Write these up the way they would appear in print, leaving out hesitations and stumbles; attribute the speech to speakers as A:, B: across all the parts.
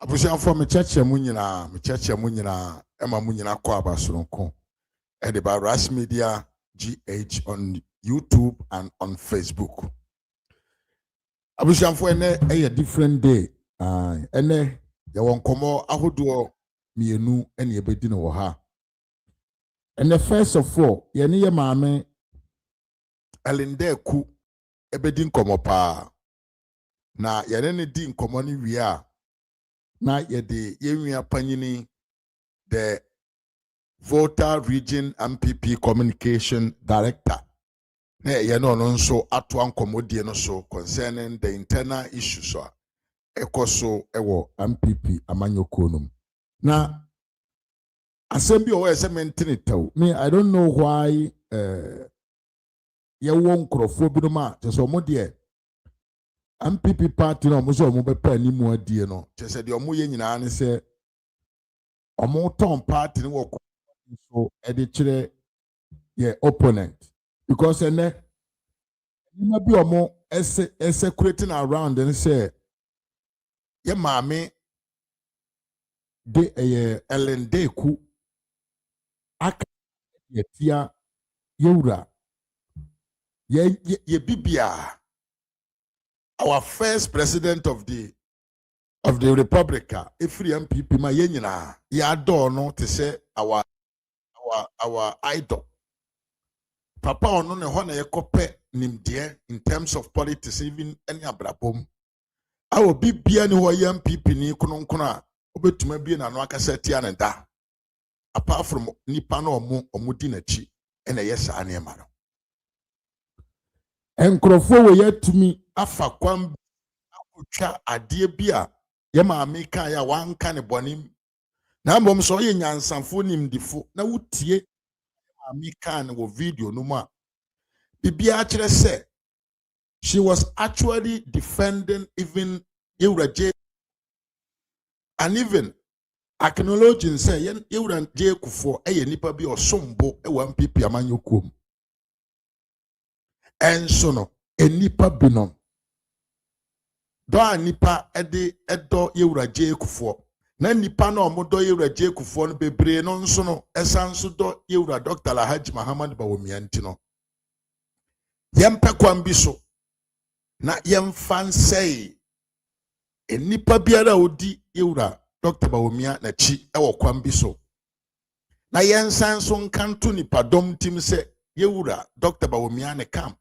A: Abusianfo me cheche mu nyina ema mu nyina kwa abasoronko and about Ras Media GH on YouTube and on Facebook. Abusianfo ene a different day. Ene ya won komo ahodo mienu ene ebedi no wo ha. And the first of all, ye ne ye maame Daaku ebedi nkomo pa. Na ye ne di nkomo ni wi a na ye de yenwia panyini the Volta Region MPP Communication Director. Na ye no nso ato ankomodie no so concerning the internal issues ekoso ewo MPP amanyoko num. Na assembly o ese maintain it. Me I don't know why ye won krofo bi no ma so mo de MPP party no mo so mo be pa ni mu adie no. Chese de omo ye nyina ne se omo ton party no wo so edichire your opponent because ene you might be omo secreting around and say ye maame de Daaku aka ye tia yewura ye bibia our first president of the republic every MPP ma ye nyina ya do no to say our idol papa ono ne ho na yekope nimde in terms of politics even any abrabom awo bibia ni ho ye MPP ni kononkona a obetuma bie na no akasa tia ne da apart from nipa na omudi na chi ena yesa na ema no enkrofo we yatumi afa kwam akotwa ade bia ye maame kan ya wanka ne bonim na mbom so ye nyansafo nimdifo na wutie maame kan wo video no ma bibia kire se she was actually defending even Yewura and even acknowledging say Yewura Kufuor nipa bi osombo e wan MPP amanyokom enso no enipa binom do nipa edo Yewura Kufuor na nipa na omodo Yewura Kufuor no bebre no nso no esanso do Yewura Dr. Alhaji Muhammad Bawumia nti no yempe kwambi so na yemfan say enipa biara odi Yewura Dr. Bawumia na chi ewo kwambi so na yensan so nkanto nipa dom tim se Yewura Dr. Bawumia ne camp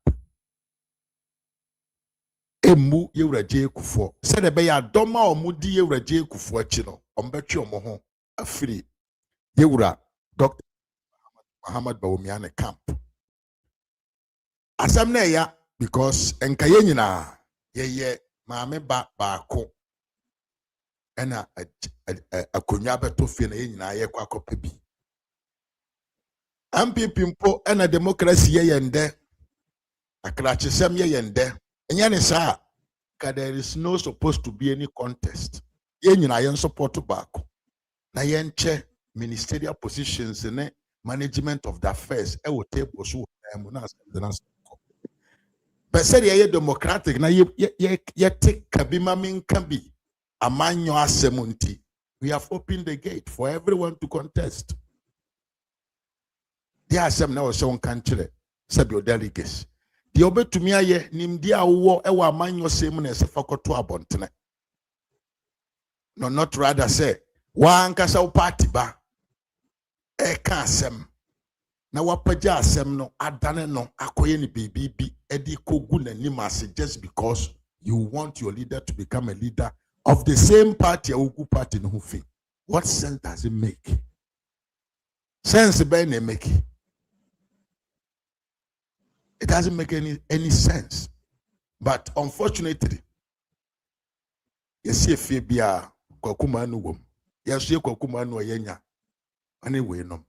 A: emu Yewura Kufuor se de be ya doma omudi Yewura Kufuor chi no ombetwe omo ho afiri Yewura Dr. Muhammad Bawumia ne camp asam na ya because enkaye nyina ye maame baako ena akonya beto fie na ye nyina ye kwa kopa bi MPP mpo ena democracy ye yende akrachesem ye yende enya ne saa there is no supposed to be any contest ye nyina ye support baako na ye nche ministerial positions ne management of the affairs e wo table so na but said ye democratic na ye take kabima min can be amanyo asemunti we have opened the gate for everyone to contest the asem na so nkanchire said your delegates the obetumi aye nimdi awo e wa amanyo sem na sefa koto abontene no not rather say wa ankasa wo party ba e ka asem na wapaja asem no adane no akoye ni bibi edi kogu na nimase just because you want your leader to become a leader of the same party ogu party no fi. What sense does it make? Sense be na make it doesn't make any sense. But unfortunately you see fe bia kwakuma anu wom you see kwakuma anu yenya anyway no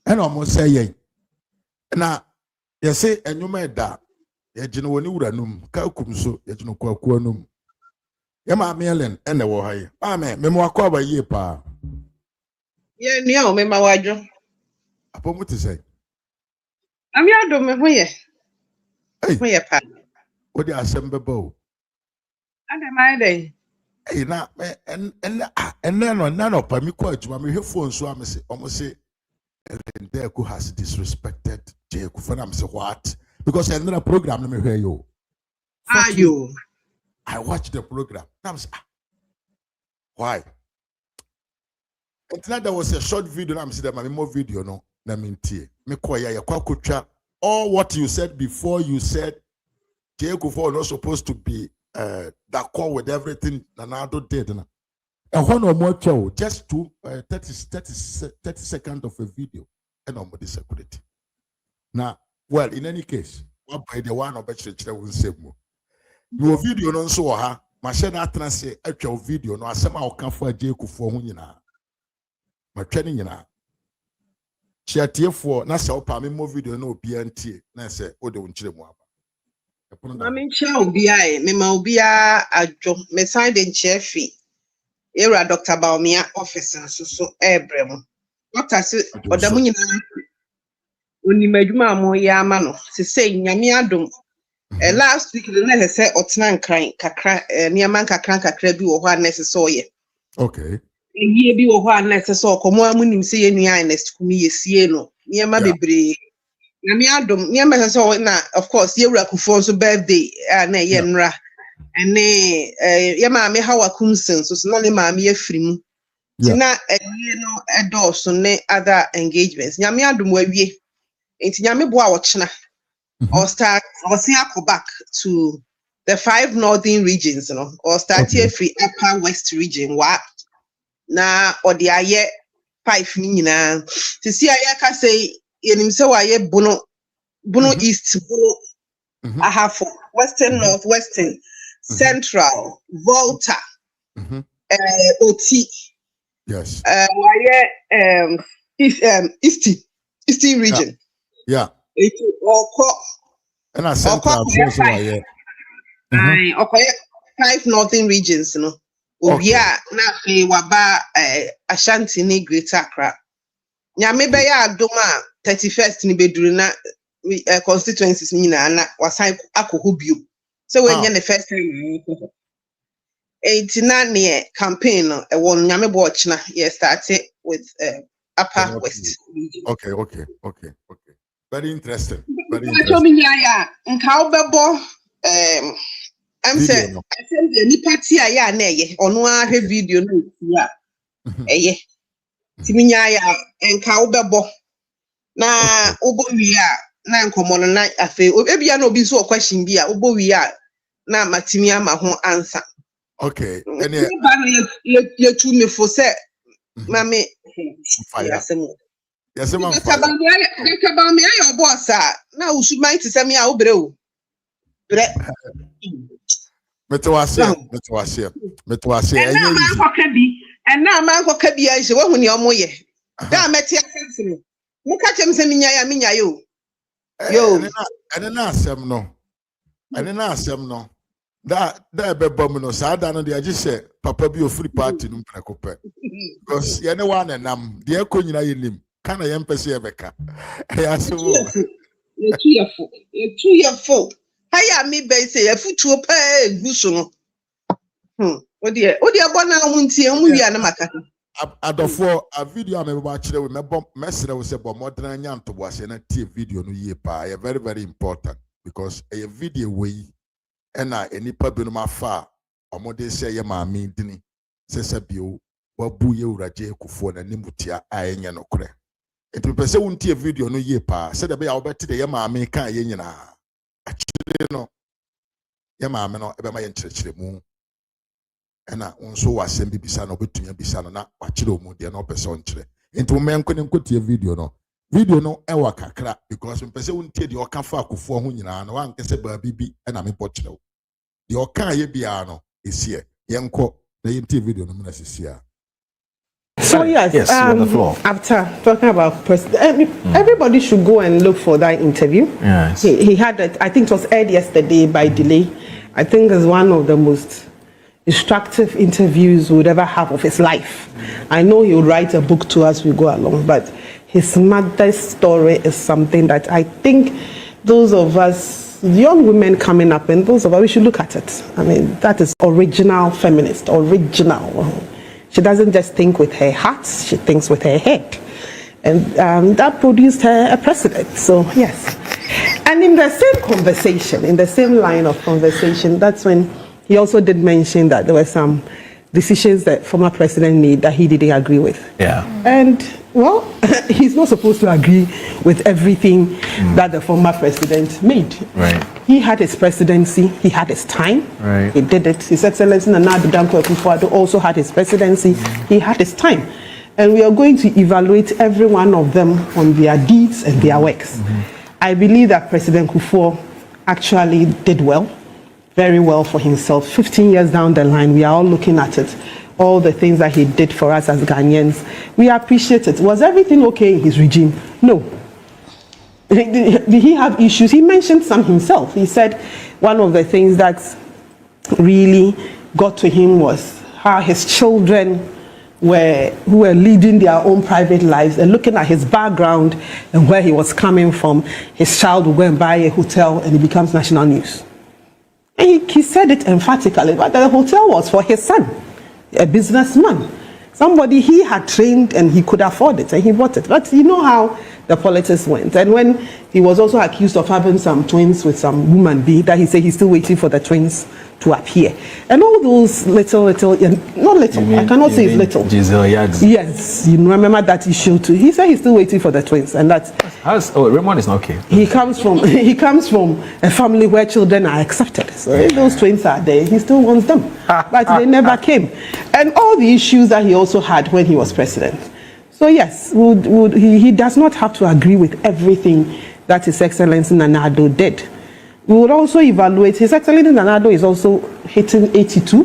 A: and almost say ye na you say enyuma da ye gine woni wuranum ka kumso ye gine kwaku anum ye ma Ellen ene wo haye ame me mo akwa ye pa
B: ye ni o me ma wajo
A: apo muti say
B: am ya do me ho ye pa
A: wo di asem beba o
B: am I there?
A: Hey, now, and then on none of me quite, my phone, so I'm say, almost say, Daaku has disrespected Jay Kufuor. I'm say, what? Because I know a program, let me hear you.
B: Are you?
A: I watched the program. I'm say, why? And tonight there was a short video. I'm saying that my more video, no, I mean, me all what you said before you said Jay Kufuor not supposed to be d'accord with everything Nanado did. And one or more show, just 30 seconds of a video, and on the security. Now, well, in any case, one by the one of the will say more. Your video no so ha, machine atna say actual video no asema o kan for Jay Kufuor ho nyina. Ma twene nyina. Chiatiefo na se opa me mo video na obi antie na se o de wonkyere mu aba.
B: Mami cha obi ai, me ma obi a adwo, me sign the chefi. Era Dr. Baumia officer so ebrem. Dr. se odamu nyina oni madwuma mo ya ama no. Se say nyame adom. Last week the nurse said otena nkran kakra niaman kakra bi wo ho anese so ye.
A: Okay.
B: Ye bi wo ho anese so komo amunim se ye nua next kumi yesie no. Niama bebre. Nyame adom niama so na of course ye wura Kufuor so birthday na ye nra. Ene ye maame hawa kumsen so na ne maame afiri mu. Tina ye no edos ne other engagements. Nyame adom wawie. Enti nyame bo a wo chena. Or see go back to the 5 northern regions, or start here free upper west region. What now or the aye 5 nina to see I can say in himself I bono east bono I have western northwestern central Volta OT
A: yes
B: eastern region
A: yeah. And I sent
B: okay, 5 northern regions, Obia na fe waba Ashanti ni Greater Accra. Nyame be ya adoma 31st ni beduru na constituencies ni na wasan akoho bio. So when the first time 89 near campaign e won nyame bo ochna started with upper west region.
A: Okay. Very interesting.
B: I'm saying the party ya na ye onu ahwe video no ya eye timinya ya enka obebo na obo wi a na nkomo no na afi ebia na obi so question bi a obo wi a na matimi ama ho answer.
A: Okay.
B: Ene ye tu me fo se mame yasemo yasemo ka me ayo boss a na usu mind se me a obre o bre
A: metwase
B: and now man ko ka bia je wo hu ne omo ye da meti asense no mu ka chem se minya yo
A: ene na asem no da bebom no sa da no de age se papa bi ofuri party no mprekope because ye ne wa na nam de akonyina ye nim kana ye mpese ye beka ya so
B: ye tuyefo haya mi be say ye futuo pa eguso no odi abona muntie mu wi ana makata
A: adofo a video am ebe akire we mesere we se bo modern nya ntoboase na tie video no yie pa ye very very important because a video we na enipa binom afa omode se ye maame dini sese bio wabu ye uraje Kufuor na nimutia ayenye nokre enti pese wontie video no yie pa se de be ya obeti de ye maame kan ye nyina akire no ye maame no ebe ma ye nkyerɛkyerɛ mu ena unso wasɛm bi bisa no obetumi bisa no na wakyerɛ omu de na opese onkyerɛ enti wo menko ne nkotie video no ewa kakra because mpese wontie de oka fa Kufuor ho nyina na wankese ba bibi ena me bɔkyerɛ wo de oka ye bia no esie yenko na yentie video no na sisia.
C: So yes, on the floor. After talking about everybody should go and look for that interview.
D: Yes.
C: He had it, I think it was aired yesterday by delay. I think it's one of the most instructive interviews we would ever have of his life. I know he would write a book to us as we go along, but his mother's story is something that I think those of us young women coming up, and those of us, we should look at it. I mean, that is original feminist, original. She doesn't just think with her heart, she thinks with her head. And that produced her a president, so yes. And in the same conversation, in the same line of conversation, that's when he also did mention that there were some decisions that former president made that he didn't agree with.
D: Yeah.
C: And, well, he's not supposed to agree with everything that the former president made.
D: Right.
C: He had his presidency, he had his time,
D: Right.
C: he did it. His Excellency Nana Addo Kufuor also had his presidency, he had his time. And we are going to evaluate every one of them on their deeds and their works. I believe that President Kufuor actually did well, very well for himself. 15 years down the line, we are all looking at it. All the things that he did for us as Ghanaians, we appreciate it. Was everything okay in his regime? No. Did he have issues? He mentioned some himself. He said one of the things that really got to him was how his children who were leading their own private lives, and looking at his background and where he was coming from, his child will go and buy a hotel and it becomes national news. And he said it emphatically, but the hotel was for his son, a businessman, somebody he had trained and he could afford it and he bought it. But you know how the politics went. And when he was also accused of having some twins with some woman being, that he said he's still waiting for the twins to appear. And all those little, not little, I cannot say it's little.
D: Giselle Yags.
C: Yes, you remember that issue too. He said he's still waiting for the twins, and that's.
D: Raymond is not okay.
C: He comes from a family where children are accepted. So if those twins are there, he still wants them, but they never came. And all the issues that he also had when he was president. So yes, he does not have to agree with everything that His Excellency Nana Addo did. We would also evaluate. His Excellency Nana Addo is also hitting 82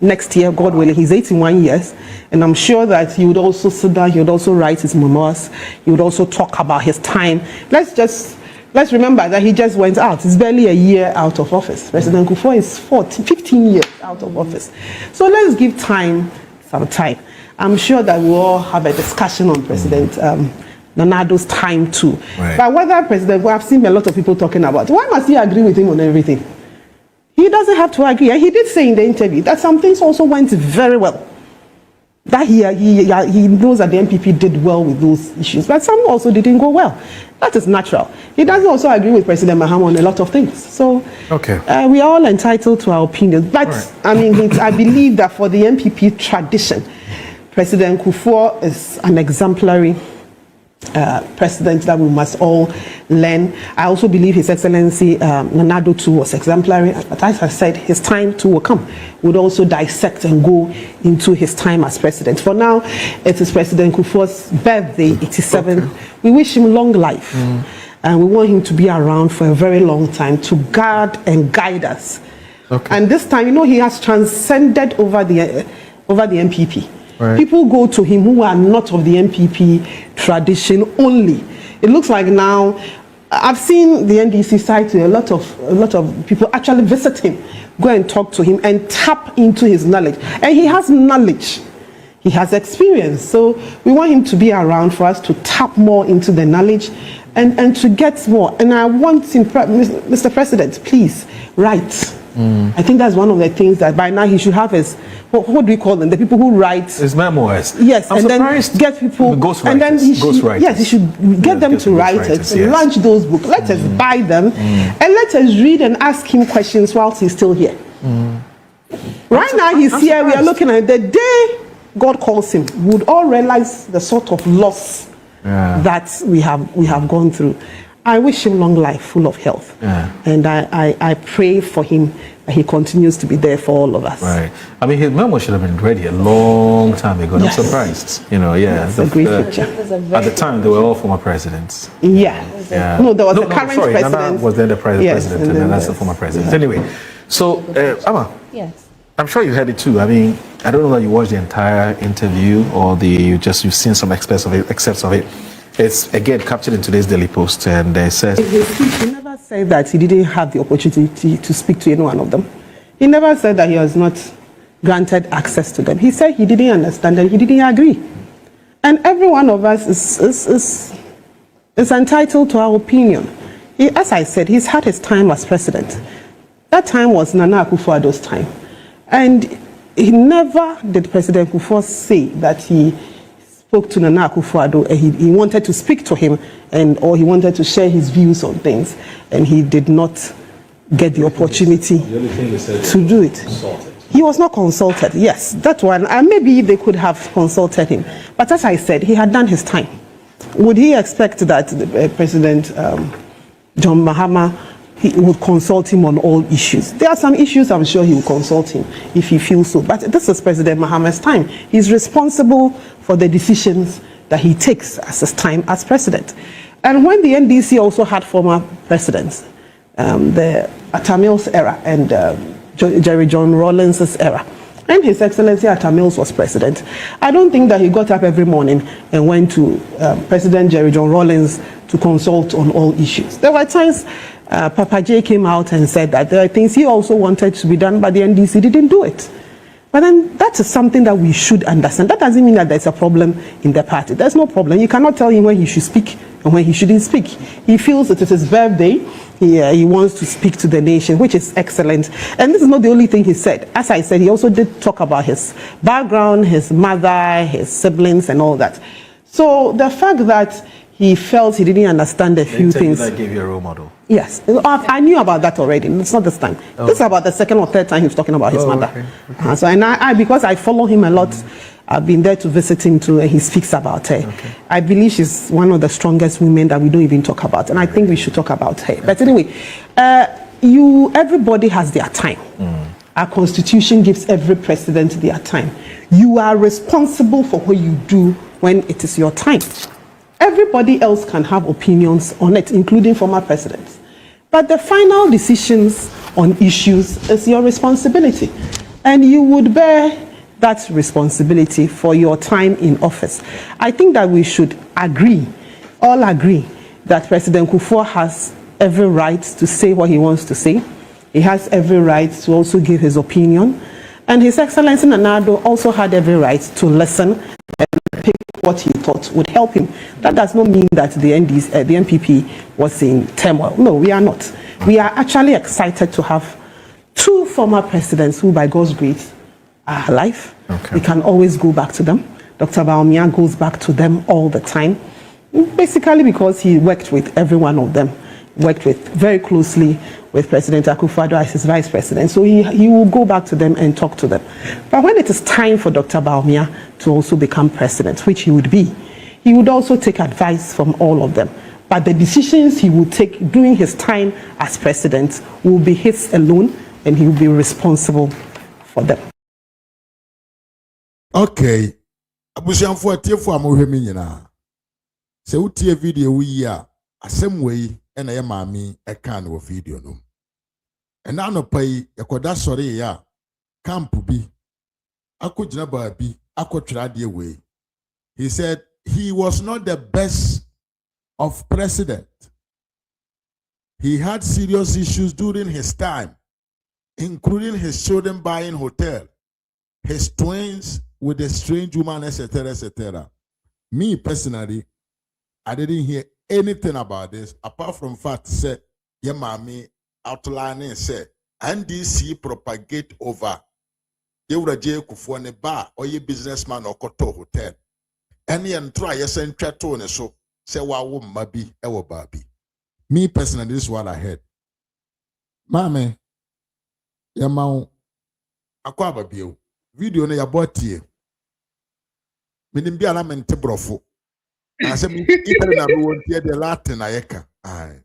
C: next year, God willing. He's 81 years, and I'm sure that he would also sit down, he would also write his memoirs, he would also talk about his time. Let's remember that he just went out. It's barely a year out of office. President Kufuor is 15 years out of office. So let's give some time. I'm sure that we'll all have a discussion on President Nana Addo's time too.
D: Right.
C: But whether President, I've seen a lot of people talking about, why must he agree with him on everything? He doesn't have to agree. And he did say in the interview that some things also went very well. That he knows that the MPP did well with those issues, but some also didn't go well. That is natural. He doesn't also agree with President Mahama on a lot of things. So
D: okay.
C: We are all entitled to our opinions. But
D: right.
C: I mean, I believe that for the MPP tradition, President Kufuor is an exemplary president that we must all learn. I also believe His Excellency Nana Addo too was exemplary, but as I said, his time too will come. We'll also dissect and go into his time as president. For now, it is President Kufuor's birthday, 87. Okay. We wish him long life, and we want him to be around for a very long time to guard and guide us. Okay. And this time, he has transcended over the MPP. Right. People go to him who are not of the MPP tradition only. It looks like now, I've seen the NDC side to a lot of people actually visit him, go and talk to him and tap into his knowledge. And he has knowledge, he has experience. So we want him to be around for us to tap more into the knowledge and to get more. And I want him, Mr. President, please write. I think that's one of the things that by now he should have his, what do we call them? The people who write
D: his memoirs.
C: Yes,
D: I'm
C: and
D: surprised.
C: then get people,
D: Ghostwriters.
C: and then he should get them to write it, launch those books. Let us buy them, and let us read and ask him questions whilst he's still here. Right now he's here. We are looking at the day God calls him. We would all realize the sort of loss that we have gone through. I wish him long life, full of health. And I pray for him that he continues to be there for all of us.
D: Right. I mean, his memo should have been ready a long time ago. Yes. I'm surprised.
C: That's a great picture.
D: At the time, they were all former presidents.
C: Yeah. No, there was a current president.
D: Nana was then the president, and then that's the former president. Yeah. Anyway, so, Amma.
E: Yes.
D: I'm sure you heard it too. I mean, I don't know that you watched the entire interview or you've seen some excerpts of it. It's again captured in today's Daily Post, and it says
C: he never said that he didn't have the opportunity to speak to any one of them. He never said that he was not granted access to them. He said he didn't understand and he didn't agree. And every one of us is entitled to our opinion. as I said, he's had his time as president. That time was Nana Akufo-Addo's time. And he never did President Kufuor say that he spoke to Nana Akufo-Addo and he wanted to speak to him or he wanted to share his views on things, and he did not get the opportunity to do it. He was not consulted, yes, that one, and maybe they could have consulted him. But as I said, he had done his time. Would he expect that President John Mahama he would consult him on all issues? There are some issues I'm sure he will consult him if he feels so. But this is President Mahama's time. He's responsible for the decisions that he takes as his time as president. And when the NDC also had former presidents, the Atamil's era and Jerry John Rawlings' era, and His Excellency Atamils was president, I don't think that he got up every morning and went to President Jerry John Rawlings to consult on all issues. There were times Papa J came out and said that there are things he also wanted to be done, but the NDC didn't do it. But then that is something that we should understand. That doesn't mean that there's a problem in the party. There's no problem. You cannot tell him when he should speak and when he shouldn't speak. He feels that it's his birthday. He wants to speak to the nation, which is excellent. And this is not the only thing he said. As I said, he also did talk about his background, his mother, his siblings, and all that. So the fact that he felt he didn't understand a few things.
D: That gave you a role model.
C: Yes, I knew about that already. It's not this time. Oh. This is about the second or third time he was talking about his mother. Okay. So and I because I follow him a lot, I've been there to visit him too, and he speaks about her. Okay. I believe she's one of the strongest women that we don't even talk about, and I think we should talk about her. But anyway, everybody has their time. Our constitution gives every president their time. You are responsible for what you do when it is your time. Everybody else can have opinions on it, including former presidents. But the final decisions on issues is your responsibility. And you would bear that responsibility for your time in office. I think that we should all agree, that President Kufuor has every right to say what he wants to say. He has every right to also give his opinion. And His Excellency Nana Addo also had every right to listen and pick what he thought would help him. That does not mean that the NPP was in turmoil. No, we are not. We are actually excited to have two former presidents who, by God's grace, are alive. Okay. We can always go back to them. Dr. Bawumia goes back to them all the time, basically because he worked with every one of them, worked with very closely with President Akufo-Addo as his vice president. So he will go back to them and talk to them. But when it is time for Dr. Bawumia to also become president, which he would be, he would also take advice from all of them. But the decisions he will take during his time as president will be his alone, and he will be responsible for them.
A: Okay. Abusianfo atiefo amohwe me nyina. Se utie video wi a asem wei na ye maami eka na video no. Ena no pai yakoda sori ya camp bi akogina ba bi akotwira de wei. He said he was not the best of president. He had serious issues during his time, including his children buying hotel, his twins with a strange woman, etc., etc. Me personally, I didn't hear anything about this apart from fact say, yeah, mommy outlining say, NDC propagate over Agyapong Kufuor ne bar or ye businessman or koto hotel. Any and try yes and chatone so say wa mabi ewo babi. Me personally, this is what I heard. Mame, ya mau akwa babio video na ya botie. Minim bi ala mente brofo. Asem Italian na bi won tie de Latin na yeka. Ai.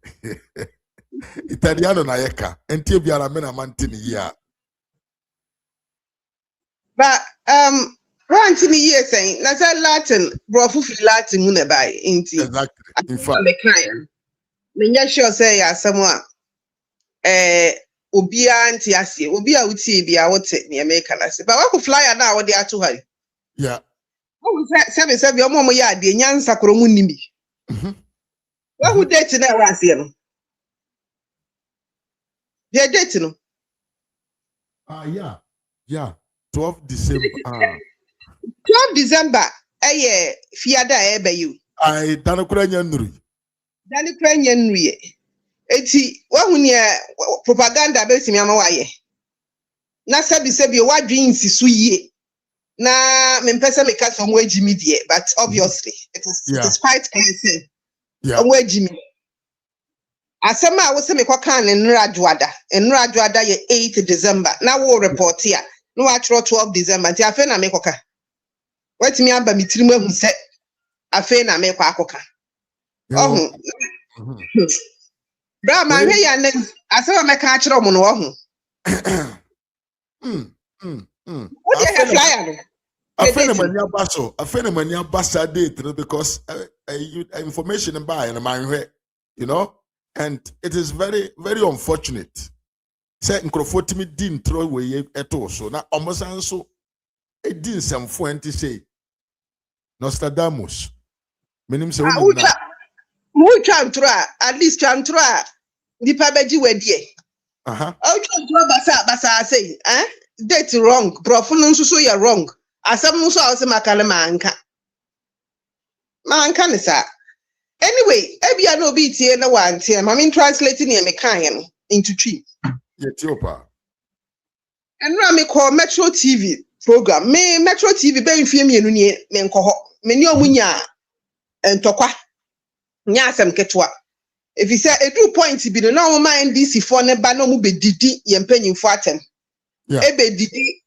A: Italiano na yeka. Entie bi ala me na mantini ya.
B: But one to me yes saying na say Latin brofo fi Latin mu na bai inti.
A: Exactly. In fact,
B: the client. Me nya sure say ya someone obi anti ase obi a utie bia wote ne America na se. But wa ko flyer na wo de ato hari.
A: yeah.
B: Oh, seven, omo ya de nyansa koro mu nimi. Wa hu date na wa ase no. The date no.
A: Yeah. 12 December.
B: 12 December. Fiada ebe you.
A: I danokura nyanuri.
B: Danokura nyanuri. Eti wahuni propaganda besi mi ama waye. Na sebi wa dreams su ye. Na mempesa me ka some way Jimmy die, but obviously it is quite clear.
A: Yeah.
B: Way Jimmy. Asema wo se me kwaka ne nra adwada ye 8 December. Na wo report here. No wa 12 December. Ti afa na me kwaka. Wetimi aba mitirimu ehu se afa na me kwa akoka. Ohun. Bra ma hwe ya ne asema me ka akire omo no ohun. What you have flyer no?
A: Afena mani abasa date because information by and man, you know, and it is very, very unfortunate. Say nkrofo me din throw away eto so na omosan so e din samfo enti say Nostradamus menim se woni na
B: who twa at least twa nipa beji wedie basa say date wrong prof no so you wrong asem no so awse makale manka ne sa anyway ebia no bi tie na wantie ma me translating e me kan no into tree
A: Ethiopia
B: and me call Metro TV program me Metro TV be mfie mienu nie me nkoho me ni omunya entokwa nya asem ketwa if you say edu point bi no na o mind DC for ne ba no mu be didi ye mpanyimfo atem e be didi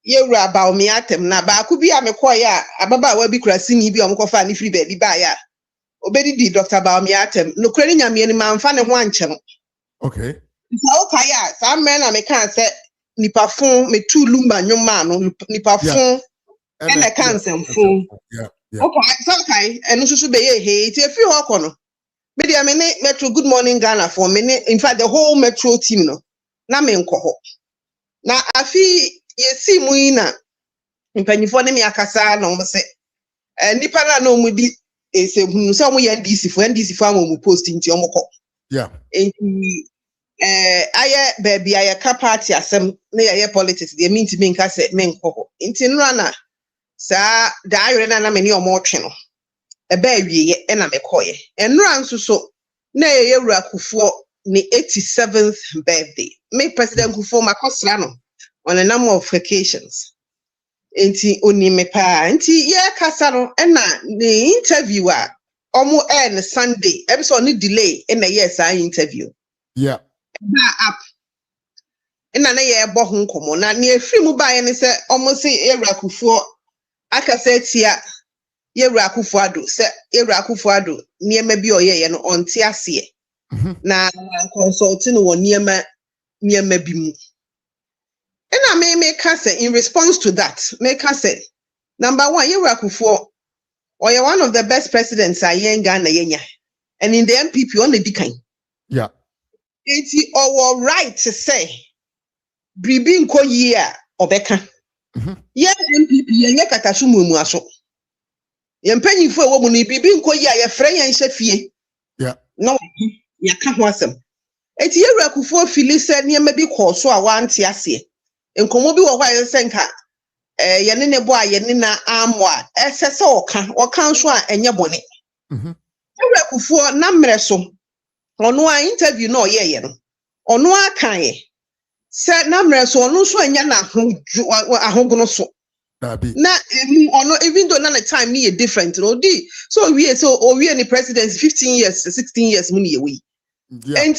B: ye wura ba o me atem na ba ku bi a me call ya ababa wa bi krasi ni bi o mkofa ni free be bi ba ya obedidi Dr. Ba o me atem no kure ni nyame ni manfa ne ho anchem
A: okay
B: so kaya some men na me kan say nipa fun me tu lumba nyoma no nipa fun and I can say fun okay so okay eno susu be ye ti efi ho kono me dia me ne Metro Good Morning Ghana for me in fact the whole Metro team no na me nkoho na afi yesi mu yi na mpanyifo ne me akasa na o se nipa na no mu di se hunu se o mu ye NDC fo am mu post nti o mko enti aye baby aye ka party asem na ye politics dey mean to me nka se me nkoho nti nra na sa da ayre na me ni omo twe no e ba awie e na me koye enra nso so na ye wura Kufuor ni 87th birthday me President Kufuor makosra no on a number of occasions enti oni me pa enti ye kasa no e na the interviewer omo en Sunday episode ni delay e na yes I interview up ina na ye bo ho nkomo na ne afiri mu ba ye ne se omo se ewura Kufuor aka se tia ye wura Kufuor ado se ewura Kufuor ado niema bi oyeye no onte ase na consulting wo niema bi mu ina me ka se in response to that me ka se number 1 ye wura Kufuor oye one of the best presidents ayenga na yenya and in the MPP on the dikan enti owo right to say bribi nko yi a obeka ye MPP ye katashu mu aso ye mpanyifo ewo mu ni bribi nko yi a ye frɛ ye nhye fie no ya ka ho asem enti ye wura Kufuor fili se niema bi kɔ so a wante ase enkomo bi wo hwa ye senka ye ne bo a ye ne na amwa esese oka so a enye bone ye wura Kufuor na mmerɛ so ono a interview no ye no ono akan ye se na mre so ono so anya na ahogono so na ono even though na the time ni different no di so we ni president 15 years 16 years mu ni we and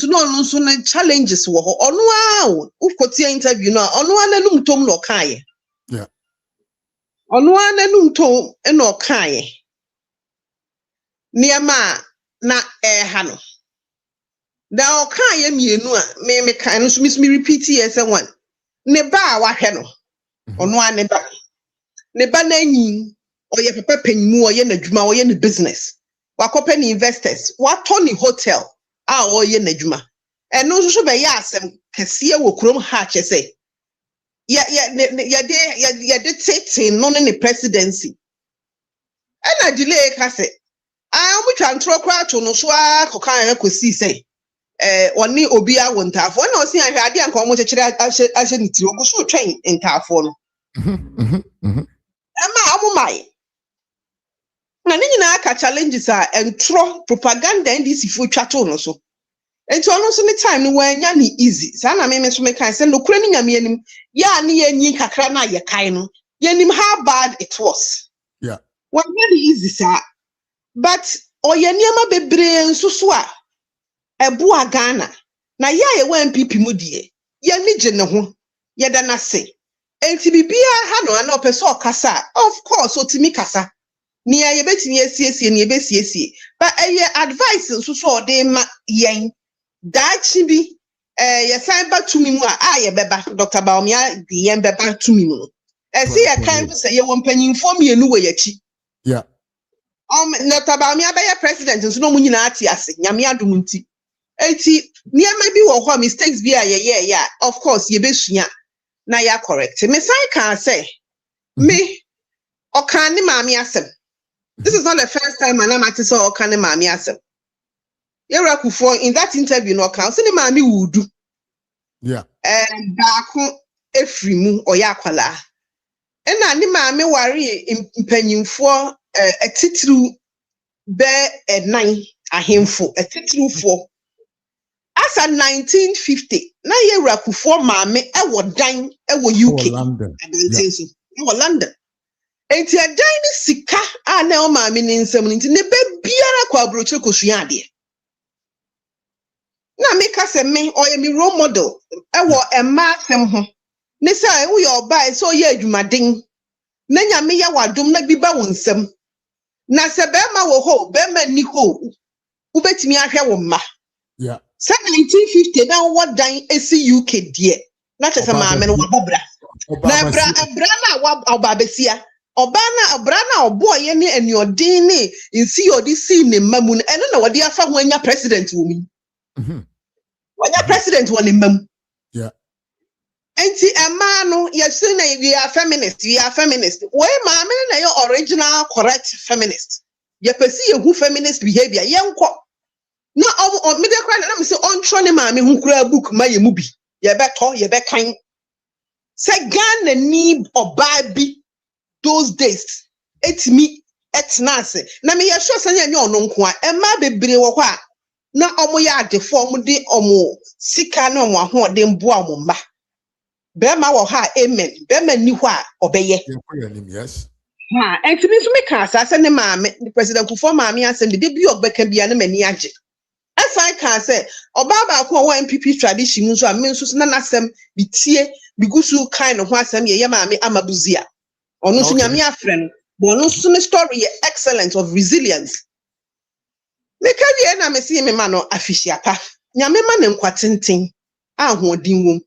B: no so na challenges wo ho ono a ukoti interview no ono ananum tom no kan ye ono ananum tom e no kan ye niema na ha no da o kan ye mienu a me kan no so me repeat yes one ne ba wa hwe no ono a ne ba na nyin oye papa panyimu oye na dwuma oye na business wakopa ni investors wato ni hotel a oye na dwuma eno so be ya asem kese wo krom ha che say ya de tete no ne presidency ana delay ka say omu twa ntro kra to no so akokan akosi say oni obi a wontafo na osi ahwe ade anka omo chekere ahye ni tiri oguso twen ntafo no ama omo mai na ne nyinaa ka challenges a entro propaganda NDC fo twato no so enti ono so ne time no wanya ne easy saa na me so me kan say no kura ne nyame anim ya ne yanyi kakra na ye kan no yanim how bad it was
A: yeah
B: wanya ne easy saa but oyaniama bebre nsusu a ebu Ghana na ya ye wa MPP mu die ye ni gye ne ho ye da na se enti bibia ha no na opeso okasa of course otimi kasa ni ye betimi asiesie ni ye besiesie but eye advice nsusu ode ma yen dachi bi ye san ba tumi mu a ye beba Dr. Baumia di yen beba tumi mu ese ye kan se ye won panyimfo mienu we yachi
A: yeah
B: Dr. Baumia be ye president nso no mu nyina ati ase nyame adum nti enti niema bi wo ho mistakes bi a ye ya of course ye besua na ya correct me sai kan say me okan ni maami asem. This is not the first time Anamati saw okan ni maami asem. Yera Kufuor in that interview no kan say ni maami wudu
A: yeah
B: Daaku efrimu oya akwala ena ni maami wari mpanyimfo etitru be enan ahemfo etitru fo asa 1950 na Yera Kufuor maami ewo dan ewo UK
A: London
B: London enti adan ni sika a na o maami ni nsam nti ne be biara kwa abroche kosua ade na make say me or me role model ewo emma asem ho ne say wo your buy so ye adwumaden na nyame ye wadom na bi ba wo nsam na se be ma wo ho be ma ni ho wo betimi ahwe wo ma
A: yeah
B: 1950 na wo dan esi UK die na tese ma me no wabobra na bra na wa obabesia oba na obo ye ne eniodin ne nsi odi si ne mamu eno na wodi afa ho anya president wo mi wanya president won imam
A: yeah
B: enti ema no yesu na we are feminist we ma me na your original correct feminist ye pesi ye hu feminist behavior ye nko na o me de kwa na me say ontro ne ma me hu kura book ma ye mu bi ye beto ye be kan say Ghana ni oba bi those days etimi etnase na me ye sure say ye ono nko a ema bebre wo kwa na omo ya adefo omo de omo sika na omo ahode mbo omo mba be ma wo ha amen be ma ni ho a obeye
A: yes
B: ha enti mi so me ka asa ne maame president Kufuor maame asem de bi obeka bia na mani age asai ka say oba ba ko wo MPP tradition nso a me nso na nasem bitie bigusu kind of asem ye maame amabuzia ono so nyame afre no bo ono so ne story excellent of resilience Meka wie na mesi me ma no afihyiapa nyame ma ne nkwatenten ahoɔden wom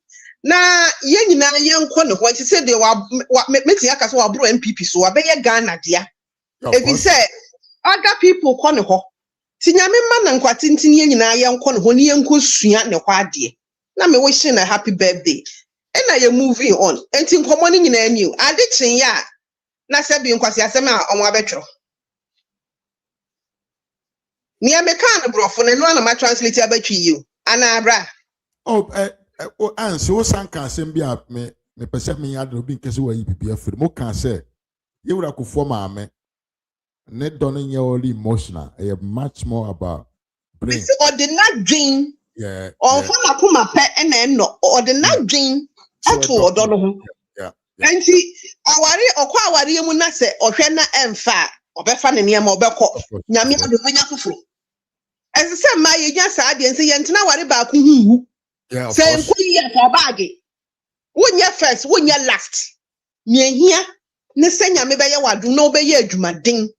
B: na ye nyina ye nkɔ ne ho nti se de wa meti aka so wa bro MPP so wa bɛyɛ Ghana dia ebi se other people kɔ ne ho ti nyame ma ne nkwatenten ye nyina ye nkɔ ne ho ne ye nkɔ sua ne ho ade na me wish na happy birthday na ye moving on enti nkɔmɔ ne nyina ani ade kyen ya na se bi nkwasi asɛm a ɔmo abɛtwero ni American brofo ne no na ma translate abatwi you anabra
A: answer wo sanka asem bi a me pese me ya do bi nkese wa yi bibia firi mo kan say Yewura Kufuor maame ne don nye all emotional much more about brain
B: it's ordinary dream
A: yeah
B: on fa kuma pe na no ordinary dream ato odo no ho
A: yeah
B: enti awari mu na se ohwe na emfa obefa ne niam obekọ nyame adofanya fufuru ese se ma ye nya sa ade nse ye ntena ware ba ko huhu
A: yeah
B: se nko ye for bag wonya first wonya last miehia ne se nyame be ye wadu na obeye adwumaden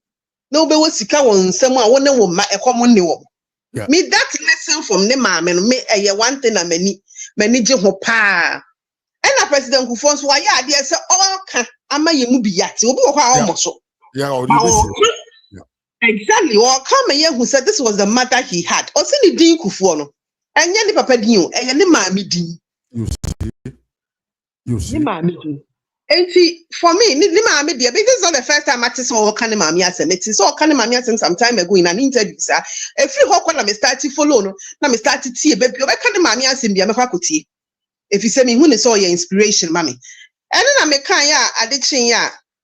B: na obewo sika won nsam a won ne wo ma ekom ne wo me that lesson from ne maame no me eye one thing na mani je ho pa ena president Kufuor so ya ade se oka ama ye mu biyate obi wo kwa omo so
A: yeah already
B: exactly or come here who said this was the mother he had o se ni din Kufuor no enye ni papa din o enye ni maami din
A: you see
B: ni maami din enti for me ni maami dia because this is not the first time I saw o kan maami asem it is o kan maami asem some time ago in an interview sir every ho kwa na me start follow no na me start tie be bi o be kan maami asem bia me kwa kotie if you say me hu ne so your inspiration mami ene na me kan ya ade chen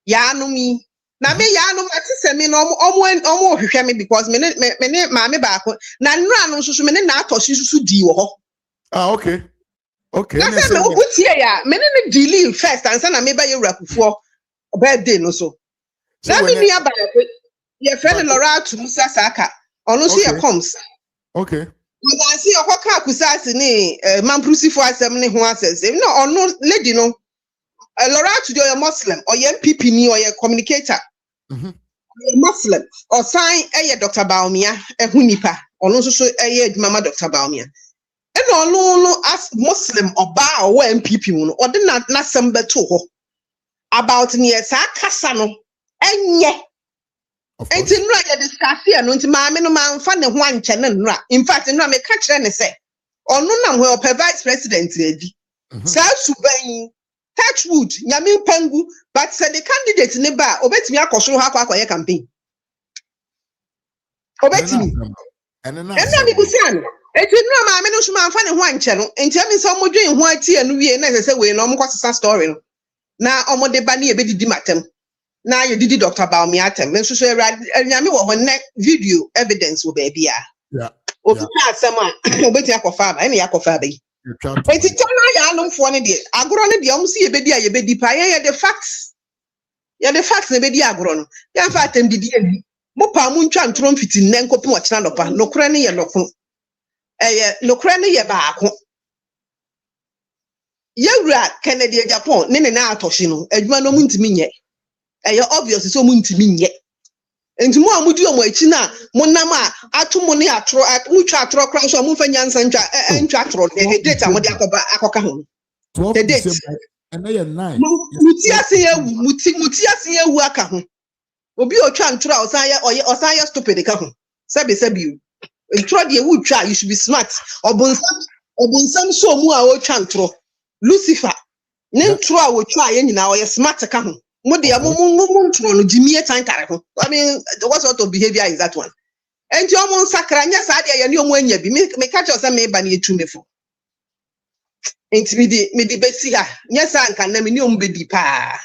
B: ya no mi Na me ya no ati se me no omo hwehwe me because me maame baako na nra no so me ne na atoshi susu di wo ho.
A: Ah, okay. Okay.
B: Na se me obutie ya me ne delay first ansa na me ba yewura Kufuor birthday no so. Na me nua baako ye friend Laura to Musa Saka. Ono so ye comes.
A: Okay.
B: But see okoka kusasi ni mamprusi asem ne ho asese. No ono lady no Laura to your Muslim or your MPP ni or your communicator. Muslim or sign Dr. Baumia, Hunipa, or no so Mama Dr. Baumia. And no as Muslim or Ba or MPP or the not some beto about near Sakasano and yet. And in right discuss here, no to my minimum fund and one channel. In fact, no me catch any say. Or no will vice president. South Sudan. Touch wood, Yamin Pengu, but said the candidate in the bar, obey me, I could have a campaign. Obey me. And then I was saying, it is no man, no fan one channel, and tell me some more doing white tea and we necessary way, no more story. Now, almost the banny a bit dimatum. Now you did Dr. Baumiatem, and so and Yami when next video evidence will be. Yeah. Okay, someone, obey Yakofab, any Yakofabi. But it's all I know for any day. I grown it, you see a baby, you baby pie, the facts. Yeah, the facts, the baby are grown. Yeah, fat and did Mopa Munchan Trump fit in Nenko Puachanopa, no cranny and no cranny back. Yura, Kennedy, Agyapong, Nene Toshino, and you are no moon to me yet. And you're obviously so moon to me yet. And tomorrow, Mudio China, Monama, Atumoni atro at Mucha Tro Crash or Mufanyan Sanja and Chatro, the date I'm Akokahon. The date.
A: And they are 9.
B: Mutiasia Wakahon. Obio Chan Trow, Saya or Saya stupid. Sabi. And try the wood try, you should be smart. Or Bonsam so mua Chantro. Lucifer. Nen Trow will try any now, a smart account. I mean, what sort of behavior is that one? And your mon sacrania sadia and your when you be make catch us a may banny to me for. Ain't me the Bessia. Yes, I can name you be pa.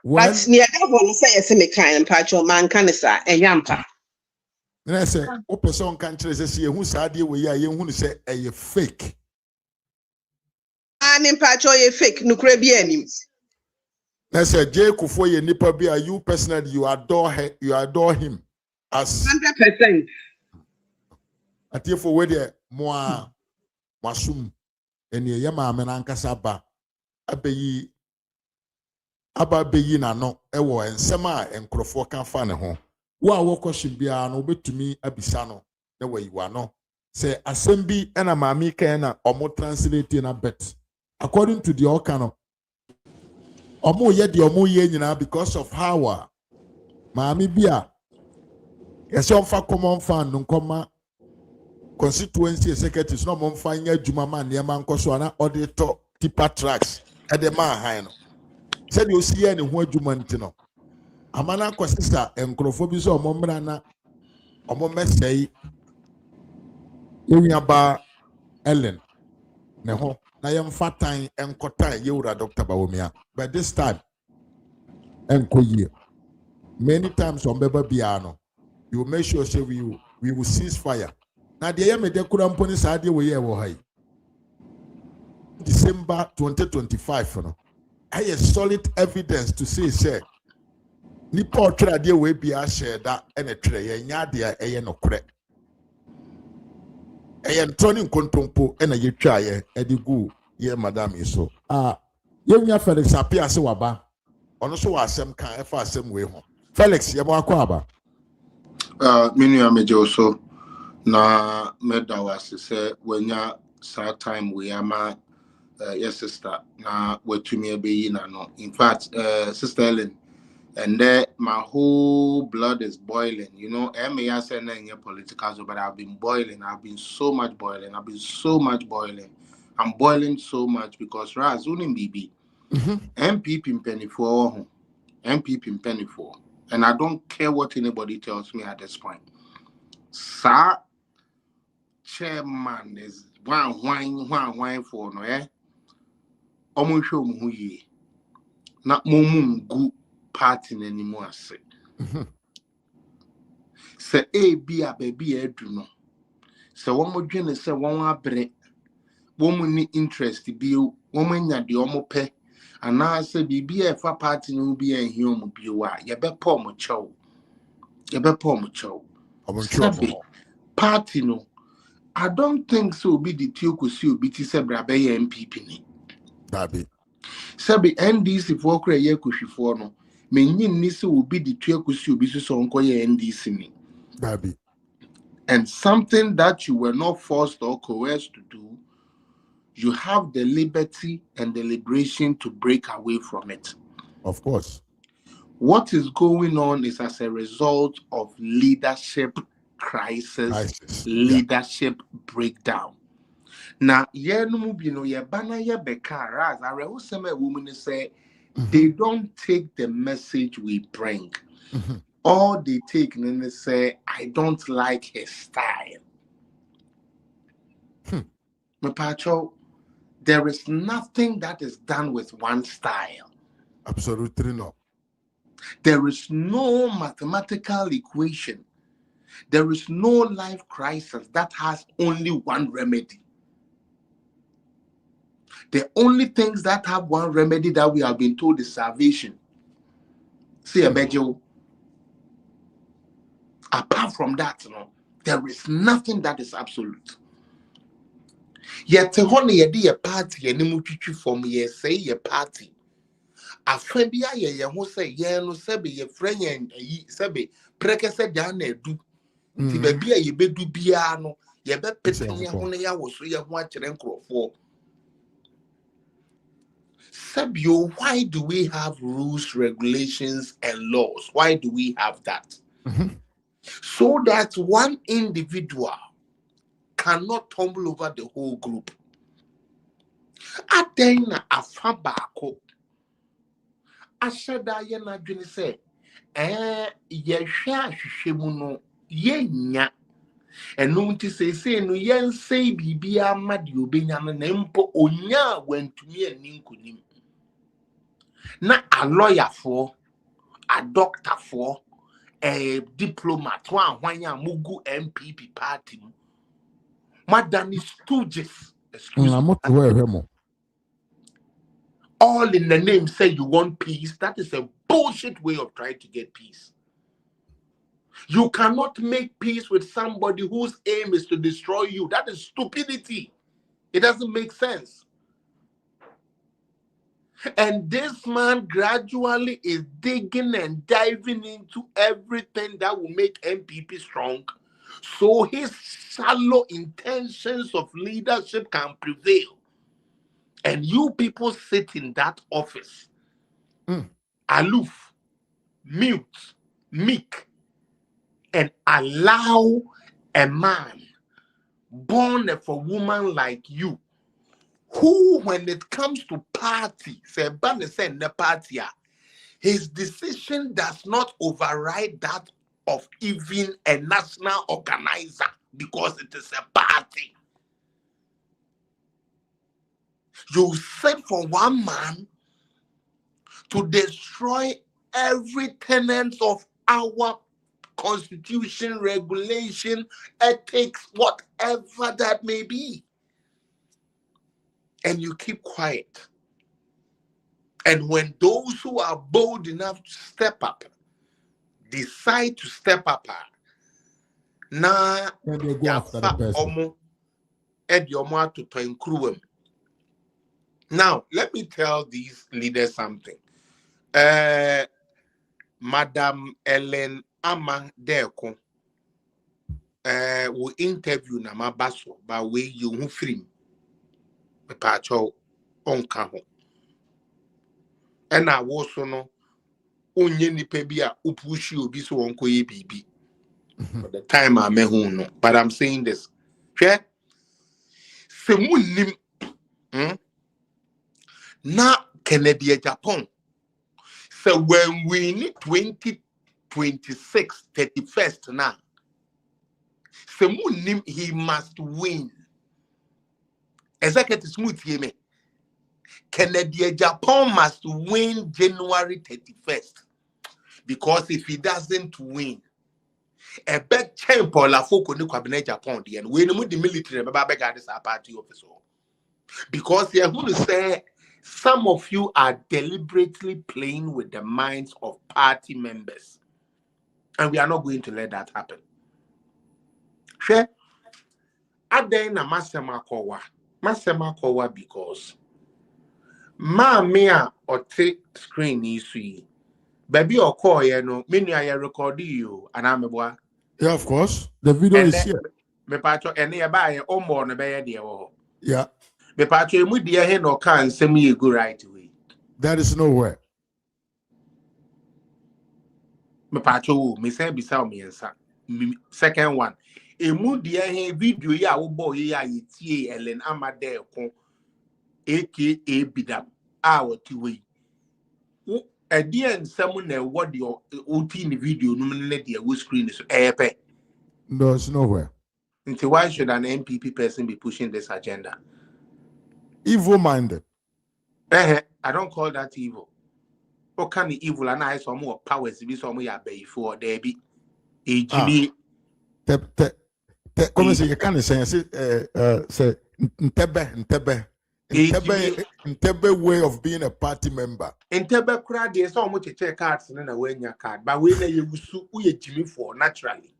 B: But near that one say a semi kind patch or man canisa and yampa.
A: Then I say, O person country says, who said you were young who say a fake.
B: I'm in patch or a fake, no crabianims.
A: I said, Jay Kufuor, nipa be you personally, you adore him as
B: 100%.
A: At you for where moi masum and ye yama menankasaba abeyi na no ewo ensema and Kufuor can find a home. Wa wo question bia no betumi abisa no na wayi wa no say assembly and a mami kana omo translate na bet according to the okano omo ye de omo ye nyina because of how mami bia yes on fa common fan no koma constituency secretaries no mo fa nya adwuma ma ne ma nkoso na auditor tipa tracks e de ma han no said you see any ho adwuma ntino amana kwasisa enkrofo bi so omo mra na omo mesei Unyaba Ellen neho na yem fatan enkotan yewura Dr. Bawumia but this time enkoye many times on beba biano you make sure say we will cease fire na de yem de kura mponi sa de we ye wo hai December 2025 no I have solid evidence to say nipa otwere de we bia share da ene twere ye nya de eye no kore eye ntoni nkontompo ena ye twa ye edigu ye madam iso ye nya Felix apia se waba ono so wa asem kan efa asem we ho Felix ye mo akwa aba
E: menu amejo so na medawase se wanya sa time we ama your sister na watumi abeyi na no in fact sister Ellen and there my whole blood is boiling, you know. I say na in political so but I've been boiling, I've been so much boiling, I'm boiling so much because Raz unim BB MPP in penny for and I don't care what anybody tells me at this point. Sir chairman is one for no omo show mu ye na momum gu party anymore. Say a be a baby no. So one more journey say one more break. Woman need interest to be woman ya the omope. And now say be a fa party no be a human be wa. Ya be poor mo chow. Ya be poor mo chow. Party no. I don't think so be the Tioku Sue BT Sebra Bay MPP ni.
A: Dabi.
E: Sabi NDC for cray ye Kufuor no. Meaning Nisi will be the Tioku Sue BC so unko ye NDC ni.
A: Dabi.
E: And something that you were not forced or coerced to do, you have the liberty and the liberation to break away from it.
A: Of course.
E: What is going on is as a result of leadership crisis. Leadership breakdown. Now, ye no be no ye bana ye beka as I rehearsal a woman say they don't take the message we bring. All they take and they say, I don't like his style. Mepacho, there is nothing that is done with one style.
A: Absolutely no.
E: There is no mathematical equation. There is no life crisis that has only one remedy. The only things that have one remedy that we have been told is salvation. See a bejo. Apart from that, no, there is nothing that is absolute. Yet honey a party and mutual from ye say a party. A friend be ye who say ye no sebe ye friend ye sebe prekese jane do. Tibe bia ye be do bia no ye be petting ya hone ya was so ye watch and for. Sabio, why do we have rules, regulations, and laws? Why do we have that? So that one individual cannot tumble over the whole group. Atena afabako. Ashada ye na dwene say, ye hwa hwehwemu no ye nya. Enu nti say no yen say bibia ma de obenya no na mpo onya wantumi ani nkonim. Na a lawyer for, a doctor for, a diplomat, one mugu MPP party. Madam is stooges. Excuse me. All in the name say you want peace. That is a bullshit way of trying to get peace. You cannot make peace with somebody whose aim is to destroy you. That is stupidity. It doesn't make sense. And this man gradually is digging and diving into everything that will make MPP strong. So his shallow intentions of leadership can prevail. And you people sit in that office, aloof, mute, meek, and allow a man born of a woman like you, who, when it comes to party, say, party, his decision does not override that of even a national organizer because it is a party. You said for one man to destroy every tenet of our constitution, regulation, ethics, whatever that may be. And you keep quiet. And when those who are bold enough to step up decide to step up, now
A: they go after the person.
E: Now, let me tell these leaders something. Madam Ellen Ama Deko will interview Nama Baso by way you free me pacho on kaho. And I was no onye ni pebia upushi obi so wonko ye bibi. For the time I met no. But I'm saying this. Okay? Se munim na Kennedy Agyapong. So when we need 2026 31st now, so munim he must win. Executive smooth Kennedy Agyapong must win January 31st. Because if he doesn't win, a big champ or la folk on the cabinet Japan, and when the military, Baba is a party officer. Because you're going to say some of you are deliberately playing with the minds of party members. And we are not going to let that happen. Sure. Adena Masema Kowa because Mia or take screen issue. Baby or call no many I record you and I'm a boy.
A: Yeah, of course. The video is here.
E: Me patcho and nearby or more than a bear dear.
A: Yeah.
E: Me patcho mu dear hen or can send me a good right away.
A: That is nowhere.
E: Me patcho me say beside me and son. Second one. A mood dear hen video ya boy ya ye Ellen Amadeo con aka Bidam. Our two way. A dear and someone what your OT in the video nominated the screen is epe.
A: No, it's nowhere.
E: Until why should an MPP person be pushing this agenda?
A: Evil-minded.
E: I don't call that evil. What kind of evil and I saw more powers to be some way before there be HB.
A: Come say you can't say Ntebe way of being a party member.
E: Ntebe crowd there's so much check cards and a win your card, but when you Jimmy for naturally.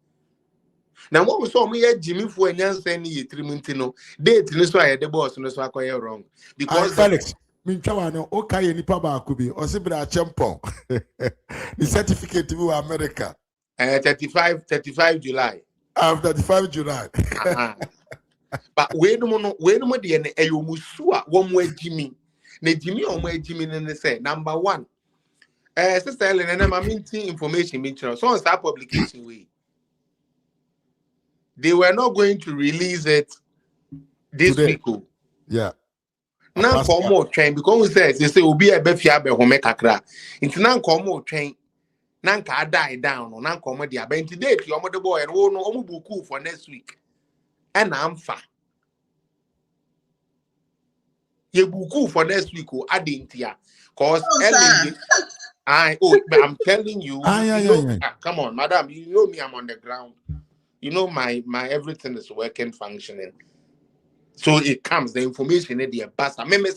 E: Now what we saw me Jimmy for and any 3 months date this why the boss no so acquire wrong. Because
A: Felix, Minchawano, okay, any paba could be or Sibra Champon. The certificate to America.
E: 35 July.
A: 35 July.
E: But wait a moment, the Musua, one way Jimmy. Ne Jimmy on way Jimmy and say, number one. Sister Ellen and I'm minting information, so on that publication way. They were not going to release it this week.
A: Yeah.
E: Now come more train because they say will be a befia be home kakra. Into now come more train. Nanka die down or nan come dia. But today your mother boy and no omubuku for next week. And I'm fa. Ye buku for next week or adding tia. Cause I'm telling you, come on, madam, you know me, I'm on the ground. You know my everything is working, functioning. So it comes, the information in the basta. Let me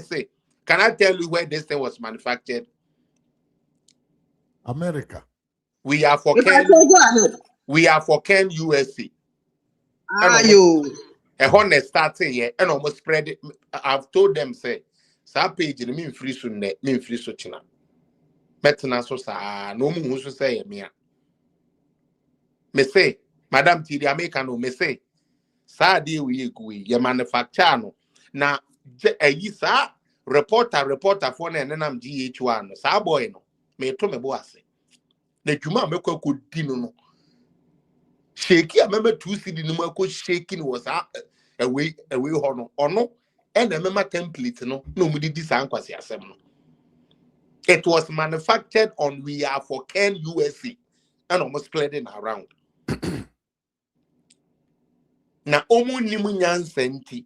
E: say, can I tell you where this thing was manufactured?
A: America.
E: We are for Ken USA.
B: You
E: a honest starting here and almost spread it. I've told them say, "Sa page in mean free soon, mean free so china." Better so sa no mu so say me. Me say, Madam T, the American me say, sa deal we go ye manufacture no. Na sa reporter for na nam GH1 no. Sa boy no. Me to me bo ase. Na dwuma me kwa dino no. Shaky, I remember 2 CD no more shaking was away hono. Ono and I remember template no me did this ankwasi asem no. It was manufactured on We Are for Ken USA and almost spreading around. Na omu nimu nyansenti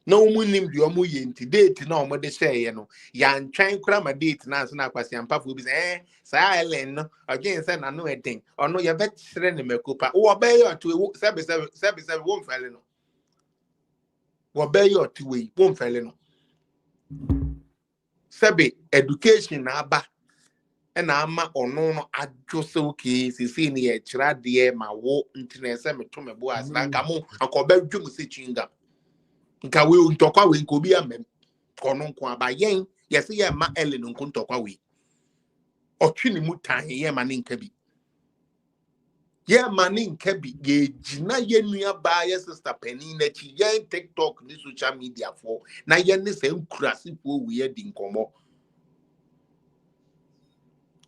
E: na omu nim di omu yenti date na omu de share no ya ntwan kura ma date na so na kwasi ampafo bi say sa Ellen no again say na no eden ono ye betre ne makopa wo be yo to 77 won fele no wo be yo to we won fele no sebe education na aba and ama ono no adjose okay sisi ni e kira de ma wo ntine se meto mebo as na nka mo akoba dwum se chinga nka we ntokwa we nkobi amem kono nko aba yen yesi ye ma Ellen nko ntokwa we otwini mu tan ye ma ne nka bi ye ma ne nka bi ye gina ye nua ba ye sister penny na chi ye TikTok ni social media for na ye ne se nkurase fo we ye di nkomo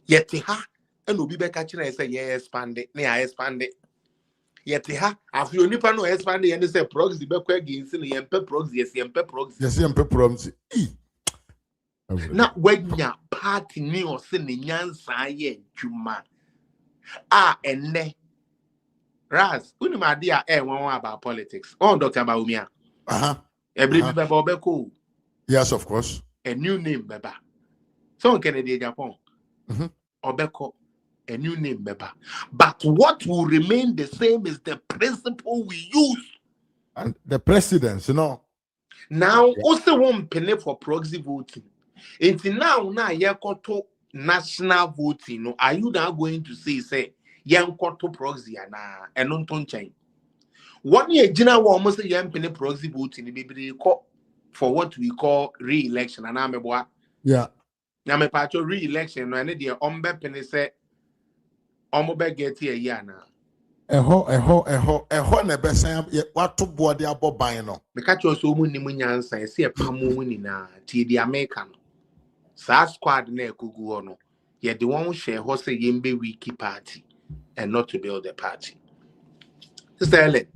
E: yeti ha and obi be catching I say yeah expand it na expand it yeti ha afi onipa no expand it and say proxy be kwa against na yempe proxy yempe proxy na wanya party ni o se ne nyansa ye dwuma enne ras unima dia won about politics on Dr. Baumia every be obeko
A: yes of course
E: a new name beba so on Kennedy Agyapong obeko a new name, Beba. But what will remain the same is the principle we use.
A: And the presidents, you know.
E: Now, also one penny for proxy voting. Until now, you got to national voting. No, are you now going to say, young to proxy and non chain? 1 year, Gina will almost a young penny proxy voting, baby, for what we call re-election. And I'm a boy.
A: Yeah.
E: I'm a part of re-election. And the Ombe penny say, Omobe get here, Yana.
A: Never say what to board the above buying.
E: Because you're so many munyan say, see a pamu na the American. Sa squad ne kuguono. Yet the one share horse yembe wiki party and not to build a party. Sister Ellen,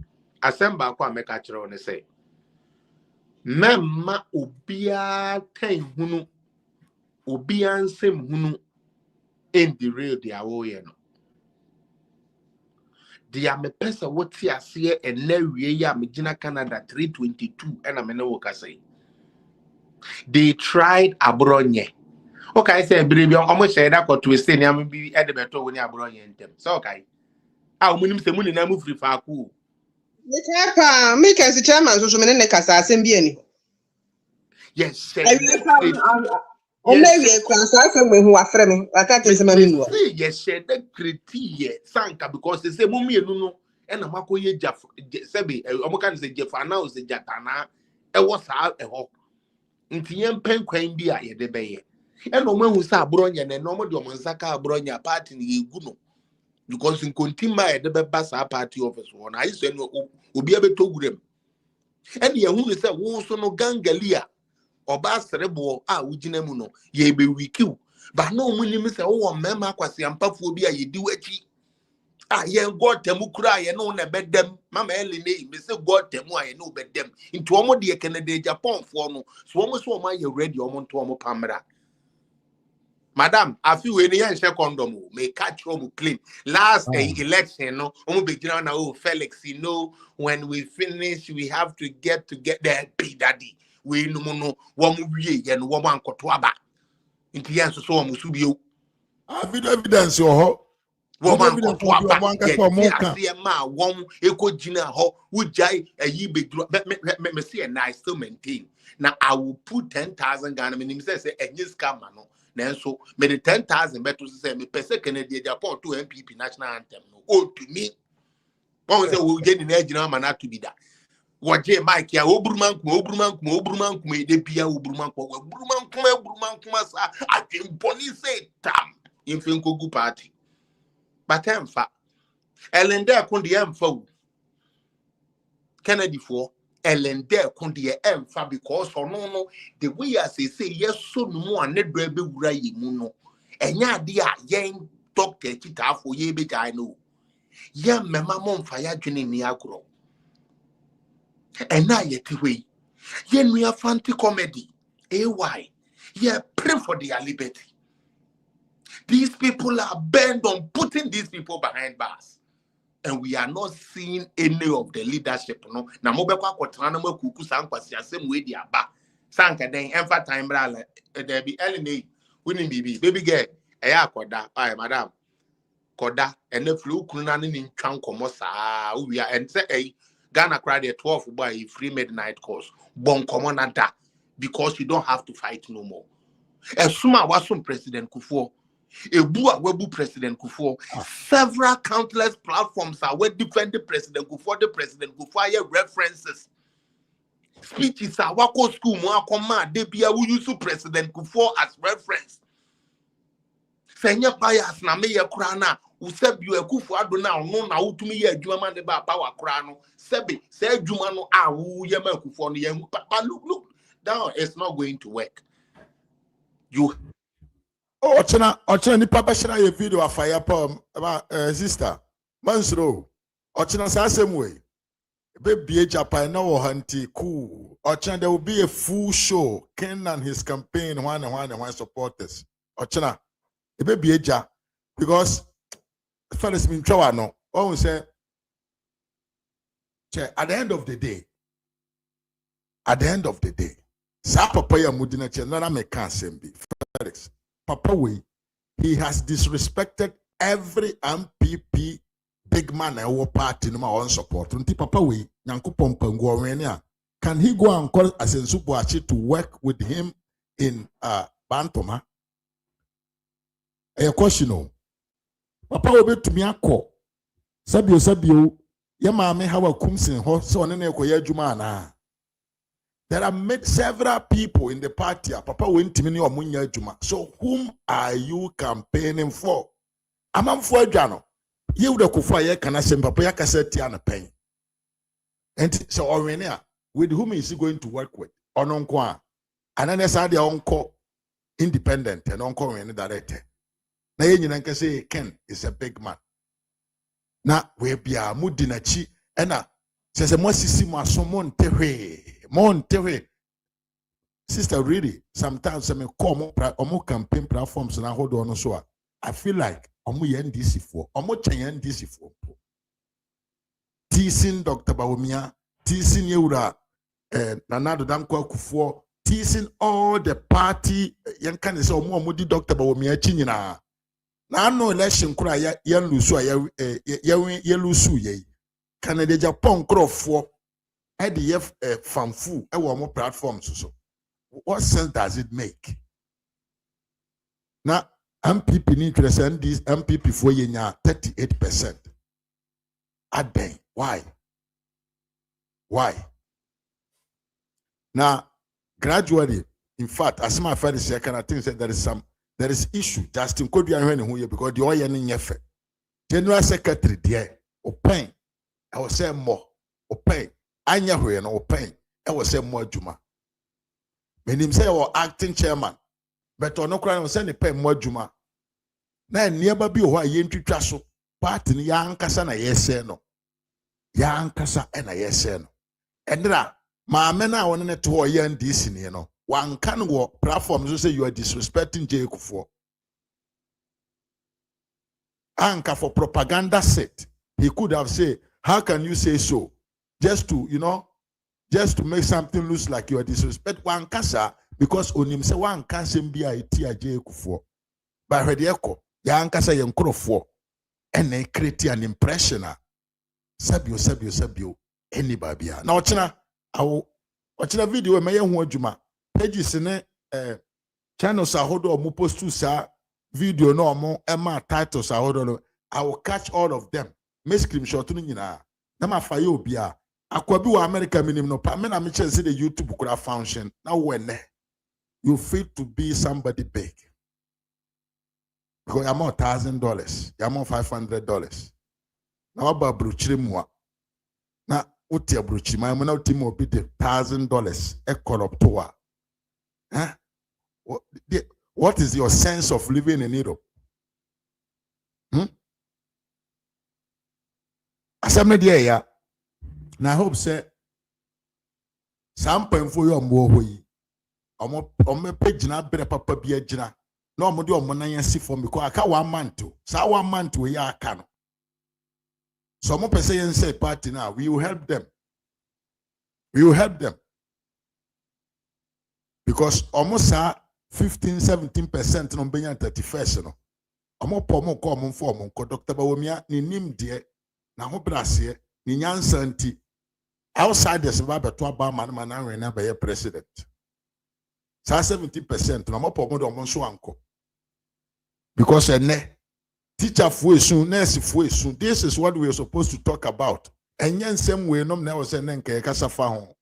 E: assemble kwa make a chron say. Memma ubia ten hunu ubian sem hunu in the real dia woyeno. Dia me pesa woti ase and lewie ya me gina Canada 322 and I'm no work say. They tried abronye. Okay, I say baby almost share that to say na me bi e de beto woni abronye ntem. So okay. Ah munim se muni na mu free fa ku.
B: Make as a chairman so many nekasa asem bi ani.
E: Yes, sir.
B: Yes,
E: the critique sanka because they say mummy no and amako ye jaf sebe omoka say jefa na o say jatana e was a ho ntiyem pen kwan bi a ye de beye e no mahu say abronya na no mo de omansaka abronya party ni egu no because in kontima ye de be basa party office won I say no obi abeto gurem and ye hu say wo so no gangalia Oba serebo ujina mu no ye be wikiw ba na omunim se wo mema kwase ampafuo bi a ye di wachi ye god temu kura ye no na bedem mama elene me se god temu a ye no bedem nti omo de Canada Japan fo no so omo so omo ye ready omo nto omo pamra madam afi we ni yan she condom me catch omo clean last election no omo be gina na Felix when we finish we have to get the P daddy we no no wo mu wie ye no wo man koto aba nti yan so wo mu subio
A: evidence ho
E: wo man koto aba ye ma won ekogina ho wujai ayi beduro me say na I still maintain now I will put 10,000 Ghana minim say enye scam no na so me the 10,000 beto say me pese Canada Japan to MPP national anthem no o to me won say wo je ni na agina ma na to be that Waje Mike ya oburuman kuma de pia oburuman kuma sa atin police tam infenko gu party but emfa elende akonde emfa wu Kennedy for elende akonde emfa because no the way as say yes so no an do be wura yi mu no enya ade a yen doctor kitafo ye be jai no ye mema momfa ya dwene ni agro. And now yet way. Yen we are fancy comedy. AY. Yeah, pray for their liberty. These people are bent on putting these people behind bars. And we are not seeing any of the leadership. No, na mobekwa kotrana mo kuku sankwasi asem we dia ba. Sanka den emfa time bra there be LNA winning baby girl. Eya koda. Ay madam. Koda and the flu kuna ni ntwan komo saa. We are and say Ghana cried at 12 by a free midnight course. Bon commander because you don't have to fight no more. As soon as President Kufuor, a Webu President Kufuor, several countless platforms are where defending President Kufuor, the President Kufuor references. Speeches are wako school more command, they be a use President Kufuor as reference. Senya bias na me ye krana usebi ekufu ado na ono na utumi ye adwuma ma ne ba power krano sebi se adwuma no a wo ye ma ekufu no ye look down it's not going to work you
A: ochena ni papa share your video of fire pom sister mansro ochena sa semwe be bie Japan na wo hanti cool ochena there will be a full show Ken and his campaign one supporters ochena ebe bieja because fellas mean trawa no one say at the end of the day sa papa ya mudina che na me can sembi Felix papa we he has disrespected every MPP big man our party no ma on support. Unti papa we Nyankopon pangu onwene a. Can he go and call Asensubuachi to work with him in Bantoma? A question no. Papa will be to me a call. Sabio, Yamame have a kumsin horse on an juma. There are several people in the party. Papa went to me or Munya Juma. So whom are you campaigning for? I'm for Jano. You the Kufuor can I send Papa Yakaseti and a pain. And so Orenia, with whom is he going to work with? Ononkwa. And then I said the uncle independent and uncle and director. Na yenyi na nke say Ken is a big man. Na we bia mudinachi ena sese mo sisi mo aso mo ntehwe. Sister, really sometimes me call omo campaign platforms na hold on so I feel like omo ye NDC for omo chen NDC for teasing Dr. Bawumia, teasing Yewura Nanado Danko Kufuor, teasing all the party yan kan say omo di Dr. Bawumia chinyina. Na no election kura ya lusu ya lusu ye. Canada Agyapong Kufuor e de famfu e wo mo platforms so. What sense does it make? Now MPP need to send this MPP for yenya 38%. Aden. Why? Now gradually, in fact, as my friend is second, I think that there is issue. Justin could be here because the oil in yefe. General Secretary there, open. I will say more. Open. Anya who no open. I will say more Juma. When him say or acting chairman, but on no crime will send a pen more Juma. Now nearby be why you traso. Party ni ya ankasa na yese no. Ya ankasa na yese no. Endra maame na won ne to ye NDC ni no. One can go platform so say you are disrespecting J. Kufuor. Anka for propaganda set. He could have said, how can you say so? Just to, just to make something look like you are disrespect one kasa because onim say one kasa be a tia J. Kufuor. But when echo, ya ankasa yen Kufuor and they create an impression. Sabio, anybody. Now, watching video may hu Juma. Pages in channels are hold on post to sa video no more Emma titles are hold on. I will catch all of them. Make screenshot to nina. Nama fayo bia. Akwabi wa America minimum no pa. Men amiche see the YouTube could have function. Now when you feel to be somebody big. Because you're more $1,000. You're more $500. Now about bruchiri mua. Na uti bruchiri. My mona uti mo be $1,000. E call up to her. Huh? What is your sense of living in Europe? Asamne dia ya. Na hope say some painful your more hoyi. Omo page na bere papa bi agina. Na omo de omo nan yasi for me because aka 1 month to. Sa 1 month we ya aka no. So omo pese yen say party now we will help them. Because almost 15-17% no benya 31st no. Omo pomo ko omo form ko Dr. Bawumia ni nim de na ho brase ni nyansa nti outsiders ba beto aba man na be president. Sa 70% no omo pomo do omo so anko. Because teacher fuesun, nurse fuesun. This is what we are supposed to talk about. And yen same way no na was nenke kasa fa ho.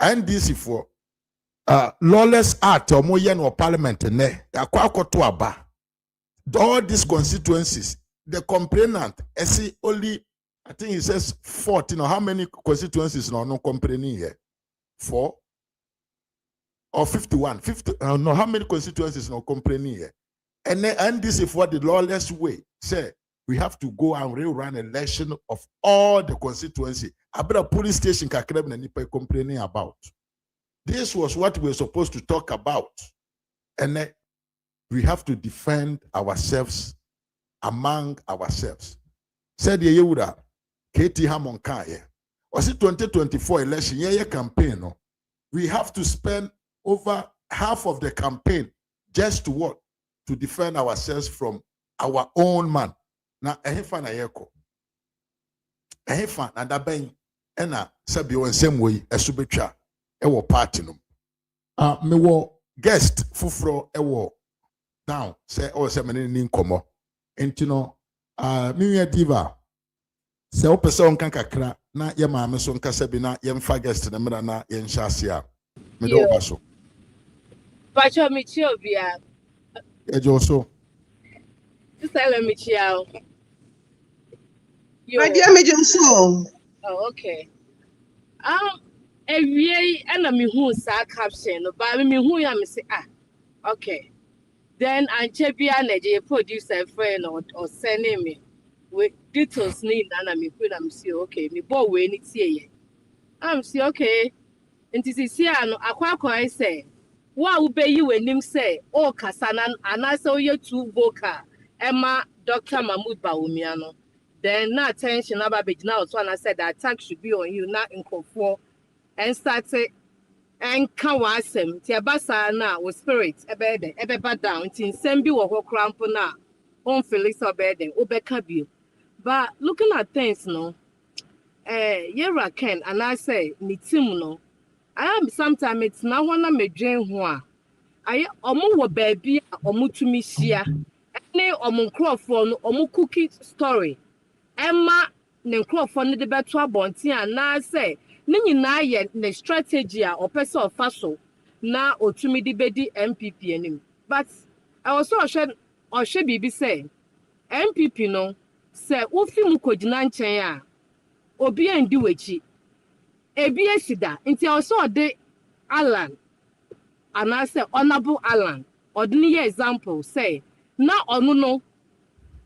A: NDC for lawless act or moyen or parliament all these constituencies, the complainant only I think it says 14 or how many constituencies no complaining here? 4 or 51. 50 no, how many constituencies no complaining here? And this is for the lawless way. Say we have to go and rerun election of all the constituency. Abra police station kakreb na nipa complaining about. This was what we were supposed to talk about. And we have to defend ourselves among ourselves. Said Yewura, Katie Hammond Kaya. Was it 2024 election? Yeah, campaign. No? We have to spend over half of the campaign just to what? To defend ourselves from our own man. Na ehefa na yeko. Ehefa na daben ena sabi won same way esubetwa ewo party no. Me wo guest fufuro ewo down say o say me ni nkomo. Enti no me diva say o pese on kan kakra na ye maame so nkasa bi na ye mfa guest na mera na ye nhyase a me do ba so.
F: Pacho Michio bia.
A: Ejo so.
F: Sister Michio.
B: My dear Major so.
F: Oh, okay. Every enemy who sa caption, but me who ya me say okay. Then I check be an producer friend or sending me with details need and me put am see okay. Me boy we ni tie. I'm see okay. And this is here no akwa say. Wa ube you when him say oh kasanan and I saw you two vocal Emma Dr. Mahmoud Bawumiano. Then na attention about it now so and I said the attack should be on you not in Kufuor and started and kawasem tia basa na with spirit ebe down tin sembi wo cramp na on Felix obeden obeka bio. But looking at things no yera ken and I say ni team no I am sometimes it's now one of me dream one. I wo baby omutumi hia ne omunkrofo no omukuki story Emma ne nkrofo no de beto abonten ana say ne nyina ye ne strategy a opese ofaso na otumi de bedi MPP anim but I was so ohwe bibi say MPP no say ofi mu kogina nchen a obi andi wachi ebi esida nti I was so de Alan and I say honorable Alan ordinary example say na onu no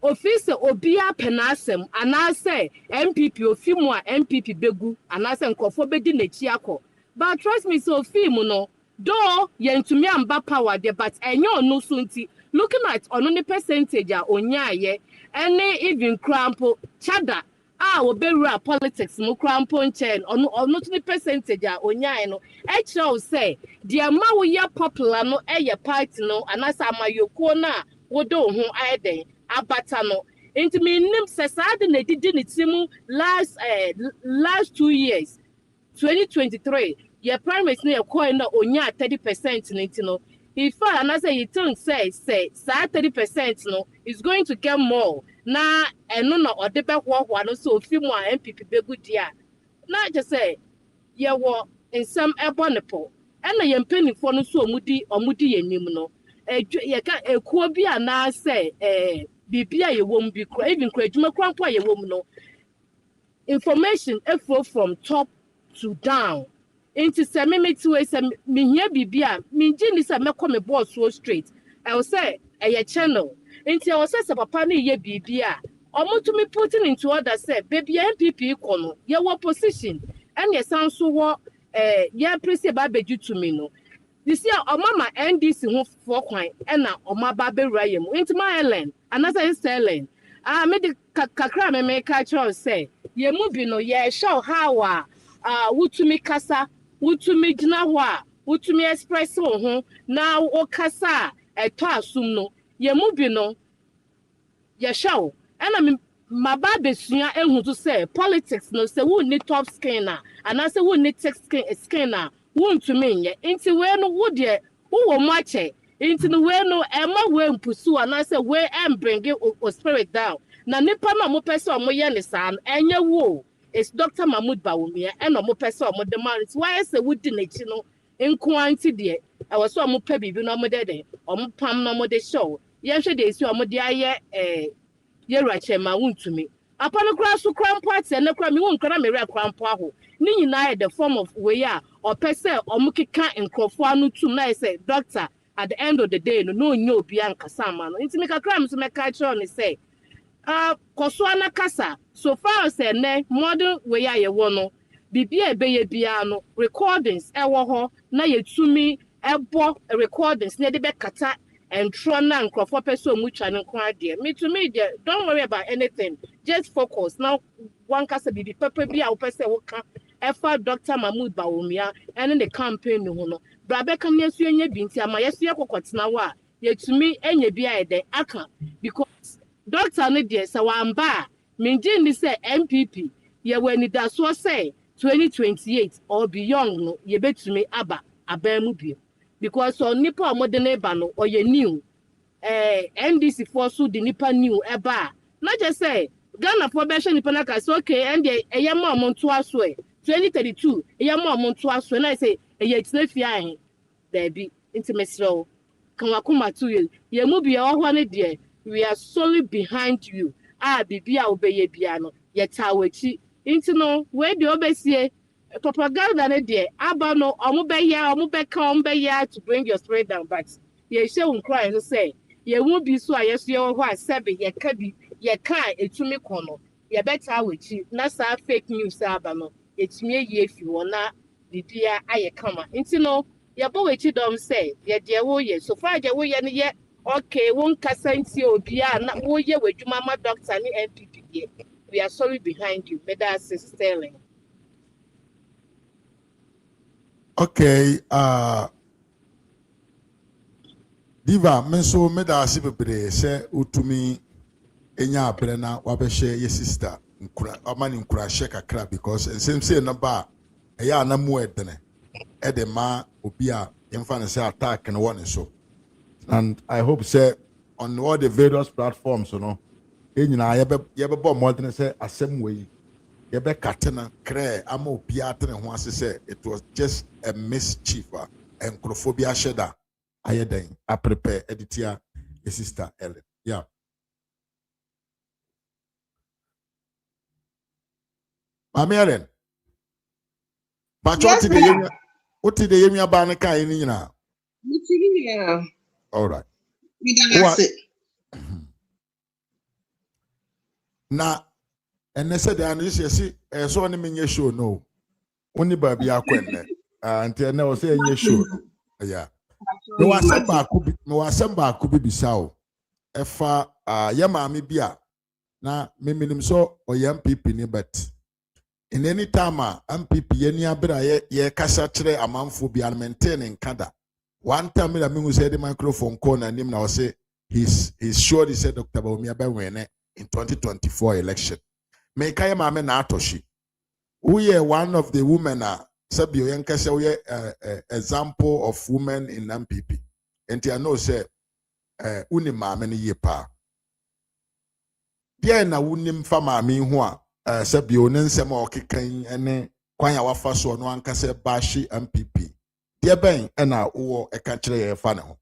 F: office obia penasem and I say MPP ofimu a MPP begu and I say nkofo bedi nechi akọ but trust me so film no do yentumi amba power there but enye onu so nti looking at onu ne percentage a onya aye any even crampo chada obewura politics mu crampo nchen onu to the percentage a onya no e show say the ma wo ye popular no eye party no anasa amayoko na wodo ho ayeden abata no into me nim se sad na didi ni timu last 2 years 2023 your primaries no coin na onya 30% nti no if I say you think say 30% no is going to get more na eno na odebe hwa no so fimu a MPP begu dia na just say ye wo in some ebonepo and na yempenifo no so omudi yenim no ye ka ekuo bi ana say bibia ye wom bi even kradwuma krampo ye wom no information from top to down into semimiti way sem me here bibia me gini say meko me boss so straight I will say a channel into I will say papa na ye bibia omo to me putting into order say baby MPP kono ye wo position and ye sound so what ye presi ba beju to me no this year mama NDC ho for kwan and na omaba be rayem into my Ellen another Ellen me the kakra me make a say ye mu bi no ye show how wutumi kasa wutumi gina ho a wutumi express ho na o kasa eto asum no ye mu bi no ye show and maba besua ehun to say politics no say who need top skin na and I say who need thick skin na wontumi nye nti we no wo de wo mo ache nti no we no ema we mpusu and I say we am bring o spirit down na nipa na mo pese o mo ye ne san enye wo it's Dr. Mahmoud Bawumia and omo pese omo de man why say wudi nechi no nko anti de I was so omo pa bibi no omo de omo pam no omo de show ye hwe de si omo de aye ye rache ma wontumi apa no kra so krampo ate na kra me won kra me re krampo aho ni nyina the form of way a o pese omo keka nkofo anu tum na say doctor at the end of the day no nyo obi ankasa ma no nti me kakra me so me ka kira ni say Kosuana kasa so far as ne modern way ye wono bibia ebeye bia no recordings ewo ho na yetumi ebo recordings na de be kata entro na nkrofo person mu twa ne nko ade me to me there don't worry about anything just focus now one kasa bibi papa bia wo pese wo ka efa Dr. Mahmoud Bawumia and the campaign no no brabe kan yesu enya binti ama yesu yakokotena wa yetumi enya bia ede aka because doctor no de se wamba menje ni se MPP ye weni da so say 2028 or beyond no ye betumi aba abamu bi because on nipa modern eba no or ye new NDC for so the nipa new eba not just say Ghana probation nipa na ka so okay and e ye mo amonto aso 2032 e ye mo amonto aso na say e ye tinafia hen there be intimacy kan wakoma to you ye mu bia ohwa ne de we are solely behind you bibia obeye bia no ye tawachi inti no we de obesie propaganda ne de aba no omo to bring your spirit down but ye she won cry so say ye mu bi so ayeso ye ho asebe ye ka bi ye kan etumi kono ye beta wachi na sa fake news aba no etumi ye fi wona bibia aye kama inti no ye bo wachi dom say ye de wo ye so far je wo ye ne ye okay won kasanti obia na wo ye wadwuma ma doctor ni MPP ye we are sorry behind you better sterling.
A: Okay, Diva, menso meda asi bebre se utumi enya abre na wabehye ye sister nkura amani nkura hye kakra because ensem say na ba eya na mu edene ede ma obi a yemfa ne say attack no one so. And I hope say on all the various platforms enyina yebe bo modern say asem we yebe katena kre ama obi atene ho ase say it was just a mischief and crophobia sheda ayeden I prepare editor a sister Ellen. Yeah. Mami Ellen. But what did the yemi abane kai ni nyina? All right. Na and said the analysis so any mean show no. Only baby akwen until now say any show. Yeah. No wasamba could be sao. Efa yama mi bia na miminim so or MPP ni but in any time MPP yeni abra ye kasa kire amanfo bia maintaining kada. One time me me say the microphone corner him now say he's sure he said Dr. Bawumia be win in 2024 election. Me kaya mame na atoshi. We are one of the women Sabio Yankasa we example of women in MPP. And I know say uni mame ni yepa. Dia na unim fa mame ho a Sabio nensem o kekan ene kwan ya wafa so no ankasa bashi MPP. Dia ben na wo e ka kire ye fa ne ho.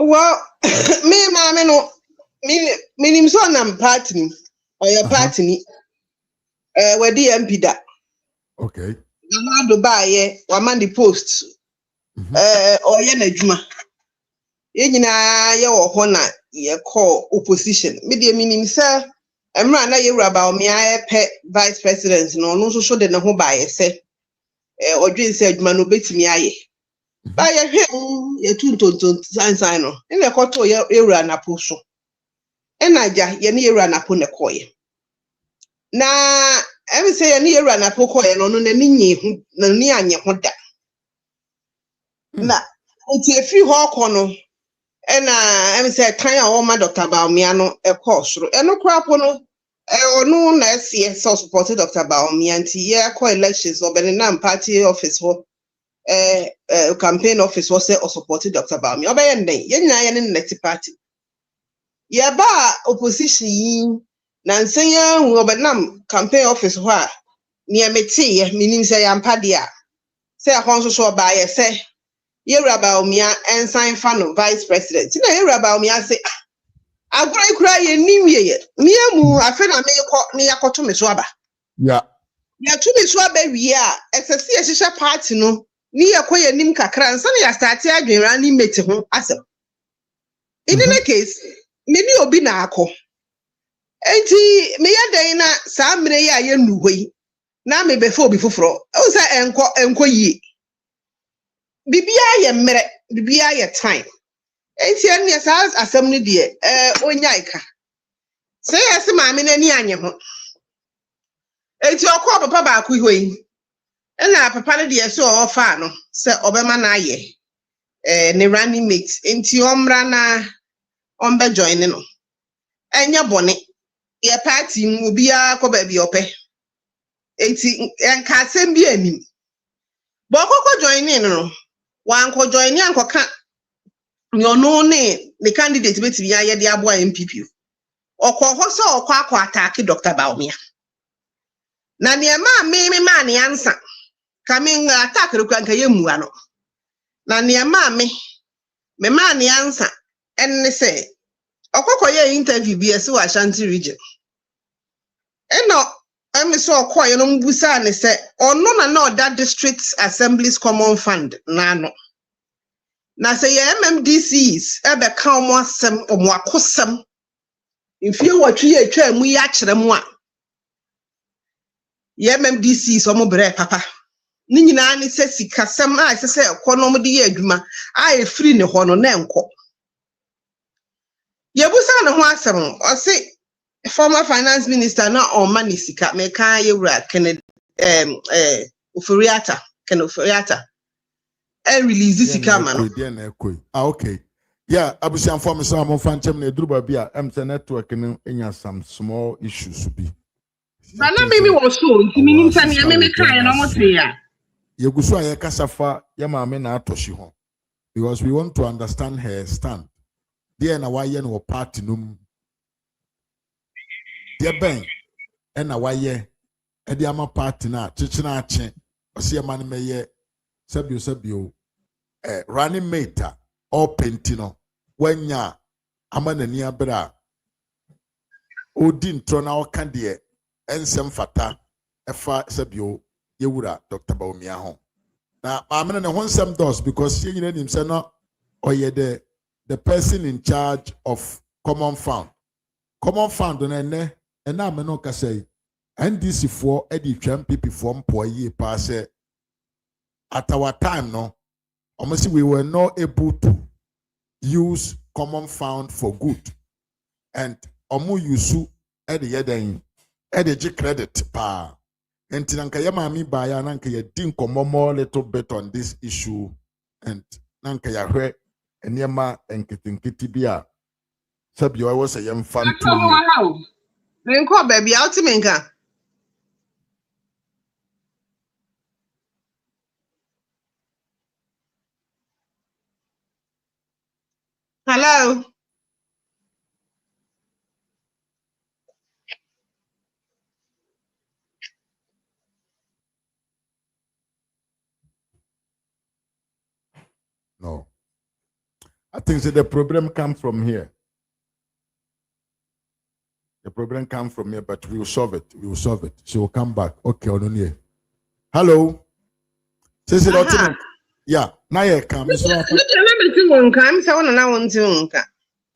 B: Well, me mama no me so na party or your party we di MP da.
A: Okay.
B: Na do ba ye wa man the post or ye na adwuma. Ye nyina ye wo ho na ye call opposition. Me de minim say emra na ye wraba o me aye pe vice president no no so de ne ho ba ye say odwen say adwuma no betimi aye. Ba ye hwe ye tuntonton sansan no ene koto ye ewura na po so enaja ye ne ewura na po ne koye na emi say ye ne ewura na po koye no no na ni hu na ni anye ho da na oti efi ho ko no ena emi say kan a wo ma Dr. Bawumia no ekosoro eno kra po no onu na ese so support Dr. Bawumia nti ye ko elections obenenam party office ho campaign office was or supported Dr. Bawumia. Obey and then, yen in the party. Ya ba opposition Nansenya who obernam campaign office wa near meti, meaning say ampadia. Say a consul so by a say, ye Bawumia and sign fan of vice president. Ye Bawumia say, I cry ye new year. Near mu, I feel I may call near Cotton Swaba.
A: Yeah.
B: Ya to be swaba we are, as a shisha party no. Ni yakoye nim kakra nsa na ya start adwenra ni meti ho asem. In any case, me ni obi na akọ. Enti me ya dan na saa mre ya ye nuhoi. Na me befo obi foforo. O sa enko yi. Bibia ye mre, bibia ye time. Enti en ya saa asem ni de onyai ka. Se ya se maame na ni anye ho. Enti okọ papa ba akọ hoi. Na papa ne de so o fa no se obema na aye ne running mate enti omra na ombe join no enya bone ye party mu bia ko ba bi ope enti enka asem bi anim bo kokko join no wan ko join ankoka nyono ne the candidate betimi ya de abo MPP okọ so okọ akọ attack Dr. Baumia na ne ma ne ansa coming attack rekwa nka yemu ano na ne ma ne ansa enne say okọ ye interview bi ese wa Ashanti region eno emi so okọ ye no mbusa ne say ono na oda district assemblies common fund na no na say ye MMDCs ebe ka omo asem omo akosem mfie watwe ye atwa mu ya kire mu a ye MMDCs omo bre papa ni nyina ni se sikasem a se ekonom de ye adwuma a e free ne ho no na enko ye busa ne ho asem o se former finance minister na on money sika me kan ye wura Kennedy Ufuriata release sika ma no
A: okay. Yeah, abusian for me some fanchem na edruba bia emse network no enya some small issues be.
B: Bana mimi wo so ntimi ni ntani ya meme kan no mote ya.
A: Yegusu aye kasafa ya maame na atoshi ho. Because we want to understand her stand. There na waye no party num. There ben na waye e de ama party na chichina ache. Ose ma ne meye sabio running mate or pentino wanya amanani abra odin trona okande ensem fata efa sabio yewura Dr. Baumia ho na amene ne honsem dos because she nyina nim se no oye the person in charge of common fund na ne na ameno ka say NDC for edi twam PP for mpoye pa se at our time no almost we were not able to use common fund for good and omu yusu e de yeden e de gi credit pa enti nanka ya mami ba ya nanka ya din komomo little bit on this issue and nanka ya hwe eniema enkitinkiti bia sabi o was yam fan to
B: me ko baby ultimenka hello.
A: no. I think that the problem comes from here. The problem comes from here, but we will solve it. We will solve it. She will come back. Okay, Ononie. Hello. Yeah. Now you come.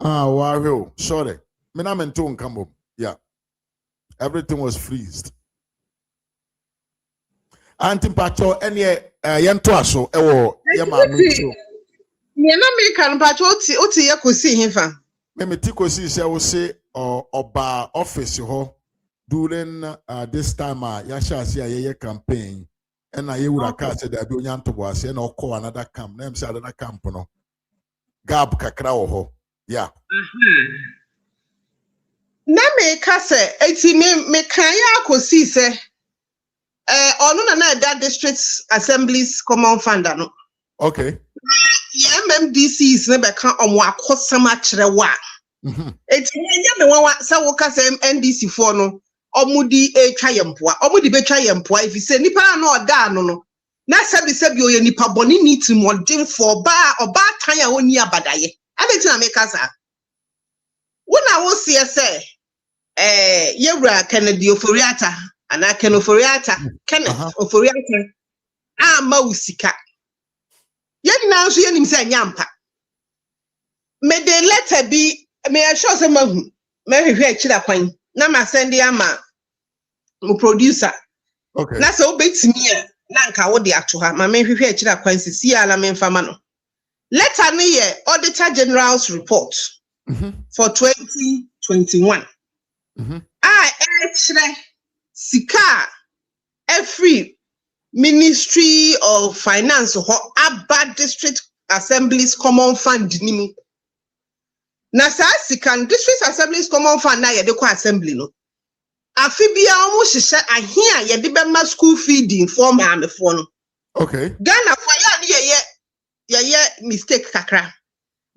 A: Wow. Sorry. Yeah. Everything was freezed. Auntie Pacho, any yentoaso, ewo, yama.
B: Niena me kan pacho oti ye kosi hefa.
A: Me ti kosi se wo se oba office ho during this time yasha se ye campaign and na ye wura ka se da bi onyanto bo ase na okọ another camp na em se another camp no gap kakra wo ho yeah
B: na me ka se eti me kan ya kosi se onu na that district assemblies common fund no
A: okay
B: MMDCs ne beka omo akosam akere wa eti nya me wa sa wo ka se NDC for no omudi etwa yempoa omudi betwa yempoa ifise nipa na oda no na sabi oye nipa boni ni timodin for oba tan ya oni abadaye abeti na make sa wona wo sie se yewura Kennedy Oforiata ana Oforiata Kenneth Oforiata ama usika yen na so yenim se nyampa me de letter bi me assure se mahu me hwehwe akira kwan na ma send ama mo producer
A: okay
B: na se obetimi a na nka wo de ato ha ma me hwehwe akira kwan sisi ala me mfama no letter ne ye Auditor General's report for 2021 actually sika every Ministry of Finance or Abba District Assemblies Common Fund nimu. Na saa sika District Assemblies Common Fund na yɛde kɔ assembly no. Afibia omo hyehyɛ ahia yɛde bɛma school feeding for maamefo no.
A: Okay.
B: Ghana for ya ye mistake kakra.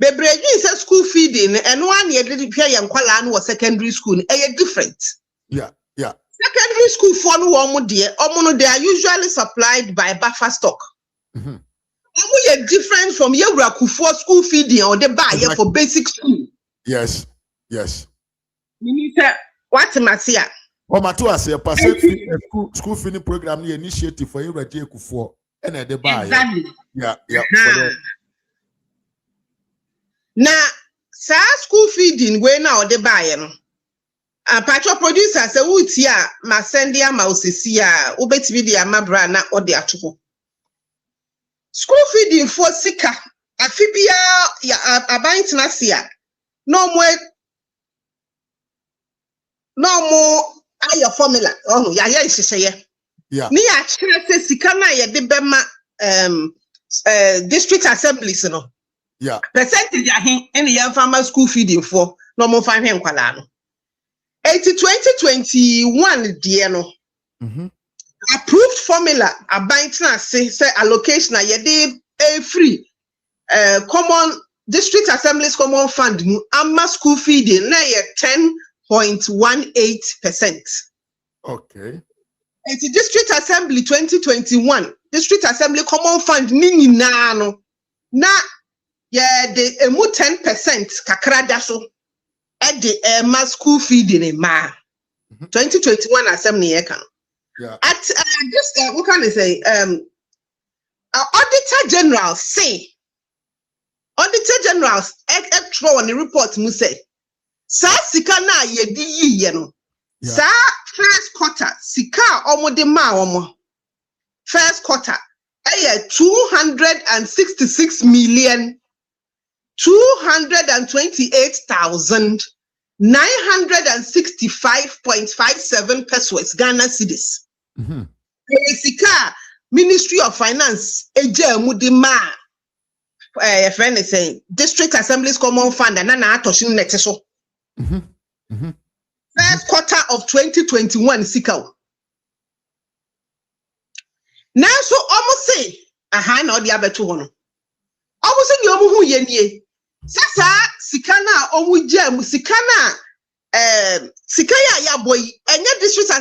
B: Bebreji say school feeding and one ye did pay yankwala no secondary school different.
A: Yeah.
B: Secondary school for no one dear they are usually supplied by buffer stock. Mm-hmm. Different from Kufuor school feeding or the buy for basic school.
A: Yes.
B: Minister, what Masia?
A: Matua say school feeding program initiative for Kufuor and the buy.
B: Exactly.
A: Yeah.
B: Now, school feeding we now the buy no. Patro producer say wutia ma sendia ma osisia ubetimi di amabra na ode atoko. School feeding for sika afibia ya abantina sia no more aya formula ya isese
A: yeah
B: ni ya kire se sika na ye de bema district assemblies no
A: yeah
B: percentage ahin any ya farmer school feeding for no more fan hwen kwala no 2021 dear no approved formula abantina say allocation ye de free common district assemblies common fund amma school feeding na ye 10.18%.
A: Okay.
B: It's district assembly 2021 district assembly common fund ni na no na ye de emu 10% kakra da so e de ma school feeding ma 2021 assembly ye kan.
A: Yeah.
B: At just what can I say auditor general say auditor generals extra on the report mu say sa sika na ye di yiye no sa first quarter sika omo ma omo first quarter 228,965.57 pesos Ghana cedis. Sika Ministry of Finance eje mu di ma friend is saying district assemblies common fund and na atoshin net so. First quarter of 2021 sika. Now so almost say aha na odi abeto ho no. Almost say omu hu ye nie. Sasa sika na omu jam sika na sika ya boy enye district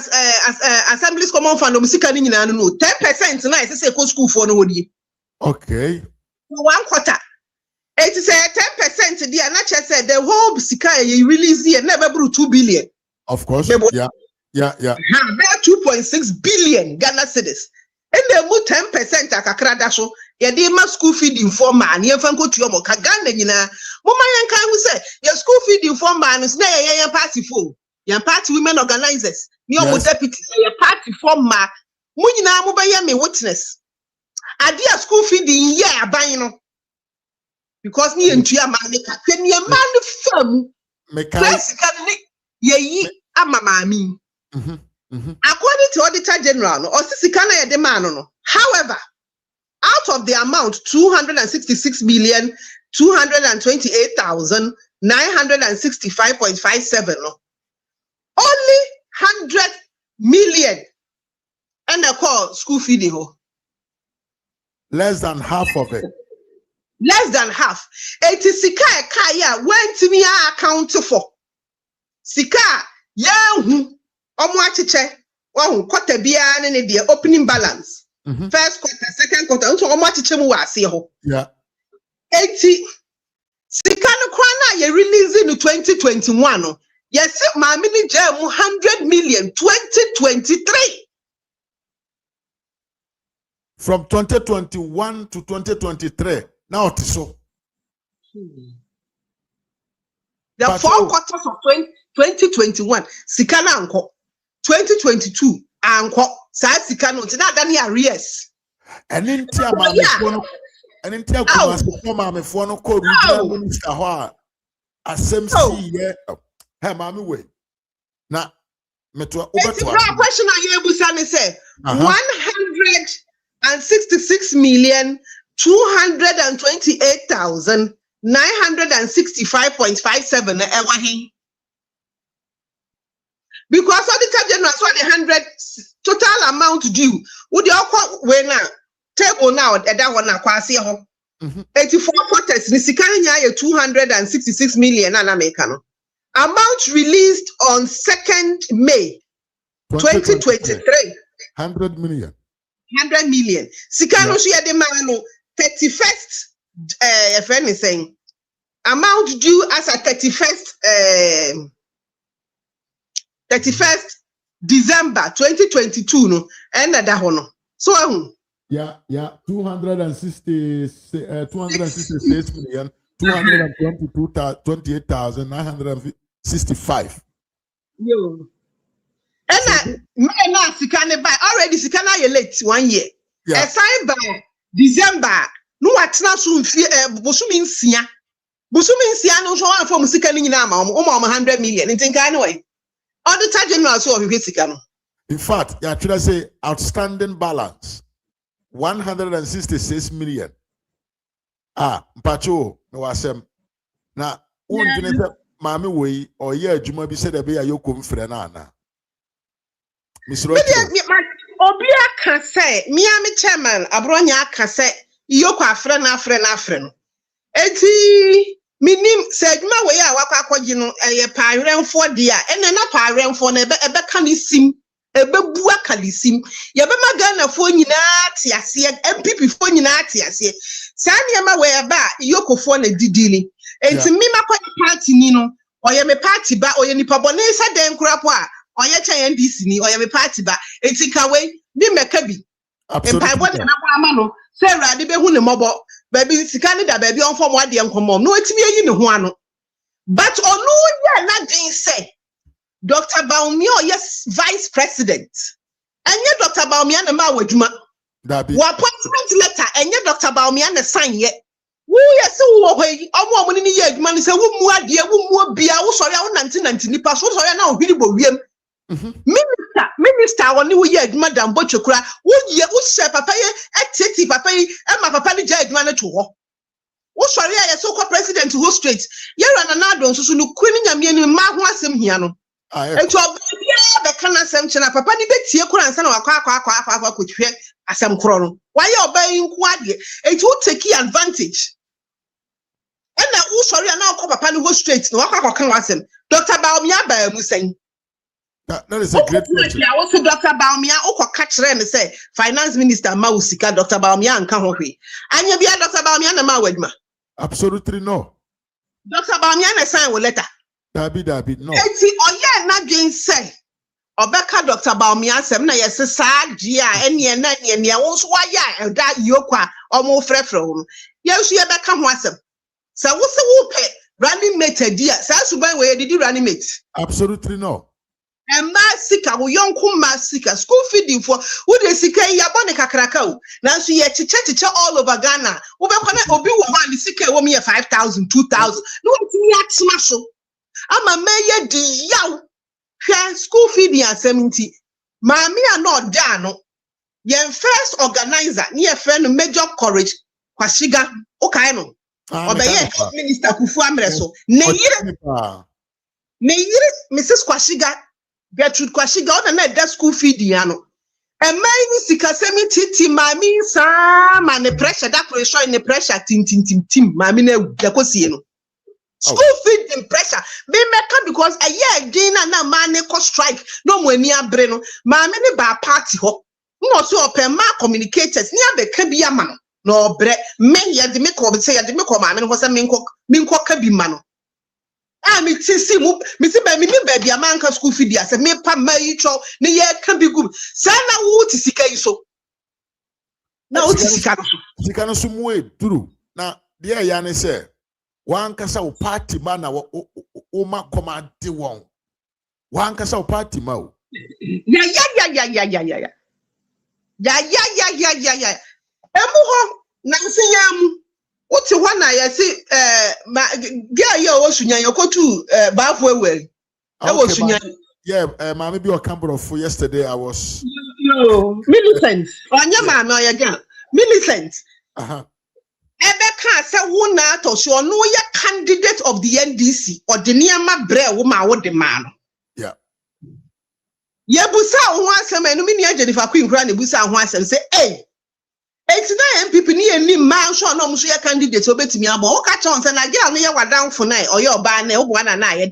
B: assemblies common fund omu sika ni nyina no 10% na ese ko school for no hodi.
A: Okay.
B: One quarter. It is 10% there. Not just said the whole sika you release here never brew 2 billion.
A: Of course. Yeah.
B: About 2.6 billion Ghana cedis. And they move 10% akakra daso. Ya dey ma school feeding for man. Ye fan ko tuomo ka Ghana nyina. Mama yan kan who say your school feeding for man is na yan party for. Yan party women organizers. Ni omo deputy your party for ma. Mu nyina mo ba ye me witness. Adia school feeding ye aban no. Because ni entua ma ne ka ni ma no fam. Basically ye amamami. According to Auditor General, no, or sika na ye de man no. However, out of the amount 266,228,965.57 no, only 100 million and they call school feeding ho.
A: Less than half of it.
B: Less than half. It is sika kaya went to me account for. Sika yahu omo achiche wahu quarter bia ne the opening balance. First quarter, second quarter, so omo achiche mu wase ho.
A: Yeah.
B: 80 sika no kwa na ye release in 2021 no. Yes, ma mini jam 100 million 2023.
A: From 2021 to 2023. Now it is so.
B: The
A: But
B: 4 quarters of 2021, Sikana anko. 2022, anko. Sa Sikano, na dani arrears.
A: And in tia mame fono, and in tia kuma se mame fono ko regional minister ho asem si ye. Hey mame we. Na meto obeto.
B: The question I able to say 166 million 228,965.57 because Auditor General saw the 100 total amount due. Would you when now table now at that one 84 quarters Nisikanya 266 million and American amount released on 2nd May 2023.
A: 100 million.
B: 100 million. Sikano she had the man 31st if anything amount due as a 31st December 2022 no and that one. So
A: yeah 266 million 228,965.
B: Yo. And now Sikane by already Sikana you late 1 year.
A: Yeah.
B: Aside by December no what now soon Bosumi Sia no so one from Sikani na ma 100 million in think anyway. Auditor General so of Sikano.
A: In fact, yeah, should I say outstanding balance 166 million. Mpacho no wasem na unjine mami we or ye adwuma bi said be ayokom frɛ na ana. Misro
B: Obia can say me am chairman abronya can say yoko afre na no. Eti minim se adwuma we a wakwa akɔgye no eye paaremfo dia ene na paaremfo na ebe kan sim ebe bua kalisim ye be magana fo nyina tiase MPP fo nyina tiase sani ema we ba yoko fo na didili enti mi makɔ party ni no oye me party ba oye nipa bone sa den krapo a oye cha NDC ni oye me party ba enti kawe bi meka bi empa body na kwa ama no se urade be hu ne mobo baby sika ni da baby on form wade nkomom no etimi ayi ne ho ano but onu ya na din say Dr. Baumia yes vice president enye Dr. Baumia na ma wadwuma
A: Dabi
B: wa appointment letter enye Dr. Baumia na sign ye wo yes wo hoi omo ni ye adwuma ni say wo mu ade wo mu bia wo sori a wo 1990 nipa so sori na ohiri bo wiem minister woni wo ye adwuma dambo chekura wo ye wo se papa ye etiti papa yi e ma papa ni ja adwuma na to ho wo sori a ye so ko president ho straight ye rana na do nso no kwini nyame ni ma ho asem hia no ento obia be kana asem chena papa ni betie kura nsa na wakwa kotwe asem kro no wa ye obai nku ade enti wo take advantage ena wo sori a na ko papa ni ho straight no wakwa kan asem Dr. Baumia ba mu sen.
A: That is a great question.
B: I also Dr. Baumia oko catch and say finance minister Mausika Dr. Baumia and Kanhohi. And you be a Dr. Baumia na ma wedma.
A: Absolutely no.
B: Dr. Baumia na sign with letter.
A: Dabi no.
B: Eti oye na gen say Obeka Dr. Baumia sem na yes sa gia ene na ne wo so waya da yokwa omo frefre ho. Yesu ye beka ho asem. Sa wo se wo pe running mate dia sa suban we did running mate.
A: Absolutely no.
B: And Masika, we young Masika, school feeding for who they seek a yabonica crackle. Now she had to chat all over Ghana. Over Obi one Sika woman 5,000, 2,000. No, it's me at Smasho. I'm a mayor de yow. School feeding at 70. Mammy are not done. Yen first organizer near friend Major Courage, Kwashiga, Okaino. Obey Minister Kufuor so. Mrs. Kwashiga. Gertrude Kwashiga on that school feeding ano. And my sika semi titi mami sa man the pressure that pressure in the pressure tim mami ne yakosi no. School feeding pressure be make because a year again na man ne ko strike no mo ani abre no mami ne ba party ho. No so open ma communicators ni abeka bi ama no bre me ye de me ko be say ye de me ko mami no ko say me nko ka bi ma no. Me see ba me baby amanka school feed ya se me pa mai cho ne ye ka bi gum sa na wo ti sika yi so na wo ti sika
A: no so mu e duru na de ya ne se wan kasa wo party ma na wo ma command won wan kasa wo party ma o
B: ya emu ho na nsinyam Uti wana ya si girl yo osunya yokotu bafo ewe. Osunya.
A: Yeah, mama bi o Campbell for yesterday I was
B: Millicent. Onya mama oya girl. Millicent. can't say one out or so no ya candidate of the NDC or the Niama Bre woman what the man.
A: Yeah.
B: Yebusa once a man, Jennifer Queen Granny Busa once and say, hey, it's not MPP ni man show no musuya candidate obet me abo catch on and I get on your down for night or your ban one and I.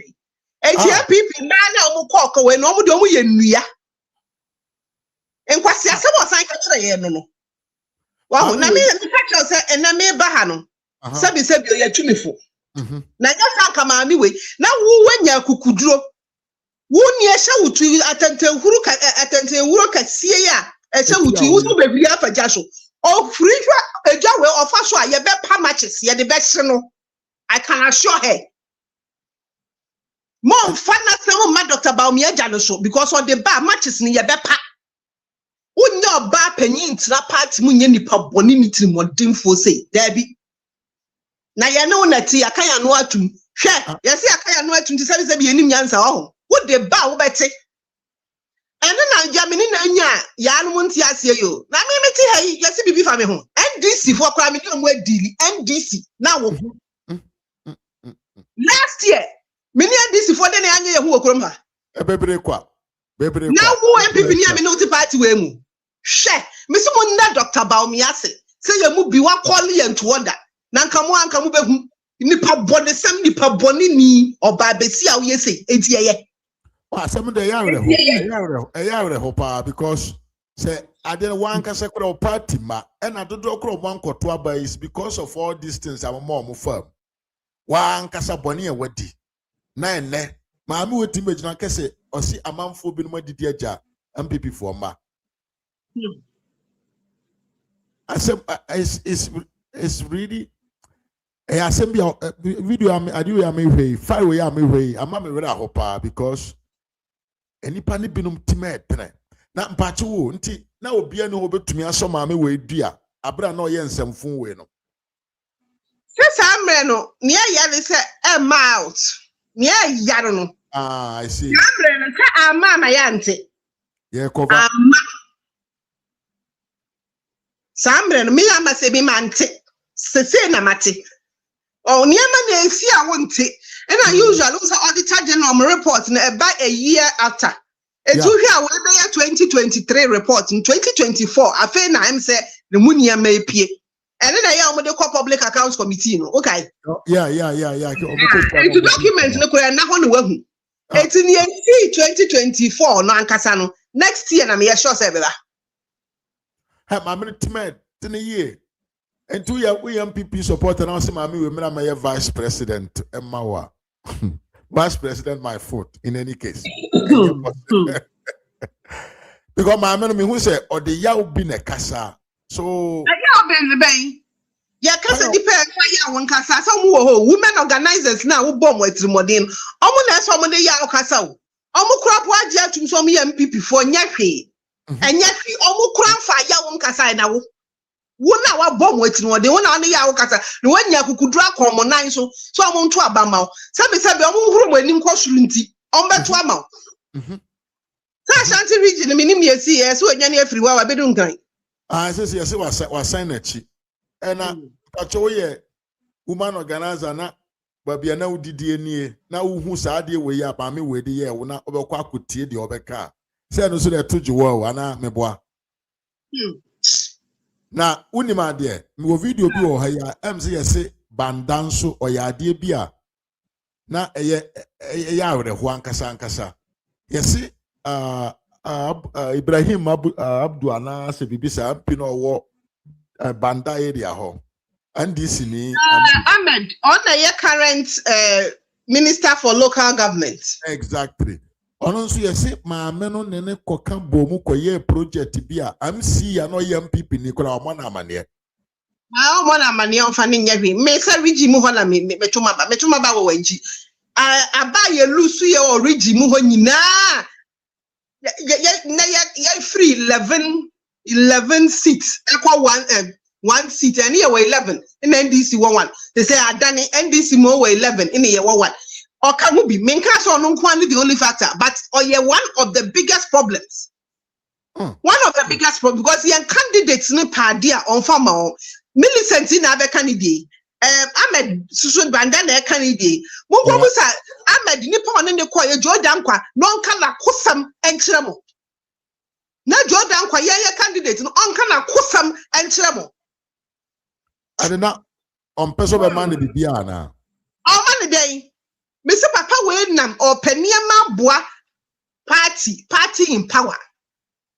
B: It's MPP man no cock away no more do we and what's your sign catch no. Wow, na me catch us and na me bahano. Sabi ya tunifo. Na ya ka ma mi we. Na wo wanya kukuduro. Wo ni e sha wutu atente huru kasie ya. E sha wutu wo so bebi afaja so. O free eja we ofa so a ye be pa matches ye de be hye no. I can assure her. Mo fa na se mo ma Dr. Baumi eja no so because on the bar matches ni ye be pa. Unya ba panyin tra party munye nipa boni mitri modinfo say Debbie. Na ye no na ti akaya no atum. Hwe, ye se akaya no atum ti se be enim nyansa ho. Wo de ba wo beti. Ene na Germany na nya ya no nti ase yo. Na me meti ha ye se bibi fa me ho. NDC for kwa me no mo adili NDC na wo. Last year, many NDC for den anya ye ho okrom ha.
A: Bebre kwa.
B: Now who MPP ni ame no ti party we mu. Hwe, me so mo na Dr. Baumi ase. Say ye mu bi wa call ye nto order. Na nka mu behu nipa bone sem nipa bone ni oba besi a we say enti ye.
A: Wa sem de ya were ho pa because say ade wan ka se kro party ma e na dodo kro mo ankoto aba is because of all these things am mo fam. Wan ka sa bone e wadi. Na enne ma me weti megina kese osi amanfo bi no madidi agya MPP for ma. It's really video I fire way I'm ready hopa because any pani binum timet na mpache wo nti na obia no obetumi asoma me we dua abra na oye nsamfun we no
B: Sesa amre no ne ya se out ne ya no
A: I see
B: amre no se ama ya nte
A: yeah cover
B: Sambre no me ama se bi mante se na mate o niema na esi a wonte and I usually also auditor general report na about a year after etu hwe a we be 2023 report in 2024 afa na am say the munia ma epie and na ya omo de public accounts committee no okay
A: yeah
B: the document no kura na ho no wahu eti ni 2024 no ankasa no next year na me sure say beba
A: my minute in a year. And 2 years we MPP support and also my vice president Emmawa. Vice president my foot in any case. Because my man who say or the yaw bin a casa. So
B: yeah, casa depend ya one casa. Some women organizers now who bomb with Modin. Almost some of the yaw casa. Almost crap what ya to some MPP for nyaki. And yet we almost cram fire one casa now. One hour bomb waiting one day, 1 hour ya kasa. The one ya could drag on 9 so I want to abama. Some say I'm when in Kosulunti on back to amount. Shanty region, the minimum see so any everywhere I be doing kind.
A: I says yes, was sign it. And I show ye woman organizer na but be now did near now who's idea way up. I mean, where the year will not over could tear the other car. Say no so that to you and me boy. Na unima de me video bi o ha ya MC say bandanso o ya de bi a na eye awre ho ankasa yesi Ibrahim Abdu ana se bibisa pino wo banda area ho NDC ni
B: Ahmed on the current minister for local government
A: exactly ono nso yesi maame no ne koka bomu koye project bi a MC ya no MPP ni kora omo na amane
B: omo na amane on fa ne nyawe me say rigi mu ho na me metuma ba wo wanji aba ye lusu ye o rigi mu ho nyina ya free 11 seats equal one seat and here we 11 in NDC 1 they say adani NDC mo we 11 in here 1 or can be minkas or no the only factor, but one of the biggest problems. One of the biggest problems because young candidates no party on farmer Millicent in other candidate. Ahmed susu banda na eka ni di mo ko busa Ahmed ni pa ne ko ye Jordan kwa no nka na kosam enkyere mo na Jordan kwa ye candidate no onka na kosam enkyere mo
A: adena on person be man be bia na
B: o man dey me se papa we nam o paniema boa party in power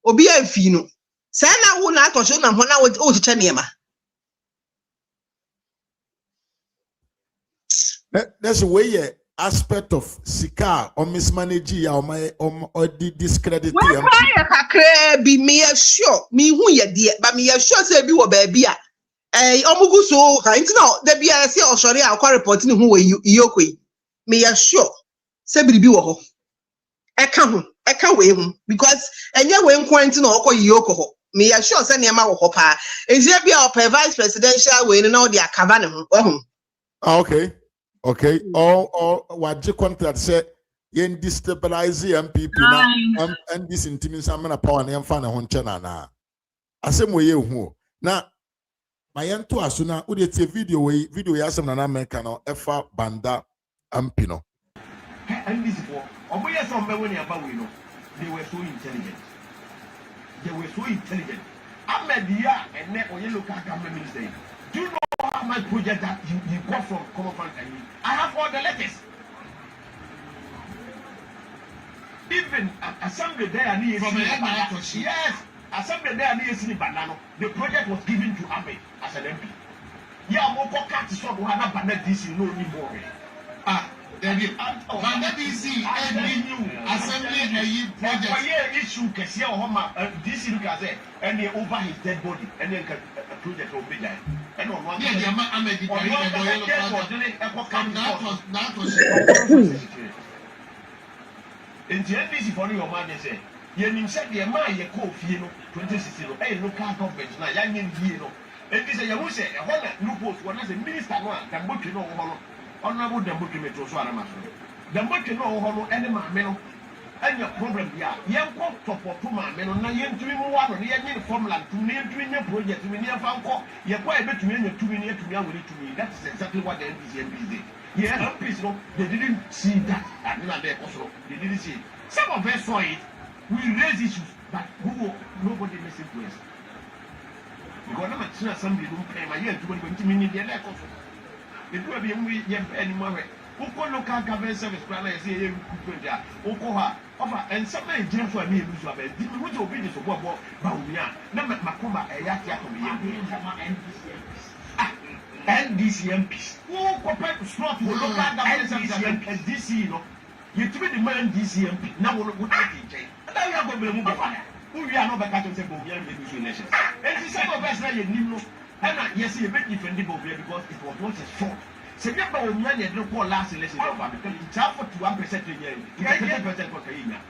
B: obi amfi no say na wo na atosho na ho na wo chiche niema.
A: That's the way aspect of Sika or mismanage ya or discredit.
B: Well, I be me sure me who ye dear, but me sure say be wo baby. Omugu so kind no there be I say or sorry I'll reporting who you yokwe. Me sure say be wo ho. I can't we because enya we nkwant no okọ yoko ho. Me sure say niam wo ho pa. Is there be our vice presidential we no dey akava ne ho.
A: Okay. Okay. Or what you contract say yen destabilize MPP now and this intimacy I'm gonna power and fan a honchana na. Asem we hu. Na my to asuna we dey video yasem na America no efa banda ampino.
G: And this for oboye some when you about we know they were so intelligent. Ahmed Dia and then oye local government minister. Do you know how much project that you got from Common Fund? I have all the letters. Even assembly there and yes, assembly there and Banano. The project was given to Ahmed as an MP. Yeah, more cat to sort of have a DC no anymore.
E: DC assembly project
G: issue Kessia Homa DC Gaze and they over his dead body and then a project will be there. And on one day, in the NDC for your man, they say, you said the man you call Fino 2016, a local government, now young in Hino. And this is a say, a whole new post, one as a minister, one can book you know, honorable the book to Swaramas. The book you know, any man, and your problem, yeah, young top for 2 man, and on yen to one or the young formula to name to your project to me near Fanco, you're quite better to me 2 minutes to me. That's exactly what the NDC did. Yeah, they didn't see that. I mean, they also they didn't see it. Some of us saw it. We raise issues, but nobody listened to us. Because I'm not sure somebody don't pay my year to go to me in the elect also. They do have anymore. Oko local government service plan is here. Okoha offer and somebody jail for me. Which will be the support for Baumia. Number Makuma, a yakia to me. NDC MPs. Who compared to slot for local government and DC, you know, you treat the man DC MP. Now we're going to change. And now you have to move on. Who we are not back to say Bovian nations. And the same of us like you and yes, you make different Bovia because it was once a short. So you have a man that don't call last election because it's half to 1% a year. 10% for Kenya.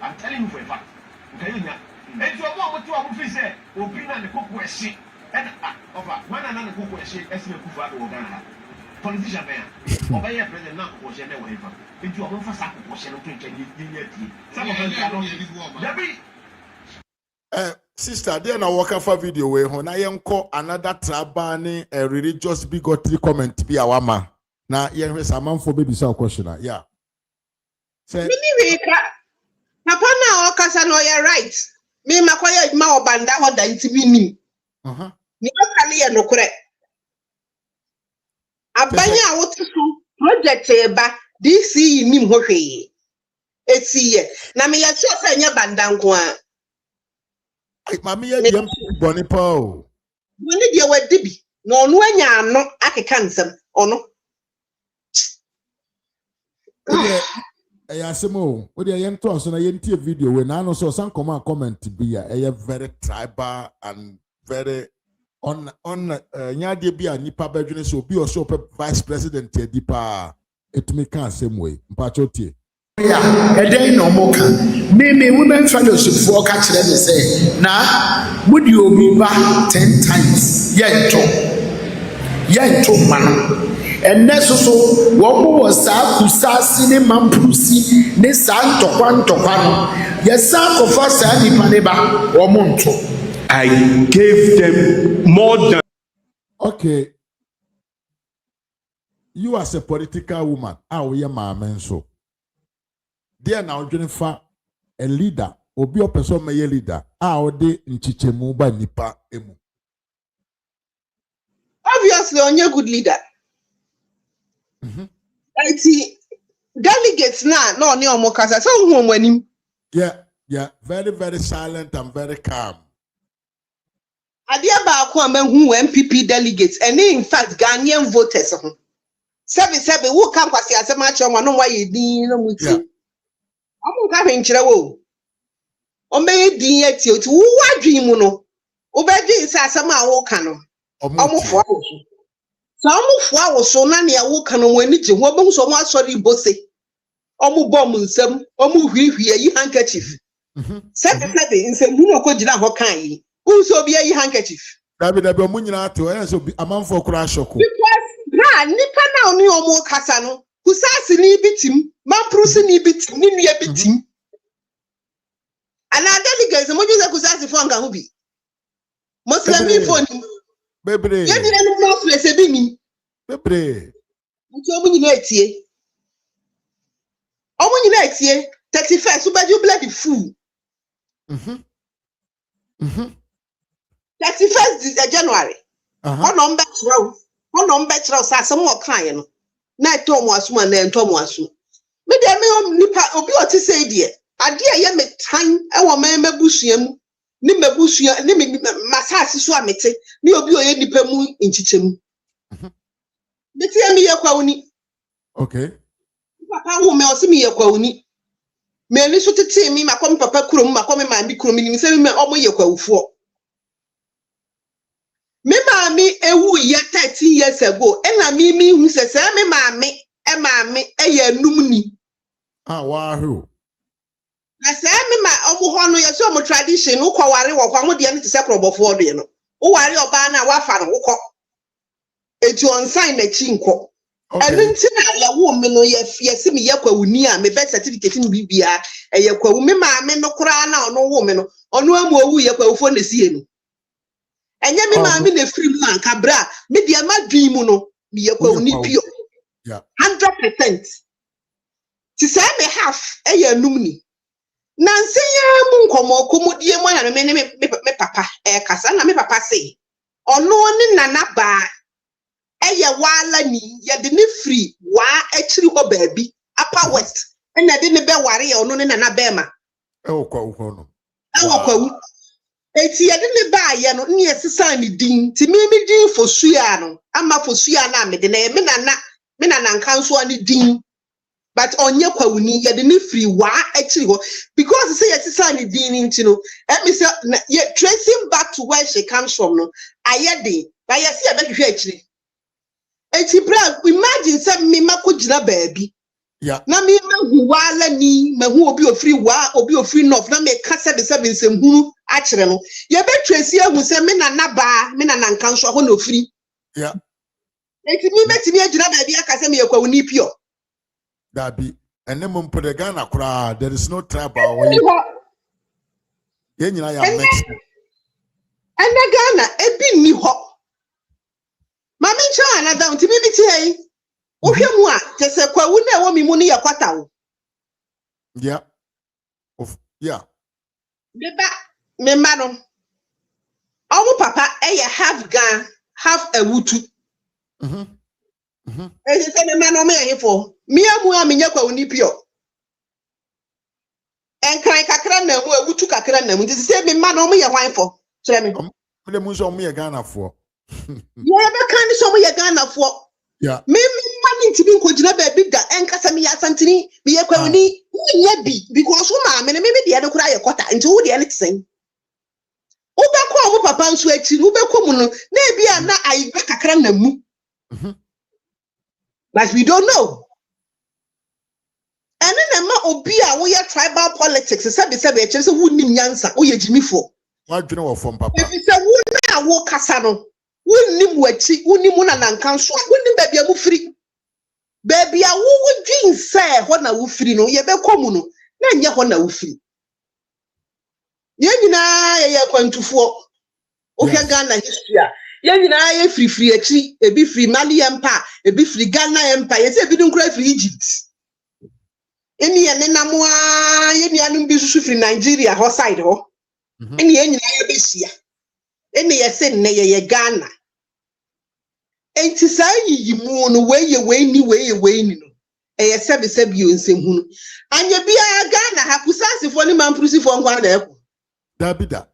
G: I'm telling you for a fact. Kenya. And so what to our officer, opinion the cook was shit. And over one another cook was shit as you Kufuor or Ghana. Politician there. Over here, President now was a never ever. Into a one for Saku was a some of them are
A: sister, then I walk off a video where when I call another trabani a religious bigotry comment be our ma. Now, yeah, a man for baby so question. Yeah. Say,
B: Papa now, Casano, you're right. Me, Makoya, Mao Banda, what the intimini. You can't no correct. Abanya, what to project ba DC, Nim Hohe. It's here. Now, me, I saw Sanya Bandanqua.
A: Mammy, I'm Bonnie Paul.
B: When did you wear Dibby? No, when you are not a cancer or no.
A: Ayasimo, with a young toss on a YNT video when I know so some comment to be a very tribal and very on Yadibia Nipa Bedrin so be also vice president Dipa. It may can't same way. Mpachoti.
H: Yeah, a day no more. Maybe women fellowship for catch them say, nah, would you be back 10 times? Yet, man. And that's also what was Daaku cinema pussy, ne san to one. Yes, son of us and Ipaneba or Monto.
I: I gave them more than.
A: Okay. you as a political woman, we are my man so. There now, Jennifer, a leader, or be a person may leader, de nchichemu ba nipa emu.
B: Obviously, on your good leader. I see delegates now, no, near Mokasa, so home when him.
A: Yeah, very, very silent and very calm.
B: Agyapong who MPP delegates, and in fact, Ghanaian voters. 7 who come kwasi asema choma no why din no muti. Omo ka hwenkyere wo. Omeye din eti oti wo wadwin mu no. Obedwin se asema a wo ka no. Omo fo awo so. So omo fo awo so na ne wo ka no wani je ho obo so omo asori bose. Omo bom nsam, omo hwihwie yi handkerchief. 7 nsam hu no ko gina ho kan yi. Unso bi yi handkerchief.
A: Dabi omo nyina ato e so amanfo kura shoko.
B: Nipa na oni omo kasa no kusasi ni bitim mamprusi ni bitim ni nua bitim ana delegates mo juse kusasi fo nga ho bi Muslim fo ni
A: bebre
B: ye dire no mo place bi ni
A: bebre
B: nti omo nyina etie 31st ubaju bloody fool 31st January ono mbe tro ono mbetro sa asem wo kan no na eto mo aso na ento mo aso me de me nipa obi oti say de ade ye me tan e wo mabusuam ni mabusua ni masase so amete ni obi oye nipa mu nchichemu beti emi ye kwa uni
A: okay
B: papa wo me o se me ye kwa uni me ni so tete mi makom papa kurom makom ma bi kurom ni se me omo ye kwa ufuo. Me mami ewu ye 13 years ago. Ena mi hu se me mami eye numni.
A: Wahoo.
B: Na se me ma omo ho no ye so omo tradition wo kware wo kwa mo de no te se krobofo de no. Wo ware oba na wa fa no wo ko. Eti on sign na chi nko. Enu nti na ya wo me no ye se me ye kwa uni a me birth certificate ni bibia eye kwa wo me mami no kura na ono wo me no. Ono amu owu ye kwa ufo na sie no. Enye mi maami na free mu anka bra me de ma dwin mu no me ye kwa uni pio 100%. Ti say me half eye num ni na nsenya mu nkomo komodie mo na me papa kasa na me papa say ono ni nana ba eye wala ni ye de ne free wa akiri ho baabi upper west ena de ne be ware ye ono ni nana be ma
A: kwa uho no
B: kwa eti ye de ne ba ye no ne yesisa ni din ti mi din fosua no ama fosua na me de na me nana nkanso ani din but onye kwa uni ye de ne free wa actually ho because say yesisa ni din nti no me say ye tracing back to where she comes from no ayede ba ye se ye be hwe akiri eti bra imagine say me makogina baabi na me mahu wala ni mahu obi ofri wa obi ofri north na me ka 7 nsem hunu akire no ye be trace ahu se me na ba me na nka nso ho na ofri eti mi betimi agina baabi aka se me ye kwa uni pio
A: dabi ene mo mpode Ghana kura there is no tribal way ye nyina ya mix
B: ene Ghana ebi ni ho mami cha na down ti mi biti hey ohwe mu a tese kwa wu na wo mi mu ni yakwata wo beba me ma no omu papa eye half gan half awutu se me ma no me yefo mi amu a menya kwa uni pio enkran kakra na mu awutu kakra na mu ti se me ma no me ye hwanfo kire me
A: me mu so me ye Ghana fo
B: ye be kan so me ye Ghana fo me mani nti bi nkogina baabi da enkasa me ya santini me ye kwa uni nya bi because ma me de de kura ye kota nti wo de ne tsen ubekọ obu papa nso akiri ubekọ mu no na ebia na ayiba kakra na mu but we don't know ene na ma obi a wo ye tribal politics sabe ekire se wo nim nyansa wo ye jimifo
A: wa dwene wo fom papa
B: ebi se wo na wo kasa no wo nim wachi wo nim na nanka nso wo nim baabi a mu firi baabi a wo dwin se ho na wo firi no ye bekọ mu no na nya ho na wo firi ye nyina ye kwantufo ohwe Ghana history Yen na ye free echi, ebi free Mali Empire, ebi free Ghana Empire, ye say ebi dun kura free Egypt. Eni ye nena mo a ye ni anu bi susu free Nigeria ho side ho. Eni ye nyina ye besia. Eni ye say ne ye Ghana. Enti sa yi mu no we ni no. Eye sebe yo nsem hunu. Anya bia Ghana ha kusasifo ni mampurusifo nkwa na eko.
A: Dabida.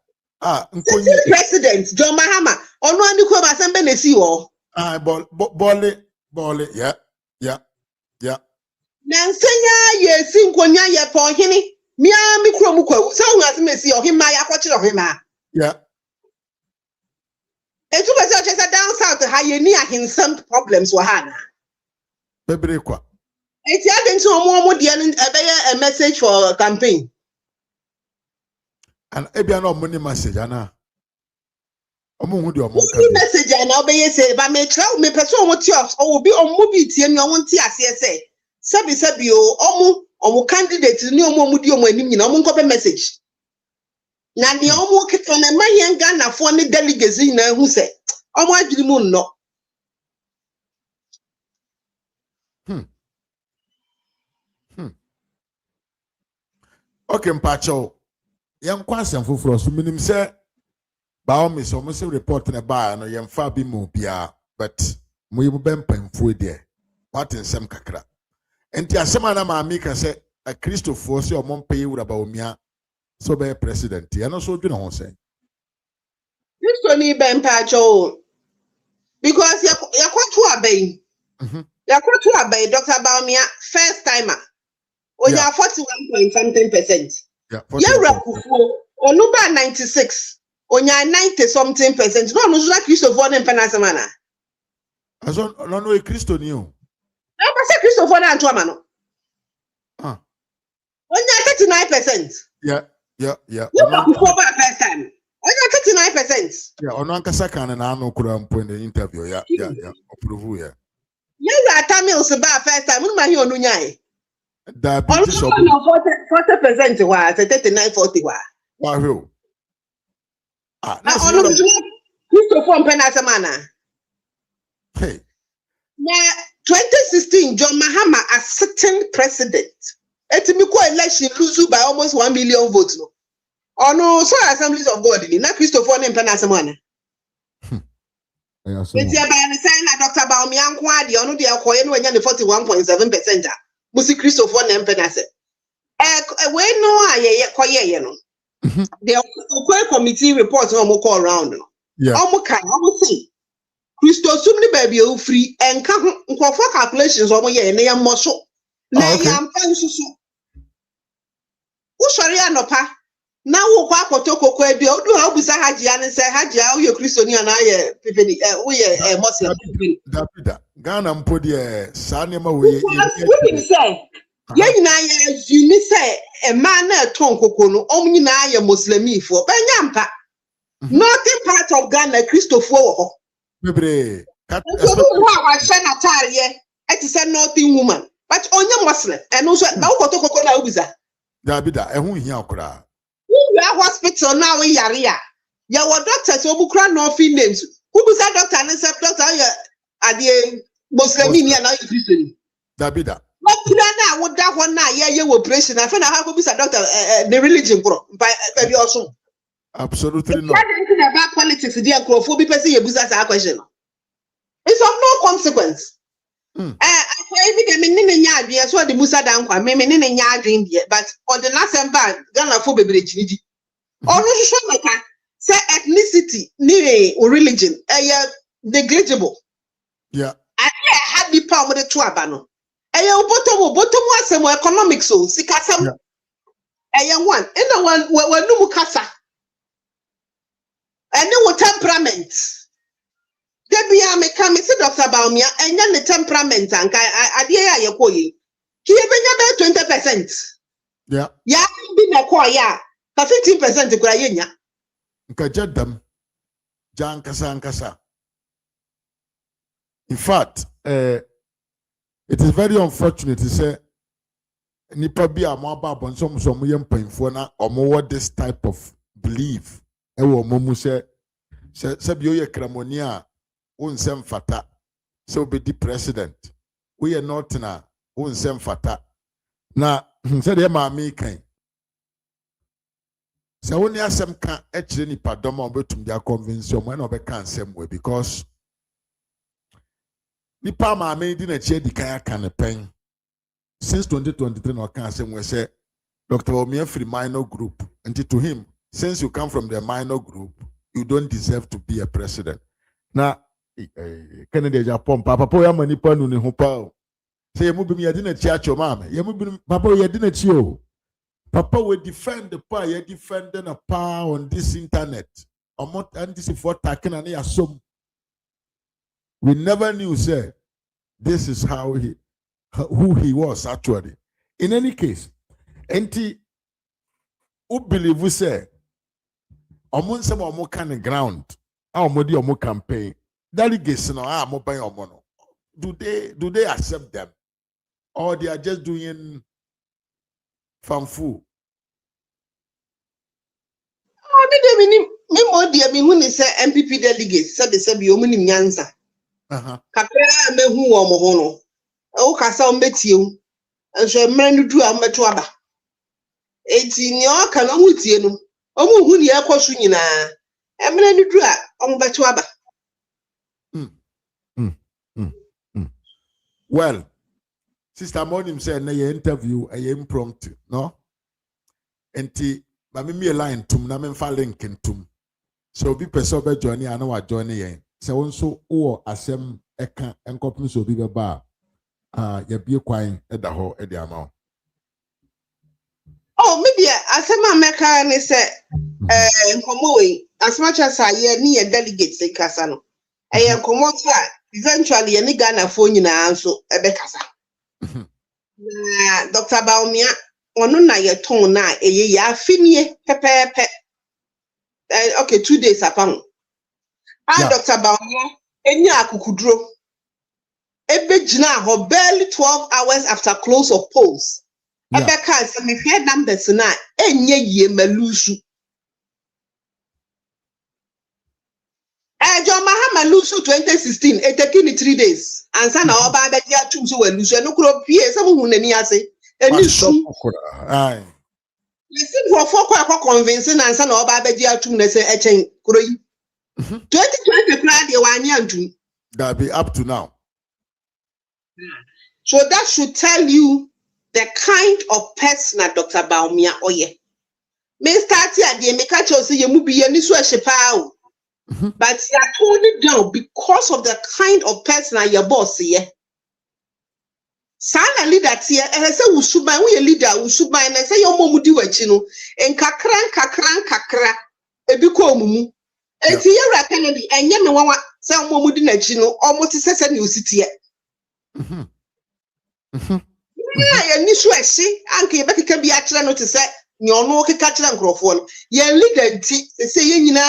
B: Sitting president John Mahama ono ani ko ba sembe na si wo.
A: Bole, yeah.
B: Na nsenya ye si nkonya ye pa ohene. Mia mi kuro mu kwa. Sa hu asem si ohema ya kwachire ohema.
A: Yeah.
B: Etu ba se ochese down south ha ye ni ahensam problems wa ha na.
A: Bebre kwa.
B: Eti adentu omo de ebeye a message for campaign.
A: And ebia no money message ana. Omo hu de omo
B: ka. Message ana obeye say ba me try me person omo ti o bi omo bi tie mi omo ti ase say. Sabi o omo candidate ni omo di omo anim nyina omo nkope message. Na de omo keto na mayen Ghana fo ne delegates nyina hu say omo adwiri mu nno.
A: Okay, mpacho. Yam kwasem foforo so minim se ba o me so mo se report na ba no yam fa bi mu bia but mo yimu bempamfo de what nsem kakra. Enti asema na ma mi ka se a Christopher se o mo mpa yi wura ba omia so be president. Ya no so dwena ho se.
B: Kristo ni bempacho because yakwatu abai. Yakwatu abai Dr. Baumia first timer. Oya 41.something%. Yeah, Kufuor onuba 96. Onya 90 something%. No no so Christopher na penasema na.
A: Aso no e Kristo ni o.
B: Na ba se Christopher na anto ama no. Onya 39%.
A: Yeah.
B: Kufuor ba first time. Onya 39%.
A: Yeah, ono ankasa kan na anu kura mpo in the interview. Yeah. Approve ya.
B: Yeah, Tamils ba first time. Mu ma hi onu nyai.
A: That
B: is 40% wa 39-40 wa.
A: Wow.
B: Christopher Mpenasema.
A: Hey.
B: Now 2016 John Mahama as sitting president. Etimiko election lose by almost 1 million votes no. No so Assemblies of God ni na Christopher Mpenasema. Eti aba ni say na Dr. Baumia nko ade ono de akoye no anya 41.7%. Musi Christopher Nempenase. We no aye koye no. The committee report no call around no.
A: Yeah.
B: Omo say Christo sumni baby o free enka nkofo calculations omo ye na yam so. Na yam pansusu. Wo sori anopa na wo kwa akotoko kwa bi odu ha obusa hajia ne say hajia wo ye Christo ni ana ye pepeni wo ye Muslim.
A: Dabida Ghana mpodi sa ne ma wo ye.
B: What say? Ye nyina ye uni say e man na ton kokoro no om nyina ye Muslimi fo. Benya mpa. Northern part of Ghana Christopher wo ho.
A: Bebre.
B: So wa shana tare e ti say northern woman. But onye Muslim and also na wo kokoro na obuza.
A: Dabida e hu hia okra.
B: We are hospital now we yare ya. Ya wo doctors obukra no fit names. Who buza doctor and say doctor ya ade Muslimi ni na Christian.
A: Dabida.
B: What na would that one na ye operation? I find out how buza doctor the religion bro. Baby also.
A: Absolutely not.
B: Anything about politics there crofo bi person ye buza sa question. It's of no consequence. I think me nya adwe so the Musa dan kwa me nya adwen die but on the last time Ghana fo bebre chiniji. Onu so meka say ethnicity ni religion negligible.
A: Yeah.
B: I had the power with the two abano. Bottom asem economics so sikasam. One. And the one we no mukasa. And no temperament. Debia me come see Dr. Baumia and the temperament and I ya koyi. Ki benya be 20%.
A: Yeah.
B: Ya bi na kwa ya. 15% kwa yenya.
A: Nka jedam. Jankasa. In fact, it is very unfortunate to say nipa bi amaba bonsom so mo yem panfo na omo what this type of belief e wo mo mu say se bi oye kramonia unsem fata se obedi president we not na unsem fata na se de maami kan se woni asem ka e kire ni padom obetum dia convince o mo na obeka ansem we because nipa maami di na chie di kan aka ne pen since 2023 no kan ansem we say Dr. Omia free minor group and to him since you come from the minor group you don't deserve to be a president. Now, Kennedy Agyapong, Papa ya manipa nu ne ho pa. Say you be me adina chiacho mama. You be Papa you adina chio. Papa will defend the power, you defending a power on this internet. And this is for taking and assume. We never knew, say, this is who he was actually. In any case, enti who believe we say omo nsem omo kan ground a omo di omo campaign delegates no a omo ban omo no do they accept them or they are just doing fanfu?
B: Me more dear me when say MPP delegates say be omo nim nyansa kakra me hu omo ho no o kasa o metie enso mmenu du a meto aba eti ni o ka no hutie no omo hu ni ekoso nyina mmenu du a omo beto aba.
A: Well, Sister Monim said na your interview a impromptu, no? Enti ba me line tum na me fa link ntum. So bi person be join ya na wa join yen. Se won so wo asem eka enkopim so bi be ba ya bie kwan eda ho e de ama.
B: Oh, maybe asema meka ne say nkomo we as much as I ni delegates in kasa no. Nkomo fa eventually ye ni Ghana fo nyina nso ebe kasa. Na Dr. Baumia onu na ye ton na eye ya afinie pepepe. Okay, 2 days upon. Dr. Baumia enya akukudro. Ebe jina ho barely 12 hours after close of polls. Ebe ka se me hwe numbers na enye ye malusu. John Mahama lusu 2016 it taking 3 days. Ansa na oba abedi atum so walusu no kro pie se mu hu nani ase. Eni su.
A: Ai.
B: Listen for kwa convince na ansa na oba abedi atum na se echen kro yi. 2020 plan de wani antum.
A: That be up to now.
B: So that should tell you the kind of person that Dr. Baumia oye. Me start here de make a chose ye mu bi ye ni so ehyepa. But you are toned it down because of the kind of person and your boss here. Sana leader here, and I say usuba we a leader usuba and I say your mom di wachino and kakra ebiko mumu. And see you Kennedy and yet no one say mom di nachino almost says a new city. Yeah, you should see Uncle Becky can be actually not to say. Nyo no ke catch and Kufuor ye leader nti say ye nyina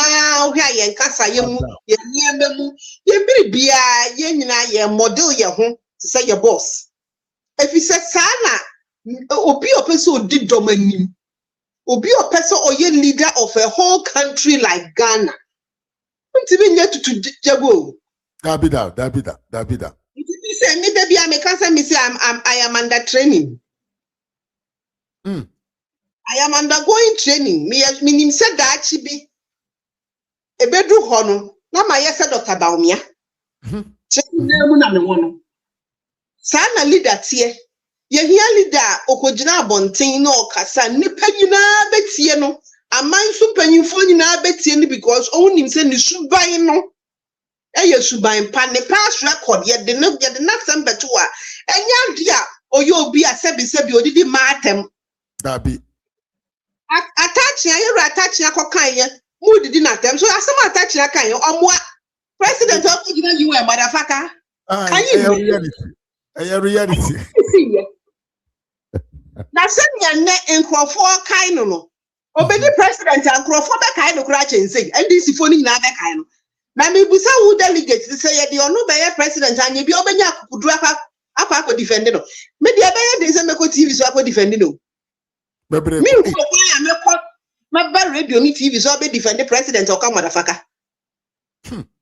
B: hwa ye nkasa ye mu ye niamba mu ye biribia ye nyina ye model ye ho to say your boss if you say sana obi opeso di domanim obi opeso oye leader of a whole country like Ghana nti be nye tutu jago
A: that be that
B: you say me baby I say I am under training. I am undergoing training. Me said that she be a bedroom hono. Na my yes Dr. Baumia. Sana leader tie. Ye here leader okojina bonten no kasa nipa nyina betie no. Aman so panyimfo nyina betie no because onim say ni suban no. Eye suban pa ne pass record ye de na sem beto a. Enya dia oyo obi asebi odidi matem.
A: That be
B: attaching kokan mood did not them. So as some attaching a kind of president of you a motherfucker.
A: Reality.
B: Now send your neck in Kufuor kind no. Obey the president and Kufuor that kind of crash and say, and this is funny another kind. Now me busa who delegates to say the no by president and you be obenya could drop up defending. Maybe a better days and make TV so defending. Me my radio ni TV so be defend the president or come motherfucker.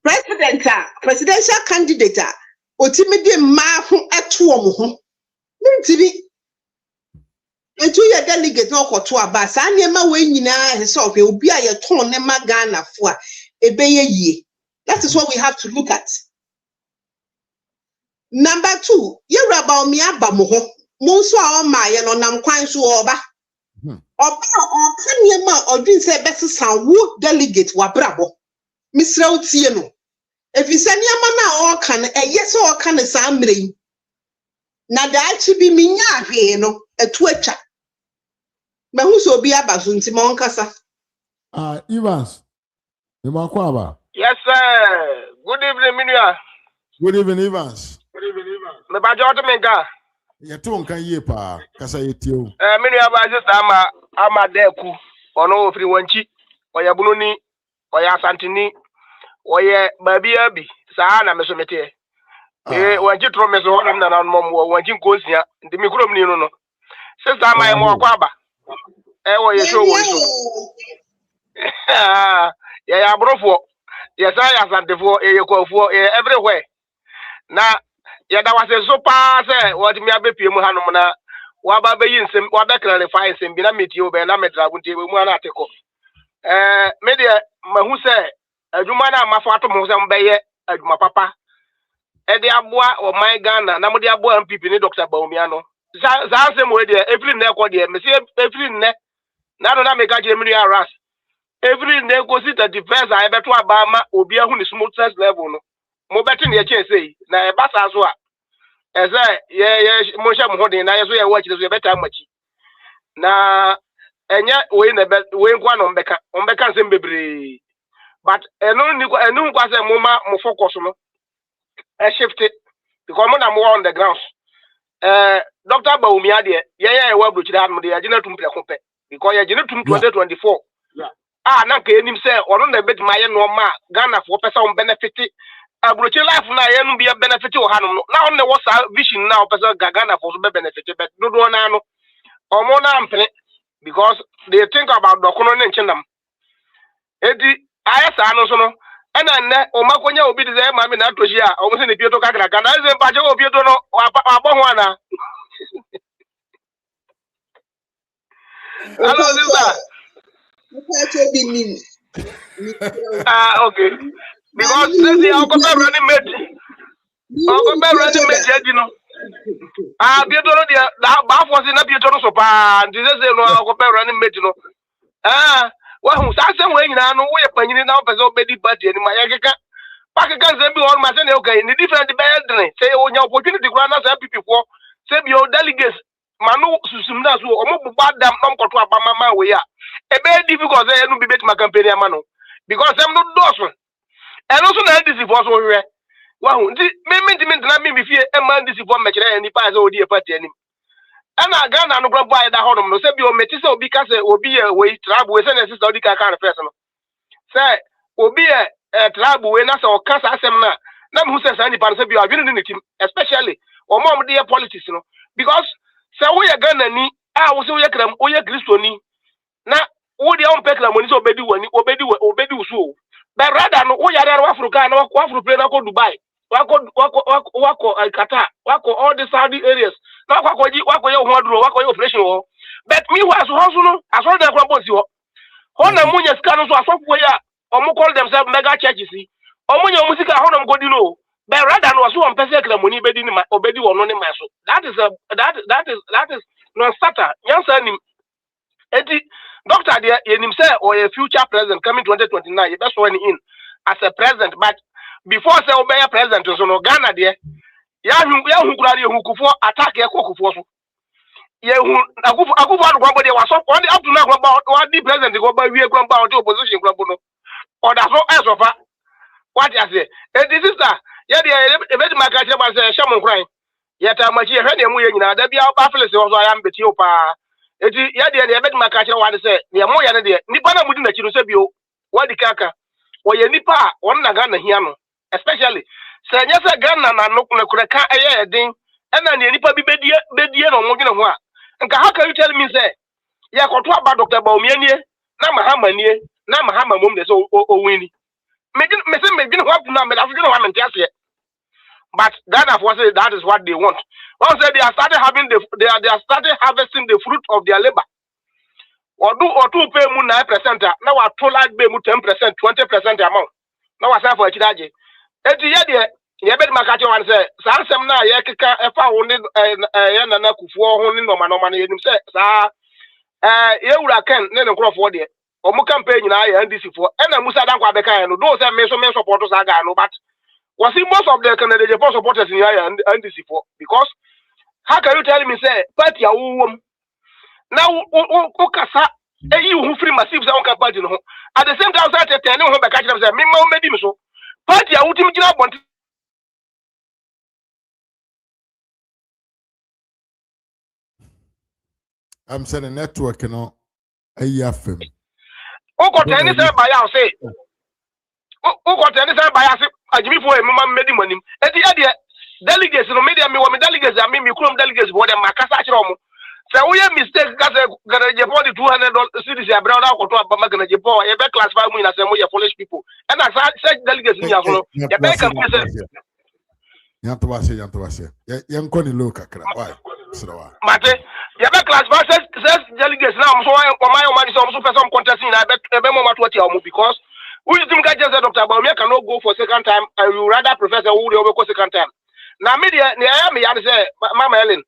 B: presidential candidate otimidi ma ho eto omo ntibi etu ye delegate no koto aba sa niema we nyina hese of obi a ye ton ne magana fo a ebeye yie. That is what we have to look at. Number 2, ye raba omi aba mo ho mo so a o ma ye no nam kwan so oba oba o ka niema odwin se besesa wo delegate wa brabo misra utie no efise niema na o ka no eye se o ka ne sa mrei na da achi bi minya ahwe no etu atwa mahu so obi aba so nti mo nkasa.
A: Evans me makwaba.
I: Yes sir, good evening Minua.
A: Good evening Evans.
I: Me ba jo to me ga
A: ye to nkan ye pa kasa ye tio.
I: Minua ba sister ama Daaku ono ofiri wanchi oya bunoni oya asantini oye babi abi saa na mesomete wanchi tro meso ho na na mom wanchi nkonsia ndi mi kurom ni no sister ama e mo akwaba oye show wo show ya brofo ya sa ya santefo ye kwafo everywhere na ya da wase so pa se what mi abepie mu hanom na wa ba be yinsem wa be clarify nsem bi na meti obe na medrago ntie mu ana ateko me de mahu se adwuma na amafo ato mo se mbeye adwuma papa e de aboa o my Ghana na mo de aboa MPP ni Dr. Baumia no za nsem we de every na ekọ de me se every ne na no na me ka je Minua ras every ne go sit at defense I beto abama obi ahu ni smoothness level no mo beti na eche sei na e basa so a eze ye mo sha mo hodin na ye so ye wa chire so ye beta machi na enya we na be we nkwa no mbeka nsem bebre but enu nkwa se mo ma mo focus no e shift it because mo na mo on the ground Dr. Baumia de ye wa brochire han mo de agina tum prekope because ye gina tum 2024 na ka enim se ono na bet ma ye no ma Ghana for pesa on benefit abrochi life na ye no be benefit o hanom no na on wo sa vision na o pesa Ghana for so be benefit but do na no omo na ampene because they think about dokono ne nchenam edi ayesa no so no ena nne o makonya obi de ma me na toji a o mo se ne pieto kakra kana ze mpa je obi do no abo ho ana hello sister okay because say I'll go running mate no Pieto no dia ba force na Pieto no so pa ndi say no I'll go running mate no wa hu sa se we nyina no wo ye panyini na opese obedi party ni ma ya keka pakeka se bi on ma se ne okay ni different bedrin say onya opportunity kura na say people say bi o delegates manu susum na so omo bugba dam nom koto abamama we ya ebe difficult say enu bi bet ma campaign ya mano because them no doso eno so na this for so hwe wa hu nti me na me fie e man this for me kire ni pa say odi e party anim ana Ghana no grab by da honom no say bi o meti say obi ka say obi ye we trouble we say na sister odi ka kan first no say obi ye trouble we na say o ka sa asem na me hu say sa ni pa say bi o adwene ni team especially o mom dey politics no because say we ye Ghana ni wo say we ye kram we ye Kristo ni na wo dey on pekla money so obedi usu but rather no wo yare wa Africa na wa Afro play na ko Dubai wako Qatar wako all the Saudi areas na wako ye ho aduro wako ye operation wo but me was so no aso da kwa bosi wo ho na munya ska no so asofo ya omo call themselves mega churches si omunya musika ho na mgodi no but rather no so on pese kra money bedi ni obedi wo no ni maso that is no starter yansa ni eti doctor there yenim say or a future president coming 2029 you best when in as a president but before say obey president so no Ghana there ya hu kura ye hu Kufuor attack ye Kufuor so ye hu Kufuor adu kwabo there was on the up to now kwabo what the president go ba wie kwabo on the opposition kwabo no or that so as of what you say this sister ye there e be ma ka che ba say shamon kran ye ta ma chi ye hwe ne mu ye nyina da bia ba fele se so ya mbeti o pa eti ya de e be ma ka che wa de say ne mo ye ne de nipa na mudi na chi no se bio wadi kaka wo ye nipa won na Ghana hia no especially say nya say Ghana na no kura ka eye edin na ne nipa bi bedie no mo dwene ho a nka how can you tell me say ya koto aba Dr. Baumia nie na mahama nie na mahama mom de so owini But Ghana for say that is what they want. Once they are started having they are started harvesting the fruit of their labor. Or two pay mu 9%. Now I told like pay mu 10%, 20% amount. Now I say for Chidaji. Eti ye ye bet makacho wan say sansem na ye keka efa honi ye nana Kufuor honi no manoma ye nim say sa ye wura ken ne nkrofo de. Omu campaign na ye NDC for. Na Musa Dankwa beka no do say me support us aga no but was it most of the Canadian Japan supporters in here and NDC for because how can you tell me say party a now okasa you who free massive on party no at the same time say tell no be catch them say me ma medi me so party a ultimate gina bont
A: I'm saying the network no ayafem
I: oko tell ni say buy out say oko tell ni say buy out ajimi for me ma medi manim e di ade delegates no media me wo me delegates a me krom delegates bo dem makasa kire omo say we mistake ka say gana Japan the $200 cities ya brother ko to abama gana Japan e be classify mu na say mo ye foolish people and as such delegates ni aso no ye be can say
A: yanto wase yanko ni low kakra why srawa
I: mate ye be classify say delegates na so o my so person contesting na be mo matu ati omo because we think that just Dr. Baumia cannot go for second time. I would rather Professor who will go second time. Now, media, I say, Mama Ellen,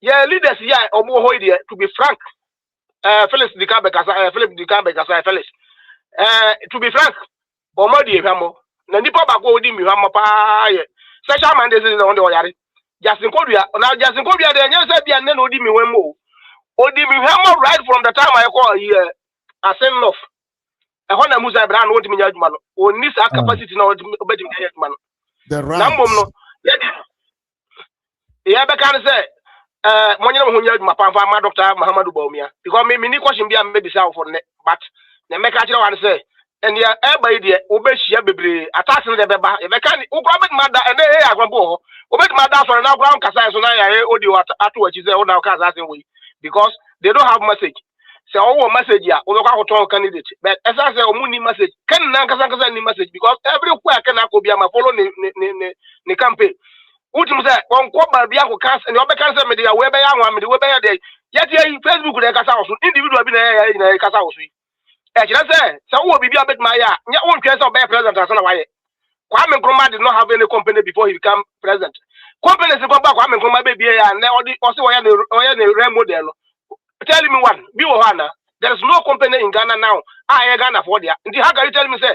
I: yeah, leaders here, or more to be frank, Felix Felix. To be frank, or more dear Hamo, Nanipa Bago, Dim, Hama, Sasha Mandes is on the Oyari. Justin Kodia, now Justin Kodia, the young said, and then Odimi Wemo. Odimi Hamo, right from the time I call here, I send off. I want to Musa Brown, what me man, or this capacity now, betting man.
A: The right.
I: Yeah, but can say, when you my papa, my doctor, Muhammadu Baumia, because me question be a maybe south for net, but the make I say, and yeah, everybody, Obeshi, baby, attaching the beba, if I can, Ugrabit mother, and they are going to go, Obet mother for now, ground Casas, and I audio at what is there on our Casas way, because they don't have message. So our message here, we look at candidate. But as I say, we message. Can Nankasa ni message because everywhere can I be my follow the campaign. Ultimate say on Koba Bianco cast and the other cancer media where I am the web there. Yet Facebook the Casa house individual been in a Casa house. As I say, so will be a bit my your own case of president as why. Kwame Nkrumah did not have any company before he became president. Companies go back Kwame Nkrumah baby and also why the rare model. Tell me one, be Ohana. There is no company in Ghana now. I Ghana for there. How can you tell me say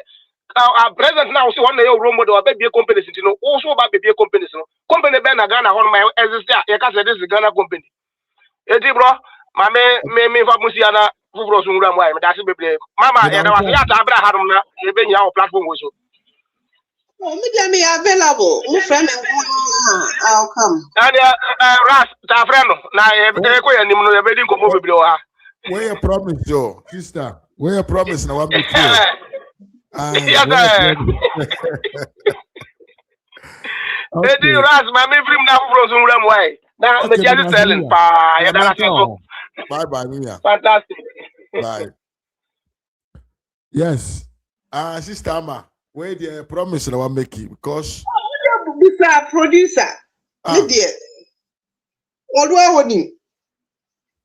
I: our president now see one day role model baby companies you know also about baby companies no company ben Ghana on my exist there. You can say this is Ghana company. Eti bro, me fa musiana fufuro sungura mo ai me dasi bebre. Mama ya da wase ya ta abra harum na e be nya o platform wo so.
B: Oh, media me available. My friend, I'll come.
I: And Ras, ta friend no na e ko ya nim no e be din ko mo bebre o ha.
A: Where you promise, Joe, sister? Where you promise now? I'm with you.
I: Edi Ras, my me film na fufuro sungura mo ai. Na me just selling pa ya da so.
A: Bye, Mia.
I: Fantastic.
A: Bye. Yes. Sister Ama, where the promise I want make it because
B: Mr. Producer. Media.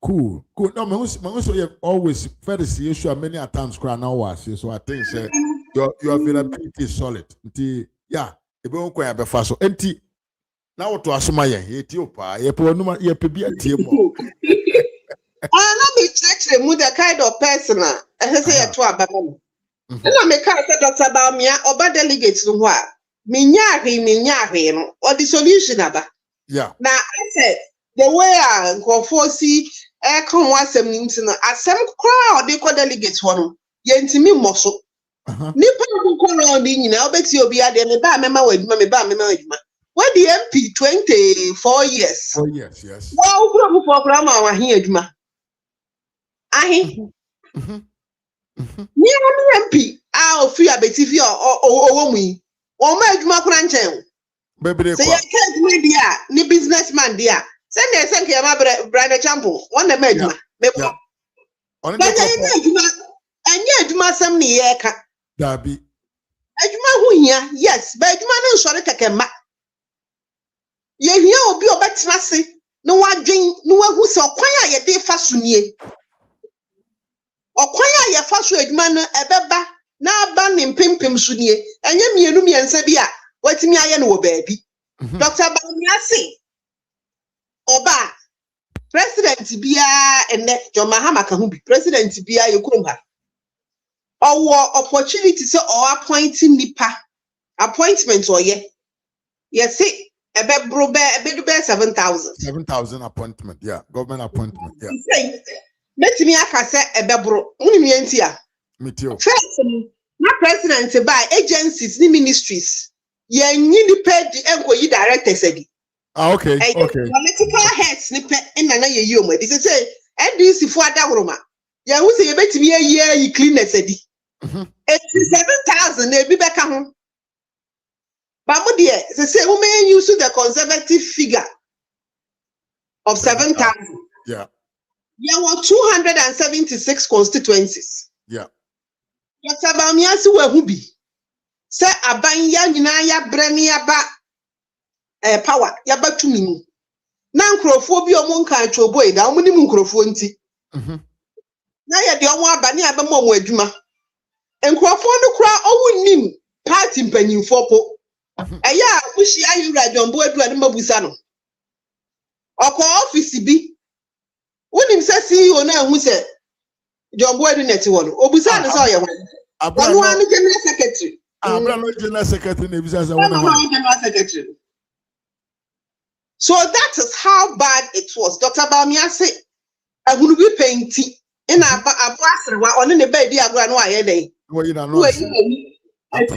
A: Cool. No, my husband always very serious. Many times crying now. So I think say your availability is solid. Yeah, if you go be fast. Enti now to asoma ye Ethiopia. Ye po no ye pe bi atie mo.
B: Let me check the kind of person. I say to ababa. Na me ka say Dr. Baumia oba delegates no ho a. Me nya no. Or the solution aba.
A: Yeah.
B: Now I said the way Kufuor see come one sem nim no asem crowd they call delegates one. Ye ntimi moso. Nipa ko round ni nyina obeti obi ade me ba mema wadwuma. What the MP 24 years.
A: 4 years, yes.
B: Wow, for grandma wa here adwuma. Ahi. Ni MP ofi abeti fi owo mu yi. O ma adwuma kura nchen.
A: Bebere
B: kwa. Say you media ni businessman dia. Send the send ke ma brother champo. One na adwuma. Mebo. Anya adwuma sem ni ye ka.
A: Dabi.
B: here, yes, but you man sorry kekema. Ye here obi obetena se no wadwen no wahu se okwan a ye de fa so nie. Okwan a ye fa so adwuma no ebeba na aba ne mpempem so nie. Enye mienu miensa bi a watimi aye no wo baabi. Dr. Bamiase Oba President Bia and John Mahama Kahubi, President Bia Yokumha. Or opportunity or appointing Nipa appointment or ye. Yes, see, a bed 7,000.
A: 7,000 appointment, yeah. Government appointment, yeah.
B: Let me say a bebro,
A: Me too.
B: First, my president by agencies, the ministries. Ye need paid the employee director said.
A: Okay.
B: Political heads snippet in an year. This is a NDC for that room. Ya who say you bet me a year you clean a city. 87,000 they be back home. But my dear, they say who may use the conservative figure of 7,000.
A: Yeah.
B: There were 276 constituencies.
A: Yeah.
B: Dr. Bamiase who be. Say abanya nyina ya brani aba power ya batumi na nkrofo bi omo nka atwoboy da omo ni nkrofo nti na ya de omo aba ne aba mo adwuma nkrofo no kura owo nim party mpanyimfo po eya bushi ayura jombo adu ade mabusa no oko office bi wonim se CEO na hu se jombo adu neti wono obusa ne so ye ho ono anu general secretary
A: General Secretary.
B: So that is how bad it was. Dr. Bamiase, I will be painting in a brasserie on the baby. I go and why they.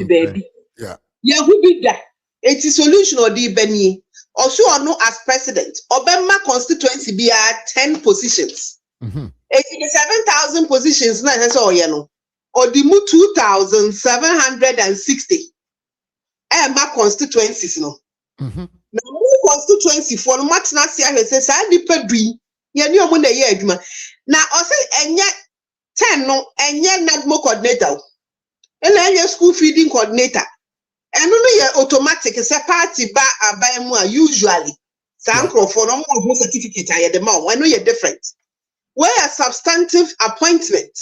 B: Baby.
A: Yeah.
B: Yeah, who did that? It's a solution or the Benny. Also, I know as president, Obama constituency be at 10 positions. 87,000 positions. Now that's all you know. Or the 2,760 my constituencies no. Now constituency for no matter na say I say say nipa dui ye ni omo na ye adwuma. Na o say enye 10 no enye NADMO coordinator. Enye school feeding coordinator. Eno no ye automatic say party ba aban mu usually. Sankro for no mo certificate aye the man. I know you different. Where a substantive appointment.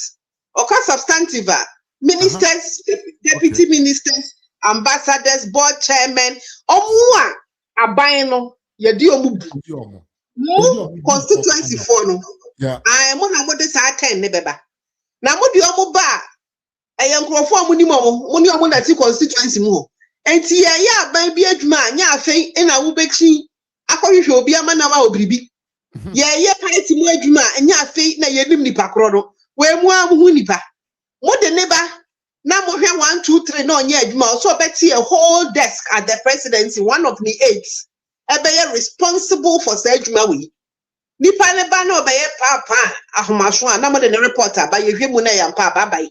B: Okay, substantive ministers, deputy ministers, ambassadors, board chairmen, omwa abayno ye di omubu. No constituency for no.
A: Yeah.
B: I am na mo de sa 10 ne beba. Na mo di omu ba nkrofo amu ni mo ni omu na ti constituency mu. Enti ye ya aban bi adwuma anya afei na wo bekyi akohwehwe obi ama na ma obribi. Ye party mu adwuma anya afei na ye nim nipa kro no. We mu nipa mo de neba na mo hwe 1 2 3 no nya adwuma so beti a whole desk at the presidency one of the aides be responsible for say adwuma we nipa ne ba na obeye papa ahomaso na mo de reporter ba ye hwe mu na ya mpa bye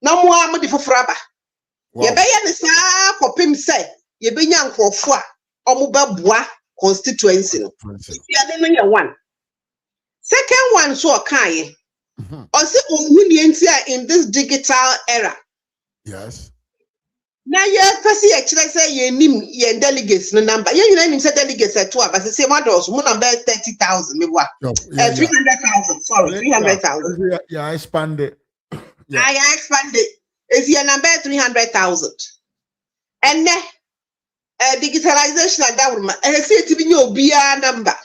B: na mo am de foforo ba ye be ye ne sa kopim say ye be nya nkrofo a omo ba boa constituency no ye de no nya one second one so kan also, in this digital era.
A: Yes.
B: Now, yeah, first year, say ye nim ye delegates no number. Yeah, you know, say delegates at 2, but the same others, one number 30,000, maybe what? 300,000. Sorry, 300,000.
A: Yeah, I expanded.
B: Yeah. I expanded. It's your number 300,000. And then digitalization and that woman. And I say to be your BR number.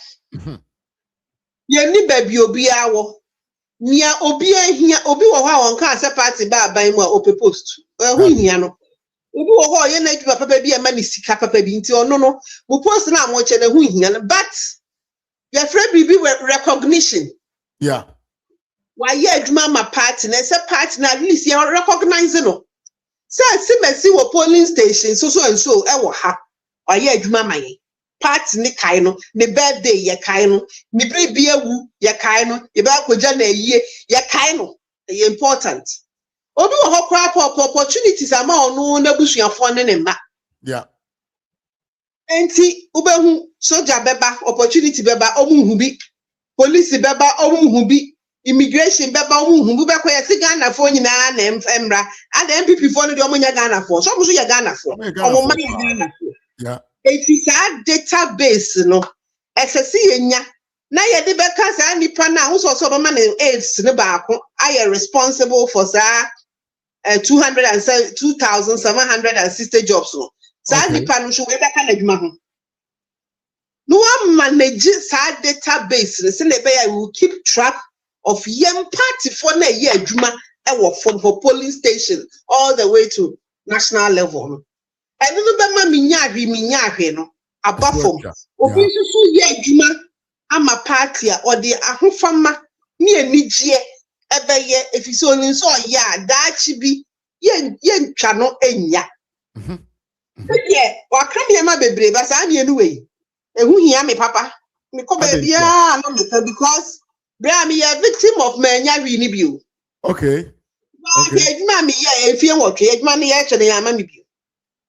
B: You need baby your BR. Nia obi ahia obi wo ha won kan se party ba ban mu a ope post hu hia no obi wo ho ye na adwuma papa bi e ma ni sika papa bi nti ono no mo post na mo che na hu hia no but your friend be recognition
A: yeah
B: why ye adwuma ma party na se party na at least you recognize no say simesi wo polling station so and so e wo ha why ye adwuma ma ye party ni kai no ne birthday ye kai no ne bibia wu ye kai no ye ba koja na yie ye kai no ye important obi wo ho kra opportunities ama onu na busuafo ne ne ma
A: yeah
B: enti ubehu soldier beba opportunity beba omu hu bi police beba omu hu bi immigration beba hu be ko yesi Ghana for nyina na emra and MPP for no de omunya Ghana for so so ya Ghana for omo man Ghana for
A: yeah
B: it is a database no esesi yenya na ye de beka sa nipa na wo so be man AIDS ne ba ko aye responsible for sa 2,760 jobs no sa nipa no so we beka na adwuma ho no one manage sa database ne se le be ya will keep track of young party for na ye adwuma e wo from for polling station all the way to national level no and no be ma minya ahwe no abafom obi so ye adwuma ama party a odi ahofama ne anigye ebeye efiso oni so ya daachi bi ye ntwa no enya ye wakram ma bebre ba sa ne enu we ehu hia me papa me ko ba bia no me because bra me a victim of manya wi ni bio
A: okay
B: edwuma me ye efie wotwe edwuma ne ye twene ya ma me bio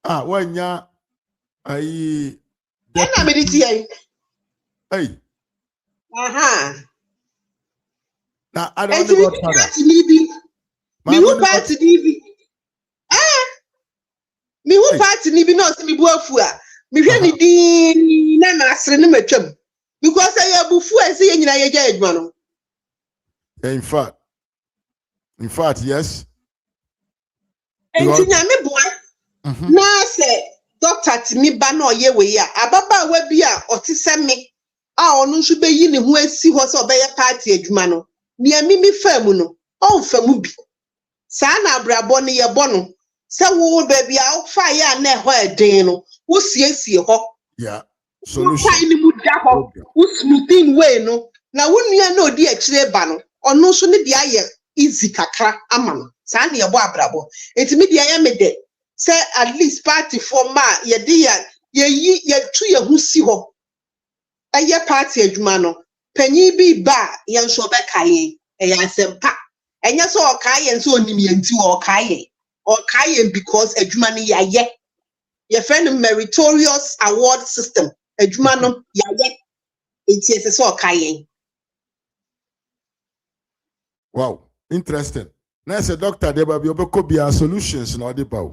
A: wanya ayi
B: na me diti ai
A: hey na I don't
B: know
A: what father
B: me who party ni me who party ni bi no se me bu afu a me hwe ni din na na asre ne matwam because I abufu ese ye nyina ye gya edwuma no
A: in fact yes
B: enti nyame boy na se doctor timi ba na oye we ya ababa wa bi a otise me a onu nso be yi ne ho asi ho se obeye party adwuma no nia mimi famu no on famu bi sa na abrabo ne ye bo no se wo ba bi a fa ya na ho eden no wo siesie ho
A: yeah solution
B: ni mu da ho wo smoothing way no na wo nua na odi akire ba no onu nso ne dia ye easy kakra ama no sa na ye bo abrabo etimi dia ya me de say at least party for ma ye dia ye tu ye hu si ho aye party adwuma no panyi bi ba ye nso be kaye e ya sempa enya so o kaye nso onim ye nti o kaye because adwuma no ye friend meritorious award system adwuma no ye enti ese so o kaye.
A: Wow, interesting. Now say doctor there be obekobia solutions na odi ba.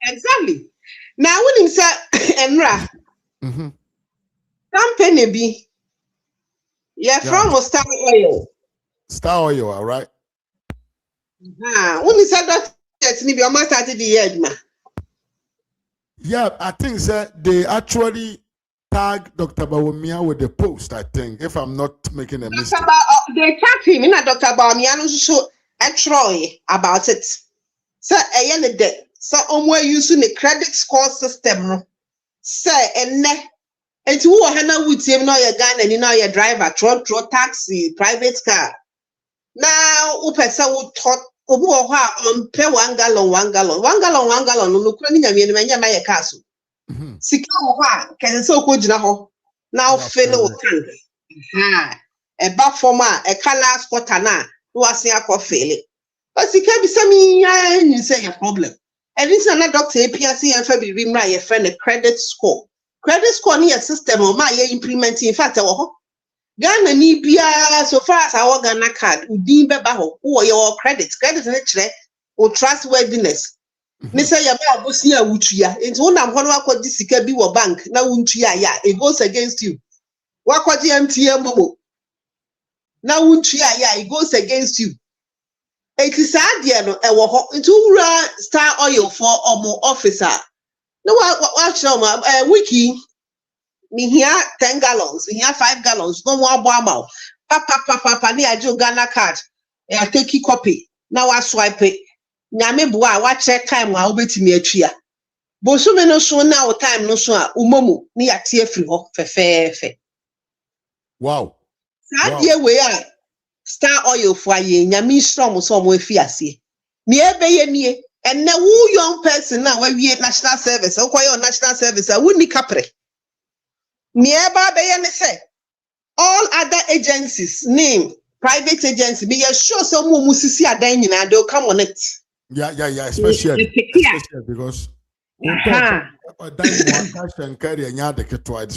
B: Exactly. Now when him say enra company bi from Star Oil.
A: Star Oil, all right.
B: When he said that ni bi almost started the year ma.
A: Yeah, I think that they actually tag Dr. Bawumia with the post, I think, if I'm not making a mistake.
B: They tagged him in Dr. Bawumia no so Troy about it. So the day. So we're using the credit score system no. Say and who hana with him now your gun and you know your driver, truck, taxi, private car. Now upesa wo tot obu ho on pay 1 gallon no kura ni nyame my car so. Sika ho ha kese so ko gina ho. Now fill o tank. E ba form a color squatter na no asen akọ fill. But sika bi sami you say your problem. And this is another doctor APC and Fabi Rimra, your friend, a credit score. Credit score near system or my implementing. In fact, Ghana ni bia so far as our Ghana card, Udimbe Baho, who are your credits, actually, or trustworthiness. Nisa Yama Busia Wuchia, it's one of what this be your bank, now Wunchia, it goes against you. What the MTM Momo? Now Wunchia, it goes against you. It is sad, no, into Star Oil for more officer. No, watch wiki. Me here 10 gallons, me here 5 gallons, no more bomb. Papa, near Joe Ghana card. I take a copy. Now I swipe it. Nyame boa, watch that time I'll bet me a chia. Bosume no so now time no so umomu ni atie free ho fe.
A: Wow.
B: Sad year we are. Star Oil for ye nyami strong so mo afiase me ebeye nie and na who young person now we national service o koyo national service a woni kapre me eba beye ne say all other agencies name private agency me sure so mo sisi adan nyina they will come on it
A: yeah especially because It's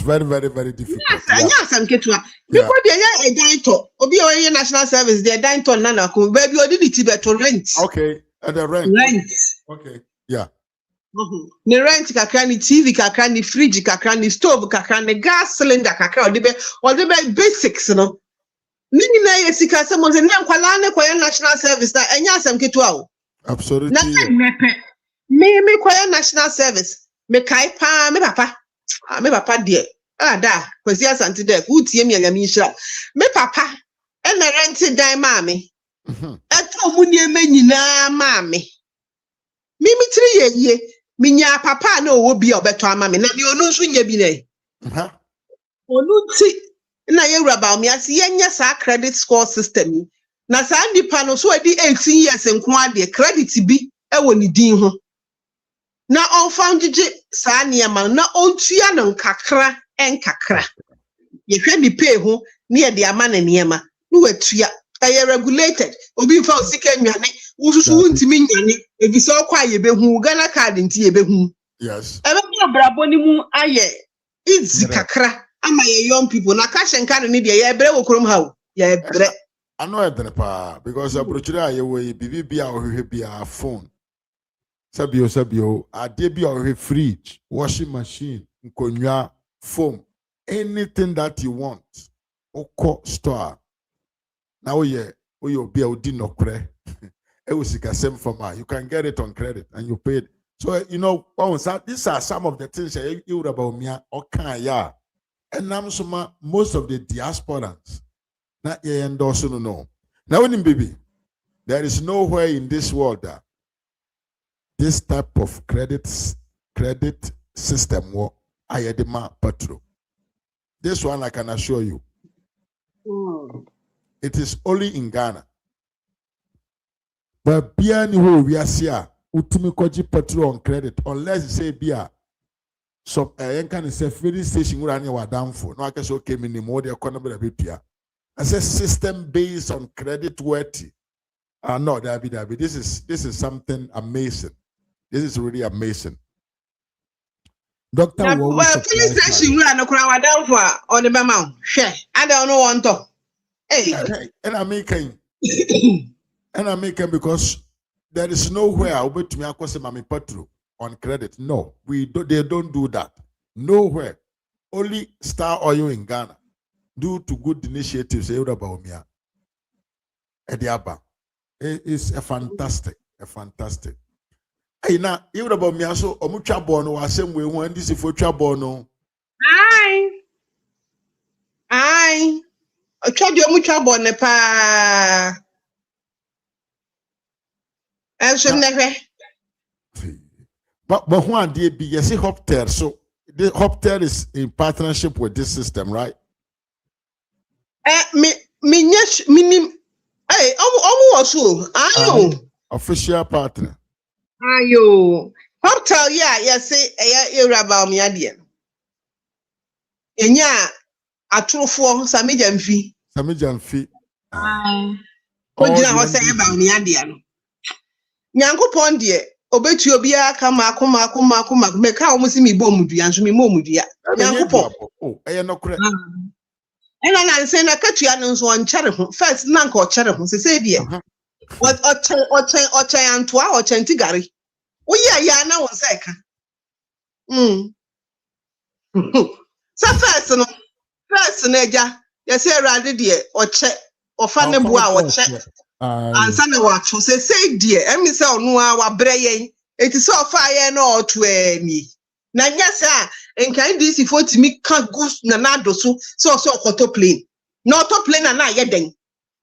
A: very, very, very difficult.
B: Yes, I'm getting because they a dine Obi or national service, they're dine to Nana, baby, or did it to rent.
A: Okay, and the rent. Okay, yeah.
B: The rent kakrani TV kakrani fridge kakrani stove kakrani gas cylinder kakrani or the basics, you know. Nini na yesika someone say nkwala kwa national service na enya asem ketwa.
A: Absolutely.
B: Me kwa national service. Me kai pa me papa de. Da kwesi asante de utie me anyame nhira. Me papa e na rent dan ma me. Eto mu niema nyina ma me. Mimi tiri ye minya papa na owo bia obeto ama me na de onu nso nya bi na. Onu ti na ye raba me ase yenya sa credit score system na sa nipa no so edi 18 years nko ade credit bi e wo ni din ho na on found sa niema na ontua no nkakra enkakra ye hwe ni pay ho na ye de ama na niema no watua e regulated obi fa osika nwane ususu wuntimi nyane ebi so kwa ye behu Ghana card nti ye behu
A: yes
B: e be brabo ni mu aye easy kakra ama ye young people na cash and card ni de ye bre wo krom ha ye bre
A: ano edre pa because abrochire aye we bibi bia ohwe bia phone sabio ade bia ohwe fridge washing machine nkonwa foam anything that you want oko store now ye obi odi nokre it was from you can get it on credit and you pay it. So you know these are some of the things you read about me okay and now most of the diasporans not ye endorse no now when baby there is nowhere in this world that this type of credit system work I demand patro. This one I can assure you it is only in Ghana. But bia ni ho wiase utumi koji petrol on credit unless you say bia so yen kan say filling station wura ni wa downfall no akese okay minimum de economy be betua. I say system based on credit worthy. No, David. This is something amazing. This is really amazing. Doctor,
B: filling station wura no kura wa downfall on the mama. Hwe, I don't know want to.
A: Hey, and I'm making because there is nowhere I'll bet me across Mami Petro on credit. No, they don't do that. Nowhere. Only Star Oil in Ghana. Due to good initiatives, about me. It's a fantastic. Hey, now, you about me also, Omucha Bono, or same way when this is for Chabono.
B: Aye. I tried your Mucha Bono pa.
A: But one day be yes, Hopter. So the Hopter is in partnership with this system, right? Official partner.
B: Ayo. Hopter, yeah, about me idea. Enya atrofo Samijamfi. Ojina ho say about me idea no. Nyankopon de obetu obi aka makoma meka omusi mi bom dua nso mi mom dua Nyankopon
A: no kure
B: ena na nse na katua no nso onchere ho first na nka ochere ho se say de ochen antoa ochen tigari wo ya na won say ka sa first na eja ya say rade de oche ofa ne bo a oche ansa na wacho say dear emi say onu a wabre yen eti say ofa ye na oto ani na nya say enkan DC 40 mi kan goose na nado so okoto plane na oto plane na ye den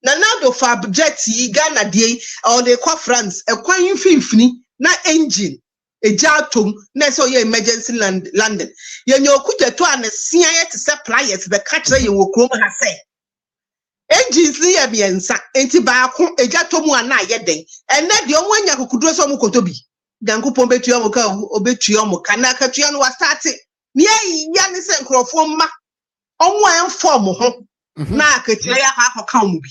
B: na nado fa jet yi Ghana dey or dey kwa France e kwan finfini na engine eja atom na say ye emergency landing ye nya okujeto anesia ye te say pliers be catch ye wo krom ha say engines ni ya biensa enti baako ejato ana yeden enne de onwa nya kokuduro so mukoto bi Nyankopon betua mo ka obetua mo kana katua no wa start ni ya ni se nkrofo mma onwa enform ho na akatua ya akọka mo bi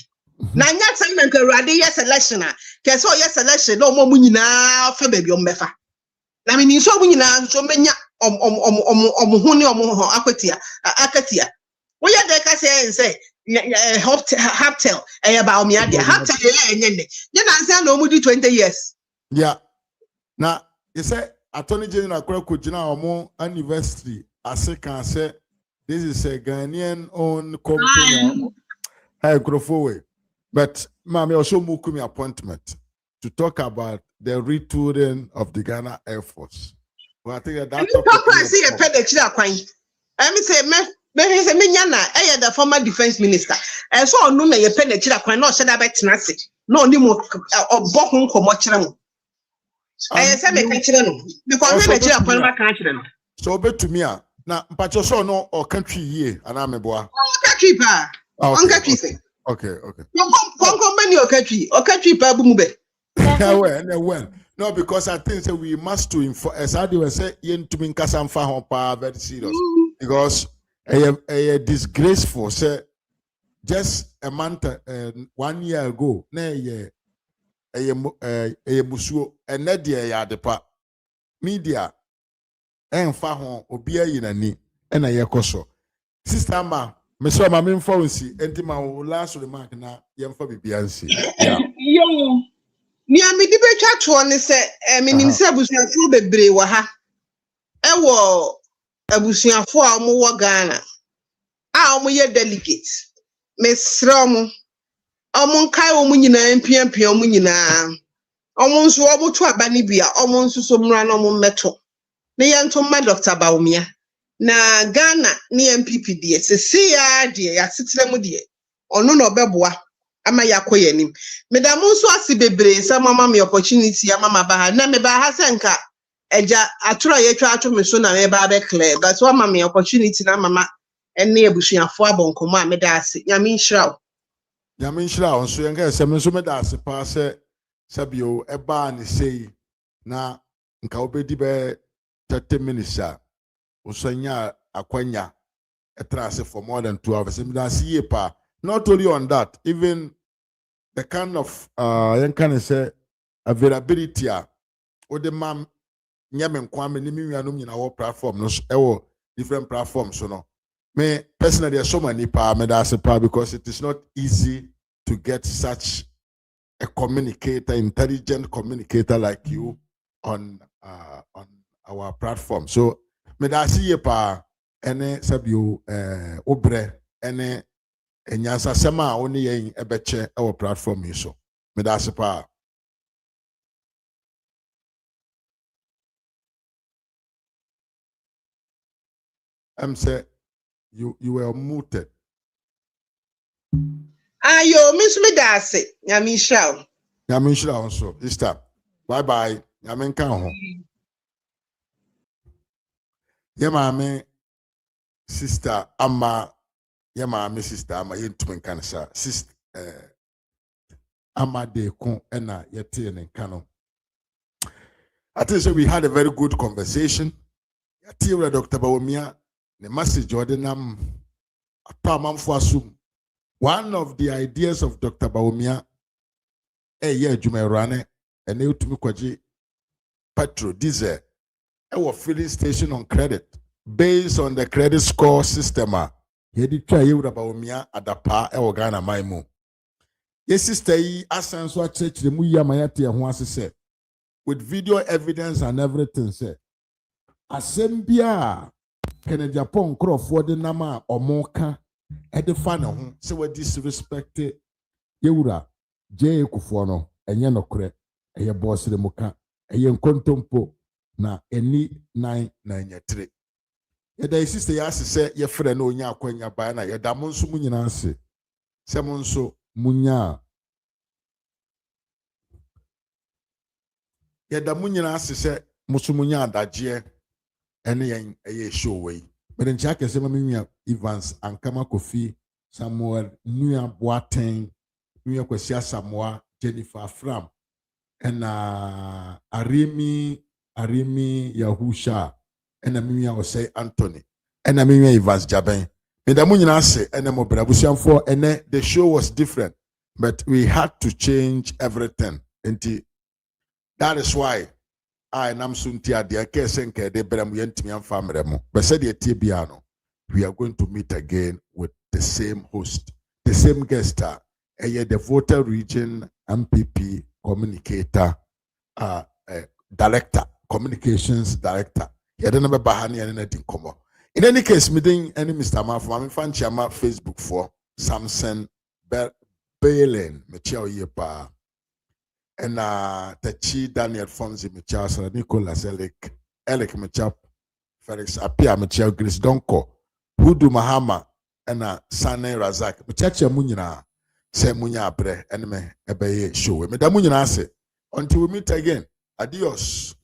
B: na nya tan na nkarade ya selection a ke so ya selection no mo nyina fa ba bi o mbefa na me ni so mu nyina so menya ho ne ho akatia wo ya de ka say Haptel about me adia Haptel enye na nsa na omudi 20 years.
A: Yeah. Now, you say Attorney General Kujina Omo Anniversary as can say this is a Ghanaian owned company. Hey, Kufuor. But Mami also moved me appointment to talk about the retooling of the Ghana Air Force. Well, I think that
B: I see a pedicure kwan. I mean say me say me nyana the former defense minister. And so no me ye pedicure kwan no sheda betena se. No ni mo obo ho nkomo kire mo. I say me kan kire no because me pedicure kwan ba kan kire no.
A: So betumi a na mpacho so no o country ye ana meboa.
B: Country pa. On country say.
A: Okay.
B: Kon many okatwi pa bu mu be.
A: Well. No, because I think that we must to inform. As I do say, yentumi nkasa mfa ho pa very serious because a disgraceful. Say just a month, 1 year ago, na a musuo and na dia ya depa media emfa ho obi ayinani na yekoso. Sister Ma, me so ma me mfonsi enti ma wo last remark na yemfa bibiansi. Yeah.
B: Yo. Ni amidi be twatwo ne se menim se abusuafo bebre wa ha ewo abusuafo a mo wo Ghana a mo ye delegate mesre omo nkai omo nyina mpiampia omo nyina omo nso omo to aba ne bia omo nso so mra na omo meto ne yento ma Dr. Baumia na Ghana ne MPP die se sia die ya setere mu die ono no beboa ama yakoye nim medam nso asi bebre se mama me opportunity mama ba ha na me ba ha senka eja atoro yetwa atwo me so na me ba be clear but wa mama me opportunity na mama ene ebusuafo abonkomo a me da ase nyame nhyira
A: nso yenga se me so me da ase pa se sabio eba ne sei na nka obedi be 30 minutes a usanya akwanya etrase for more than 2 hours me da ase pa. Not only on that, even the kind of availability or the man nyamen kwame ni mianum nyina wo platform no different platforms so no. Me personally there's so many pa me that's a part because it is not easy to get such a communicator, intelligent communicator like you on our platform. So me that's a pa ene sabio obre ene enyasa sema oni yen ebeche our platform yi so me da sepa say you were muted.
B: Ayo miss me da ase nyame nhyira
A: also this time bye bye nyame nka ho ye maame sister ama ye maame sister ama yentum nka ne sa sister ama de ko na yete ne nka no. I think so we had a very good conversation. Yete Dr. Baumia the message ordinam apamamfo asum. One of the ideas of Dr. Baumia yeah jumerane and utumi kwaji petrol diesel filling station on credit based on the credit score system. Yedi twa yewura Baumia adapa Ghana maimu. Yes sister yi asanso a church mu yamayate ho asese with video evidence and everything say asembia Agyapong Kufuor de nama omoka edifa ne ho se we disrespect yewura Kufuor no enye nokre eye boss de muka eye nkontompo na eni 9 na nyetre yeda sister ya asese ye frɛ na onya akwanya ba na yeda mo nso munyina ase se mo nso munya yeda munyina ase se muso munya adagye ene yen eye show we but ncha kese ma menua Evans Ankama Kofi Samuel Nua Boateng Nua Kwesi Samoa Jennifer Fram ena Arimi Yahusha ena menua Osei Anthony ena menua Evans Jaben me da munyina ase ena mo brabusiamfo ene the show was different but we had to change everything and that is why I nam sunti adia kesen ke de brem yentimi amfa mremo. Be said ye tie bia no. We are going to meet again with the same host, the same guest star. The voter region MPP communicator director, communications director. You don't know bahani and anything come. In any case, meeting any Mr. Mafo, I'm fan chama Facebook for Samson Balen, Michelle Yepa, and Tachi Daniel Fonzi, Michelle, Nicholas Elek Michelle, Felix Apia, Michelle Grace Donko, Hudu Mahama, and Sane Razak, Michacha Munina, say Munya Bre, and me, Ebeye show. Medamunya say, until we meet again. Adios.